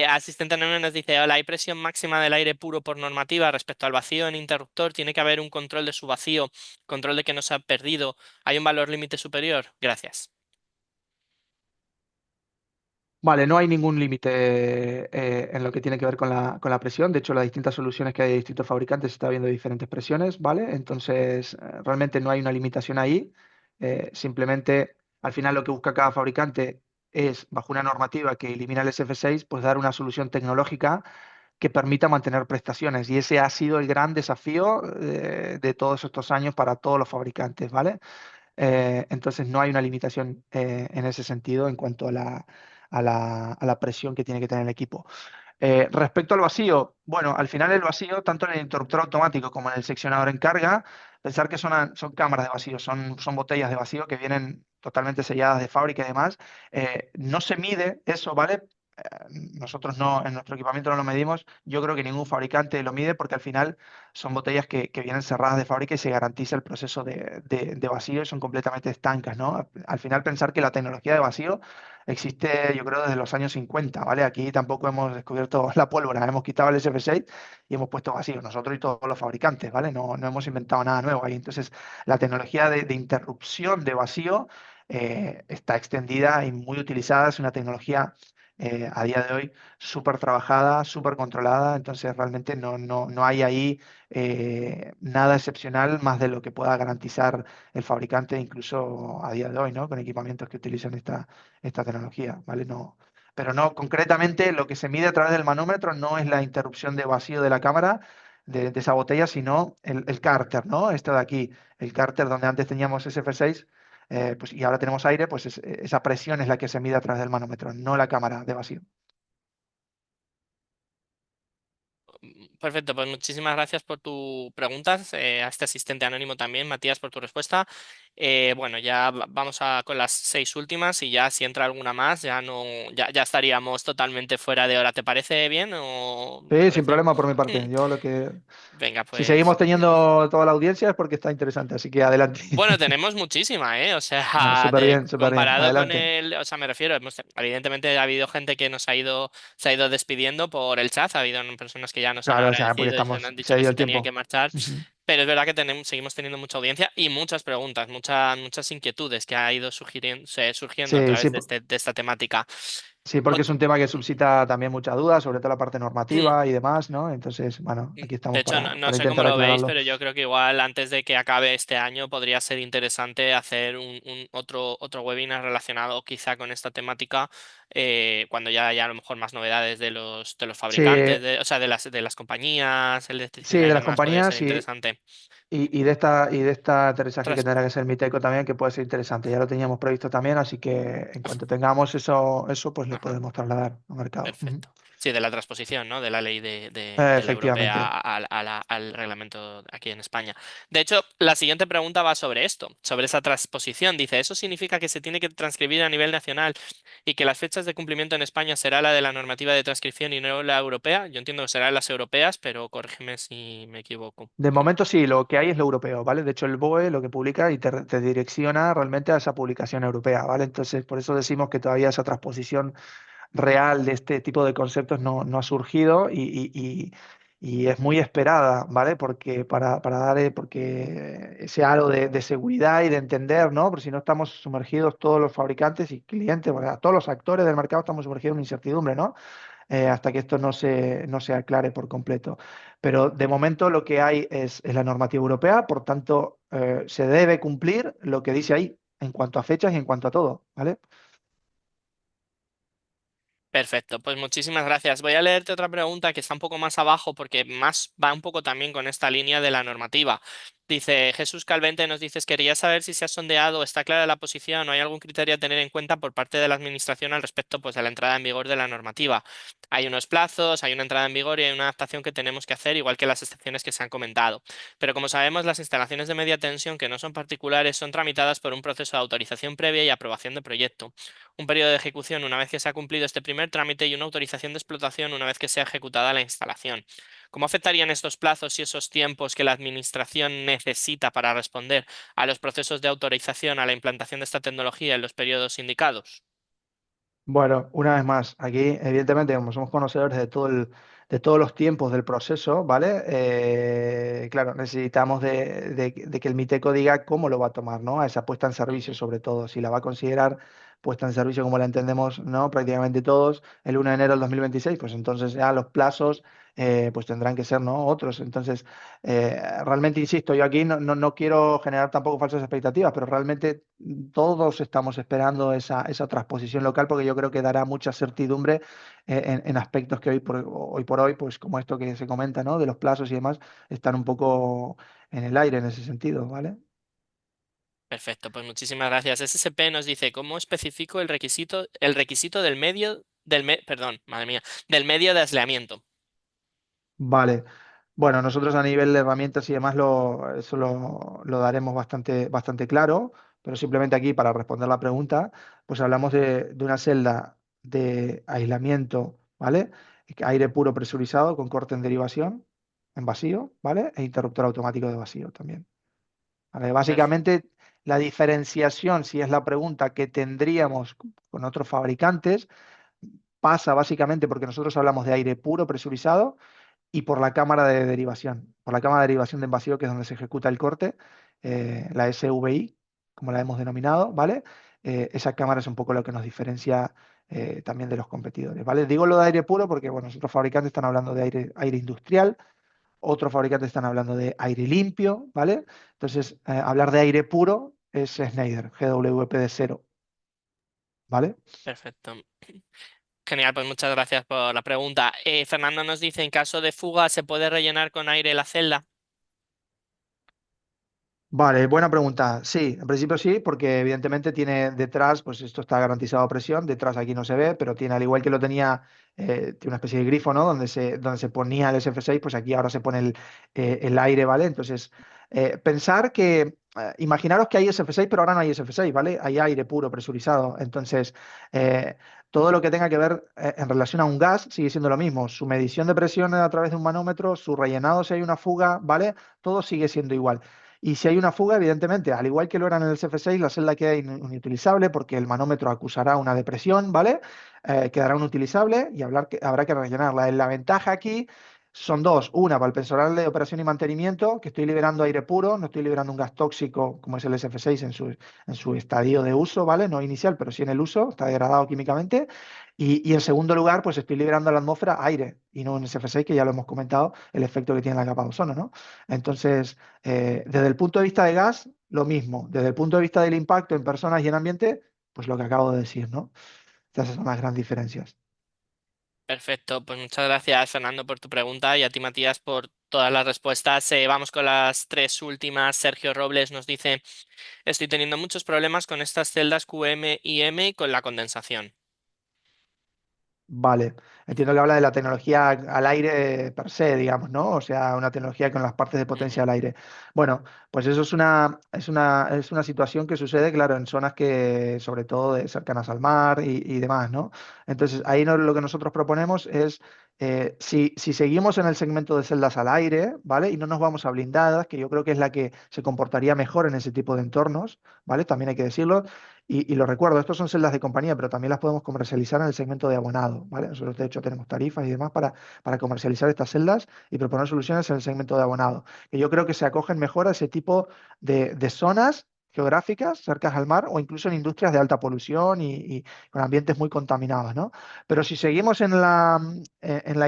Asistente anónimo nos dice, hola, ¿hay presión máxima del aire puro por normativa respecto al vacío en interruptor? ¿Tiene que haber un control de su vacío, control de que no se ha perdido? ¿Hay un valor límite superior? Gracias. Vale, no hay ningún límite en lo que tiene que ver con la presión. De hecho, las distintas soluciones que hay de distintos fabricantes se está viendo diferentes presiones, ¿vale? Entonces, realmente no hay una limitación ahí. Simplemente, al final, lo que busca cada fabricante es, bajo una normativa que elimina el SF6, pues dar una solución tecnológica que permita mantener prestaciones. Y ese ha sido el gran desafío de todos estos años para todos los fabricantes, ¿vale? Entonces no hay una limitación en ese sentido en cuanto a la presión que tiene que tener el equipo. Respecto al vacío, bueno, al final el vacío, tanto en el interruptor automático como en el seccionador en carga, pensar que son cámaras de vacío, son botellas de vacío que vienen totalmente selladas de fábrica y demás. No se mide eso, ¿vale? Nosotros no, en nuestro equipamiento no lo medimos. Yo creo que ningún fabricante lo mide porque al final son botellas que vienen cerradas de fábrica y se garantiza el proceso de vacío y son completamente estancas, ¿no? Al final pensar que la tecnología de vacío existe, yo creo, desde los años 50, ¿vale? Aquí tampoco hemos descubierto la pólvora, hemos quitado el SF6 y hemos puesto vacío, nosotros y todos los fabricantes, ¿vale? No hemos inventado nada nuevo ahí. Entonces, la tecnología de interrupción de vacío está extendida y muy utilizada, es una tecnología a día de hoy súper trabajada, súper controlada, entonces realmente no hay ahí nada excepcional más de lo que pueda garantizar el fabricante, incluso a día de hoy, ¿no? Con equipamientos que utilizan esta tecnología, ¿vale? No, pero no, concretamente lo que se mide a través del manómetro no es la interrupción de vacío de la cámara, de esa botella, sino el cárter, ¿no? Esto de aquí, el cárter donde antes teníamos SF6, pues, y ahora tenemos aire, pues esa presión es la que se mide a través del manómetro, no la cámara de vacío. Perfecto, pues muchísimas gracias por tus preguntas, a este asistente anónimo también, Matías, por tu respuesta. Bueno, ya con las 6 últimas y ya si entra alguna más, ya no, ya estaríamos totalmente fuera de hora. ¿Te parece bien o te Sí, sin parece? problema por mi parte. Yo lo que... Venga, Si pues. seguimos teniendo toda la audiencia es porque está interesante, así que adelante. Bueno, tenemos muchísima, ¿eh? O Bueno, sea, de, súper bien. comparado con Adelante. el, o sea, me refiero, evidentemente ha habido gente que se ha ido despidiendo por el chat, ha habido personas que ya nos han Claro, o sea, porque agradecido y nos han se dicho ha que ido se el tenían que tiempo. marchar, Ujú. pero es verdad que seguimos teniendo mucha audiencia y muchas preguntas, muchas inquietudes que ha ido surgiendo a Sí, sí, través de esta temática. sí, porque es un tema que suscita también muchas dudas, sobre todo la parte Mm. normativa y demás, ¿no? Entonces, bueno, aquí De estamos hecho, no para sé cómo intentar lo veis, aclararlo. pero yo creo que igual antes de que acabe este año podría ser interesante hacer otro webinar relacionado quizá con esta temática, cuando ya haya a lo mejor más novedades de los Sí, fabricantes, o sea, de las compañías sí, electricistas y de las demás, podría ser compañías interesante. y de esta aterrizaje que Tras- tendrá que ser Miteco también, que puede ser interesante. Ya lo teníamos previsto también, así que en cuanto tengamos eso pues lo Ajá. podemos trasladar al mercado. Ujú. Perfecto. Sí, de la transposición, ¿no? De la ley de la europea Efectivamente. al reglamento aquí en España. De hecho, la siguiente pregunta va sobre esto, sobre esa transposición. Dice, ¿eso significa que se tiene que transcribir a nivel nacional y que las fechas de cumplimiento en España será la de la normativa de transcripción y no la europea? Yo entiendo que serán las europeas, pero corrígeme si me equivoco. De momento sí, lo que hay es lo europeo, ¿vale? De hecho, el BOE lo que publica y te direcciona realmente a esa publicación europea, ¿vale? Entonces, por eso decimos que todavía esa transposición real de este tipo de conceptos no ha surgido y es muy esperada, ¿vale? Porque para dar porque ese halo de seguridad y de entender, ¿no? Porque si no estamos sumergidos todos los fabricantes y clientes, bueno, todos los actores del mercado estamos sumergidos en incertidumbre, ¿no? Hasta que esto no se aclare por completo. Pero de momento lo que hay es la normativa europea, por tanto, se debe cumplir lo que dice ahí en cuanto a fechas y en cuanto a todo, ¿vale? Perfecto, pues muchísimas gracias. Voy a leerte otra pregunta que está un poco más abajo porque más va un poco también con esta línea de la normativa. Dice Jesús Calvente, nos dices, quería saber si se ha sondeado, está clara la posición o hay algún criterio a tener en cuenta por parte de la administración al respecto pues, de la entrada en vigor de la normativa. Hay unos plazos, hay una entrada en vigor y hay una adaptación que tenemos que hacer, igual que las excepciones que se han comentado. Pero como sabemos, las instalaciones de media tensión que no son particulares son tramitadas por un proceso de autorización previa y aprobación de proyecto, un periodo de ejecución una vez que se ha cumplido este primer trámite y una autorización de explotación una vez que sea ejecutada la instalación. ¿Cómo afectarían estos plazos y esos tiempos que la Administración necesita para responder a los procesos de autorización a la implantación de esta tecnología en los periodos indicados? Bueno, una vez más, aquí evidentemente como somos conocedores de todos los tiempos del proceso, ¿vale? Claro, necesitamos de que el MITECO diga cómo lo va a tomar, ¿no? A esa puesta en servicio Ujú. sobre todo, si la va a considerar puesta en servicio como la entendemos, ¿no? Prácticamente todos, el 1 de enero del 2026, pues entonces ya los plazos pues tendrán que ser, ¿no? Otros. Entonces, realmente, insisto, yo aquí no quiero generar tampoco falsas expectativas, pero realmente todos estamos esperando esa transposición local porque yo creo que dará mucha certidumbre en aspectos que hoy por hoy, pues como esto que se comenta, ¿no? De los plazos y demás, están un poco en el aire en ese sentido, ¿vale? Perfecto, pues muchísimas gracias. SSP nos dice, ¿cómo especifico el requisito perdón, madre mía, del medio de aislamiento? Vale. Bueno, nosotros a nivel de herramientas y demás eso lo daremos bastante claro, pero simplemente aquí para responder la pregunta, pues hablamos de una celda de aislamiento, ¿vale? Aire puro presurizado con corte en derivación, en vacío, ¿vale? E interruptor automático de vacío también. ¿Vale? Perf- Básicamente, la diferenciación, si es la pregunta que tendríamos con otros fabricantes, pasa básicamente porque nosotros hablamos de aire puro presurizado y por la cámara de derivación, por la cámara de derivación de vacío, que es donde se ejecuta el corte, la SVI, como la hemos denominado, ¿vale? Esa cámara es un poco lo que nos diferencia también de los competidores, ¿vale? Digo lo de aire puro porque, bueno, otros fabricantes están hablando de aire industrial, otros fabricantes están hablando de aire limpio, ¿vale? Entonces, hablar de aire puro es Schneider, GWP de cero, ¿vale? Perfecto. Genial, pues muchas gracias por la pregunta. Fernando nos dice, en caso de fuga, ¿se puede rellenar con aire la celda? Vale, buena pregunta. Sí, en principio sí, porque evidentemente tiene detrás, pues esto está garantizado a presión, detrás aquí no se ve, pero tiene, al igual que lo tenía, tiene una especie de grifo, ¿no? Donde se ponía el SF6, pues aquí ahora se pone el aire, ¿vale? Entonces, pensar que, imaginaros que hay SF6, pero ahora no hay SF6, ¿vale? Hay aire puro, presurizado. Entonces, eh, todo lo que tenga que ver en relación a un gas sigue siendo lo mismo. Su medición de presión a través de un manómetro, su rellenado si hay una fuga, ¿vale? Todo sigue siendo igual. Y si hay una fuga, evidentemente, al igual que lo era en el CF6, la celda queda inutilizable porque el manómetro acusará una depresión, ¿vale? Quedará inutilizable y habrá que rellenarla. La ventaja aquí son dos. Una, para el personal de operación y mantenimiento, que estoy liberando aire puro, no estoy liberando un gas tóxico como es el SF6 en su estadio de uso, ¿vale? No inicial, pero sí en el uso, está degradado químicamente. Y en segundo lugar, pues estoy liberando a la atmósfera aire y no un SF6, que ya lo hemos comentado, el efecto que tiene en la capa de ozono, ¿no? Entonces, desde el punto de vista de gas, lo mismo. Desde el punto de vista del impacto en personas y en ambiente, pues lo que acabo de decir, ¿no? Esas son las grandes diferencias. Perfecto, pues muchas gracias, Fernando, por tu pregunta y a ti, Matías, por todas las respuestas. Vamos con las tres últimas. Sergio Robles nos dice, estoy teniendo muchos problemas con estas celdas QM y M y con la condensación. Vale, entiendo que habla de la tecnología al aire per se, digamos, ¿no? O sea, una tecnología con las partes de potencia Ujú. al aire. Bueno, pues eso es una situación que sucede, claro, en zonas que, sobre todo, cercanas al mar y demás, ¿no? Entonces, ahí lo que nosotros proponemos es, si seguimos en el segmento de celdas al aire, ¿vale? Y no nos vamos a blindadas, que yo creo que es la que se comportaría mejor en ese tipo de entornos, ¿vale? También hay que decirlo. Y lo recuerdo, estos son celdas de compañía, pero también las podemos comercializar en el segmento de abonado, ¿vale? Nosotros, de hecho, tenemos tarifas y demás para comercializar estas celdas y proponer soluciones en el segmento de abonado, que yo creo que se acogen mejor a ese tipo de zonas geográficas cercanas al mar o incluso en industrias de alta polución y con ambientes muy contaminados, ¿no? Pero si seguimos en la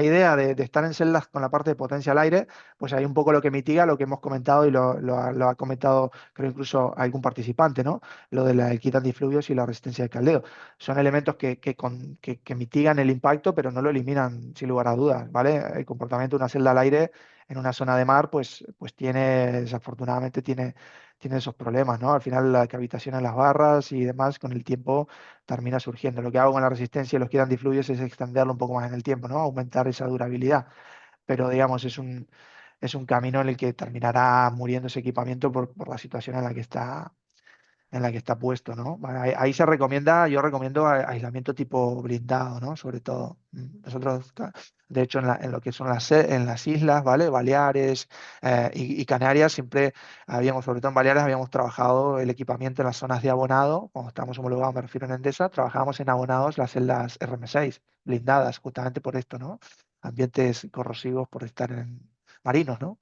idea de estar en celdas con la parte de potencia al aire, pues hay un poco lo que mitiga lo que hemos comentado y lo ha comentado, creo, incluso algún participante, ¿no? Lo de el kit antifluvios y la resistencia de caldeo. Son elementos que mitigan el impacto, pero no lo eliminan sin lugar a dudas, ¿vale? El comportamiento de una celda al aire en una zona de mar, pues desafortunadamente tiene esos problemas, ¿no? Al final la cavitación en las barras y demás con el tiempo termina surgiendo. Lo que hago con la resistencia y los kit antifluvios es extenderlo un poco más en el tiempo, ¿no? Aumentar esa durabilidad. Pero digamos, es un camino en el que terminará muriendo ese equipamiento por la situación en la que está puesto, ¿no? Vale, ahí yo recomiendo aislamiento tipo blindado, ¿no? Sobre todo. Nosotros, de hecho, en lo que son en las islas, ¿vale? Baleares y Canarias, siempre sobre todo en Baleares, habíamos trabajado el equipamiento en las zonas de abonado, cuando estamos homologados, me refiero en Endesa, trabajábamos en abonados las celdas RM6, blindadas, justamente por esto, ¿no? Ambientes corrosivos por estar en marinos, ¿no?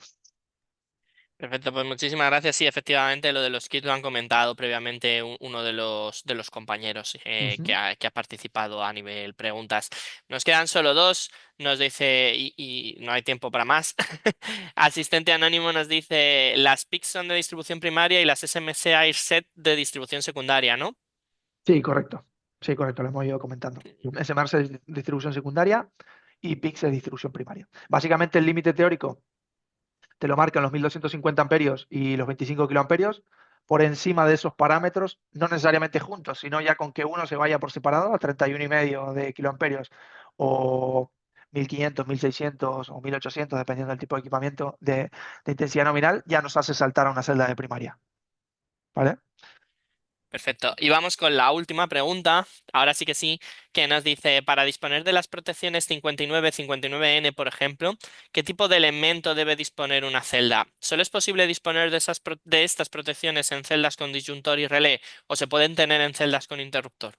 Perfecto, pues muchísimas gracias. Sí, efectivamente, lo de los kits lo han comentado previamente uno de los compañeros Ujú. que ha participado a nivel preguntas. Nos quedan solo dos, nos dice, y no hay tiempo para más. Asistente Anónimo nos dice, las PICs son de distribución primaria y las SMC AirSet de distribución secundaria, ¿no? Sí, correcto. Sí, correcto, lo hemos ido comentando. SMARS es distribución secundaria y PIX es distribución primaria. Básicamente el límite teórico te lo marcan los 1250 amperios y los 25 kiloamperios. Por encima de esos parámetros, no necesariamente juntos, sino ya con que uno se vaya por separado a 31,5 de kiloamperios o 1500, 1600 o 1800, dependiendo del tipo de equipamiento de intensidad nominal, ya nos hace saltar a una celda de primaria. ¿Vale? Perfecto. Y vamos con la última pregunta, ahora sí que sí, que nos dice, para disponer de las protecciones 59, 59N, por ejemplo, ¿qué tipo de elemento debe disponer una celda? ¿Solo es posible disponer de de estas protecciones en celdas con disyuntor y relé o se pueden tener en celdas con interruptor?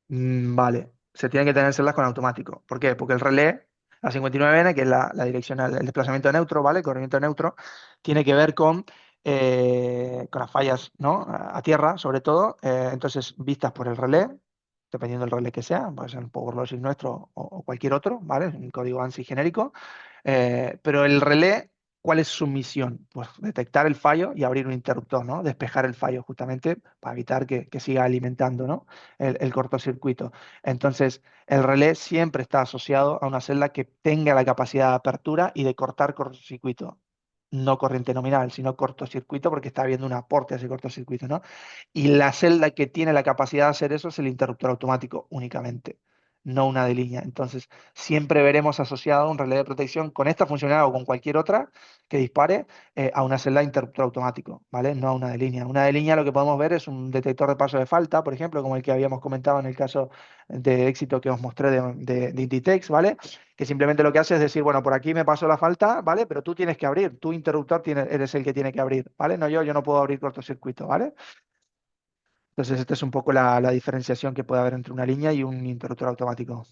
Vale, se tienen que tener celdas con automático. ¿Por qué? Porque el relé, la 59N, que es la dirección, el desplazamiento neutro, ¿vale? El corrimiento neutro, tiene que ver con las fallas, ¿no? A tierra, sobre todo. Entonces, vistas por el relé, dependiendo del relé que sea, puede ser un PowerLogic nuestro o cualquier otro, ¿vale? Es un código ANSI genérico. Pero el relé, ¿cuál es su misión? Pues detectar el fallo y abrir un interruptor, ¿no? Despejar el fallo justamente para evitar que siga alimentando, ¿no? El cortocircuito. Entonces, el relé siempre está asociado a una celda que tenga la capacidad de apertura y de cortar cortocircuito. No corriente nominal, sino cortocircuito, porque está habiendo un aporte a ese cortocircuito, ¿no? Y la celda que tiene la capacidad de hacer eso es el interruptor automático únicamente, no una de línea. Entonces, siempre veremos asociado un relé de protección con esta funcionalidad o con cualquier otra que dispare a una celda de interruptor automático, ¿vale? No a una de línea. Una de línea lo que podemos ver es un detector de paso de falta, por ejemplo, como el que habíamos comentado en el caso de éxito que os mostré de Inditex, ¿vale? Que simplemente lo que hace es decir, bueno, por aquí me pasó la falta, ¿vale? Pero tú tienes que abrir, tu interruptor eres el que tiene que abrir, ¿vale? No yo no puedo abrir cortocircuito, ¿vale? Entonces, esta es un poco la diferenciación que puede haber entre una línea y un interruptor automático.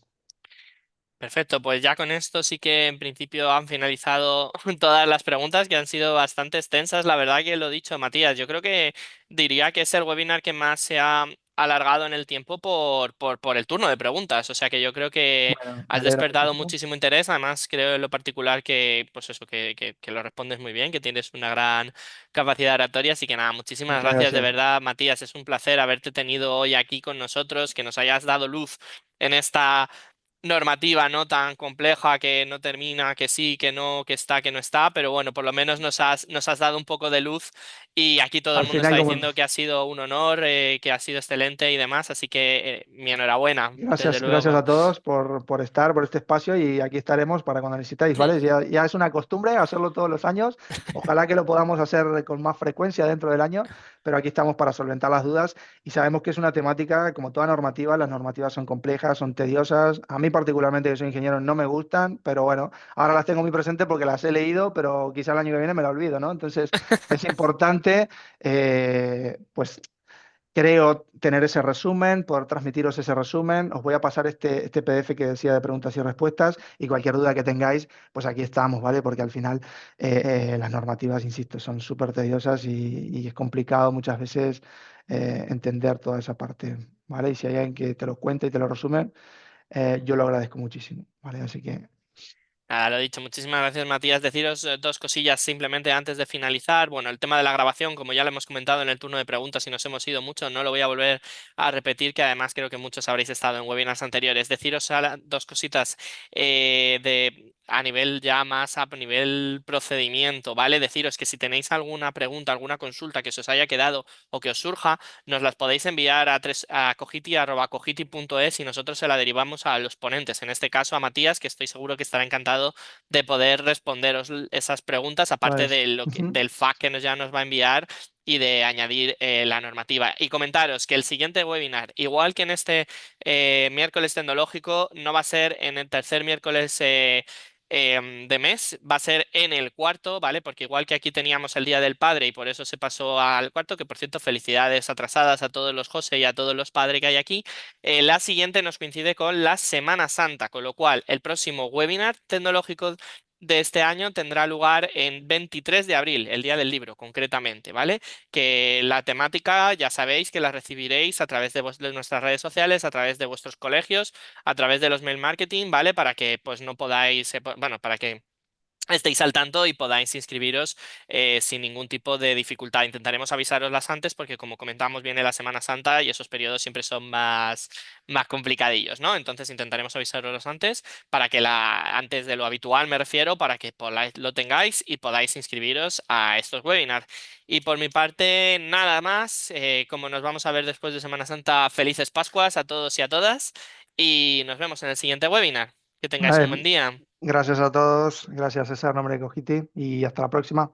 Perfecto, pues ya con esto sí que en principio han finalizado todas las preguntas que han sido bastante extensas. La verdad que lo dicho, Matías, yo creo que diría que es el webinar que más se ha alargado en el tiempo por el turno de preguntas. O sea que yo creo que Bueno, me has alegra despertado muchísimo. muchísimo interés. Además, creo en lo particular que, pues eso, que lo respondes muy bien, que tienes una gran capacidad oratoria. Así que nada, muchísimas Muchas gracias de gracias. verdad, Matías. Es un placer haberte tenido hoy aquí con nosotros, que nos hayas dado luz en esta normativa no tan compleja que no termina, que sí, que no, que está, que no está, pero bueno, por lo menos nos has dado un poco de luz y aquí todo el Al mundo está final, como diciendo que ha sido un honor, que ha sido excelente y demás, así que mi enhorabuena, desde gracias, gracias luego. a todos por estar, por este espacio y aquí estaremos para cuando necesitáis, ¿vale? Ya es una costumbre hacerlo todos los años. Ojalá que lo podamos hacer con más frecuencia dentro del año, pero aquí estamos para solventar las dudas y sabemos que es una temática, como toda normativa, las normativas son complejas, son tediosas. A mí particularmente, que soy ingeniero, no me gustan, pero bueno, ahora las tengo muy presentes porque las he leído, pero quizá el año que viene me la olvido, ¿no? Entonces es importante, pues creo tener ese resumen, poder transmitiros ese resumen. Os voy a pasar este PDF que decía de preguntas y respuestas y cualquier duda que tengáis, pues aquí estamos, ¿vale? Porque al final las normativas, insisto, son súper tediosas y es complicado muchas veces entender toda esa parte, ¿vale? Y si hay alguien que te lo cuenta y te lo resume, yo lo agradezco muchísimo, ¿vale? Así que Nada, lo dicho, muchísimas gracias, Matías. Deciros dos cosillas simplemente antes de finalizar. Bueno, el tema de la grabación, como ya lo hemos comentado en el turno de preguntas y nos hemos ido mucho, no lo voy a volver a repetir, que además creo que muchos habréis estado en webinars anteriores. Deciros dos cositas a nivel ya más a nivel procedimiento, ¿vale? Deciros que si tenéis alguna pregunta, alguna consulta que se os haya quedado o que os surja, nos las podéis enviar a cogiti@cogiti.es y nosotros se la derivamos a los ponentes, en este caso a Matías, que estoy seguro que estará encantado de poder responderos esas preguntas, aparte pues, de del FAQ que ya nos va a enviar y de añadir la normativa. Y comentaros que el siguiente webinar, igual que en este miércoles tecnológico, no va a ser en el tercer miércoles de mes, va a ser en el cuarto, ¿vale? Porque igual que aquí teníamos el Día del Padre y por eso se pasó al cuarto, que por cierto, felicidades atrasadas a todos los José y a todos los padres que hay aquí. La siguiente nos coincide con la Semana Santa, con lo cual el próximo webinar tecnológico de este año tendrá lugar en 23 de abril, el día del libro, concretamente, ¿vale? Que la temática ya sabéis que la recibiréis a través de nuestras redes sociales, a través de vuestros colegios, a través de los mail marketing, ¿vale? Para que pues no podáis, bueno, para que estéis al tanto y podáis inscribiros sin ningún tipo de dificultad. Intentaremos avisaroslas antes porque, como comentamos, viene la Semana Santa y esos periodos siempre son más complicadillos, ¿no? Entonces intentaremos avisaroslos antes para que antes de lo habitual, me refiero, para que lo tengáis y podáis inscribiros a estos webinars. Y por mi parte, nada más. Como nos vamos a ver después de Semana Santa, felices Pascuas a todos y a todas y nos vemos en el siguiente webinar. Que tengáis un buen Vale, día. gracias a todos, gracias César, en nombre de Cogiti, y hasta la próxima.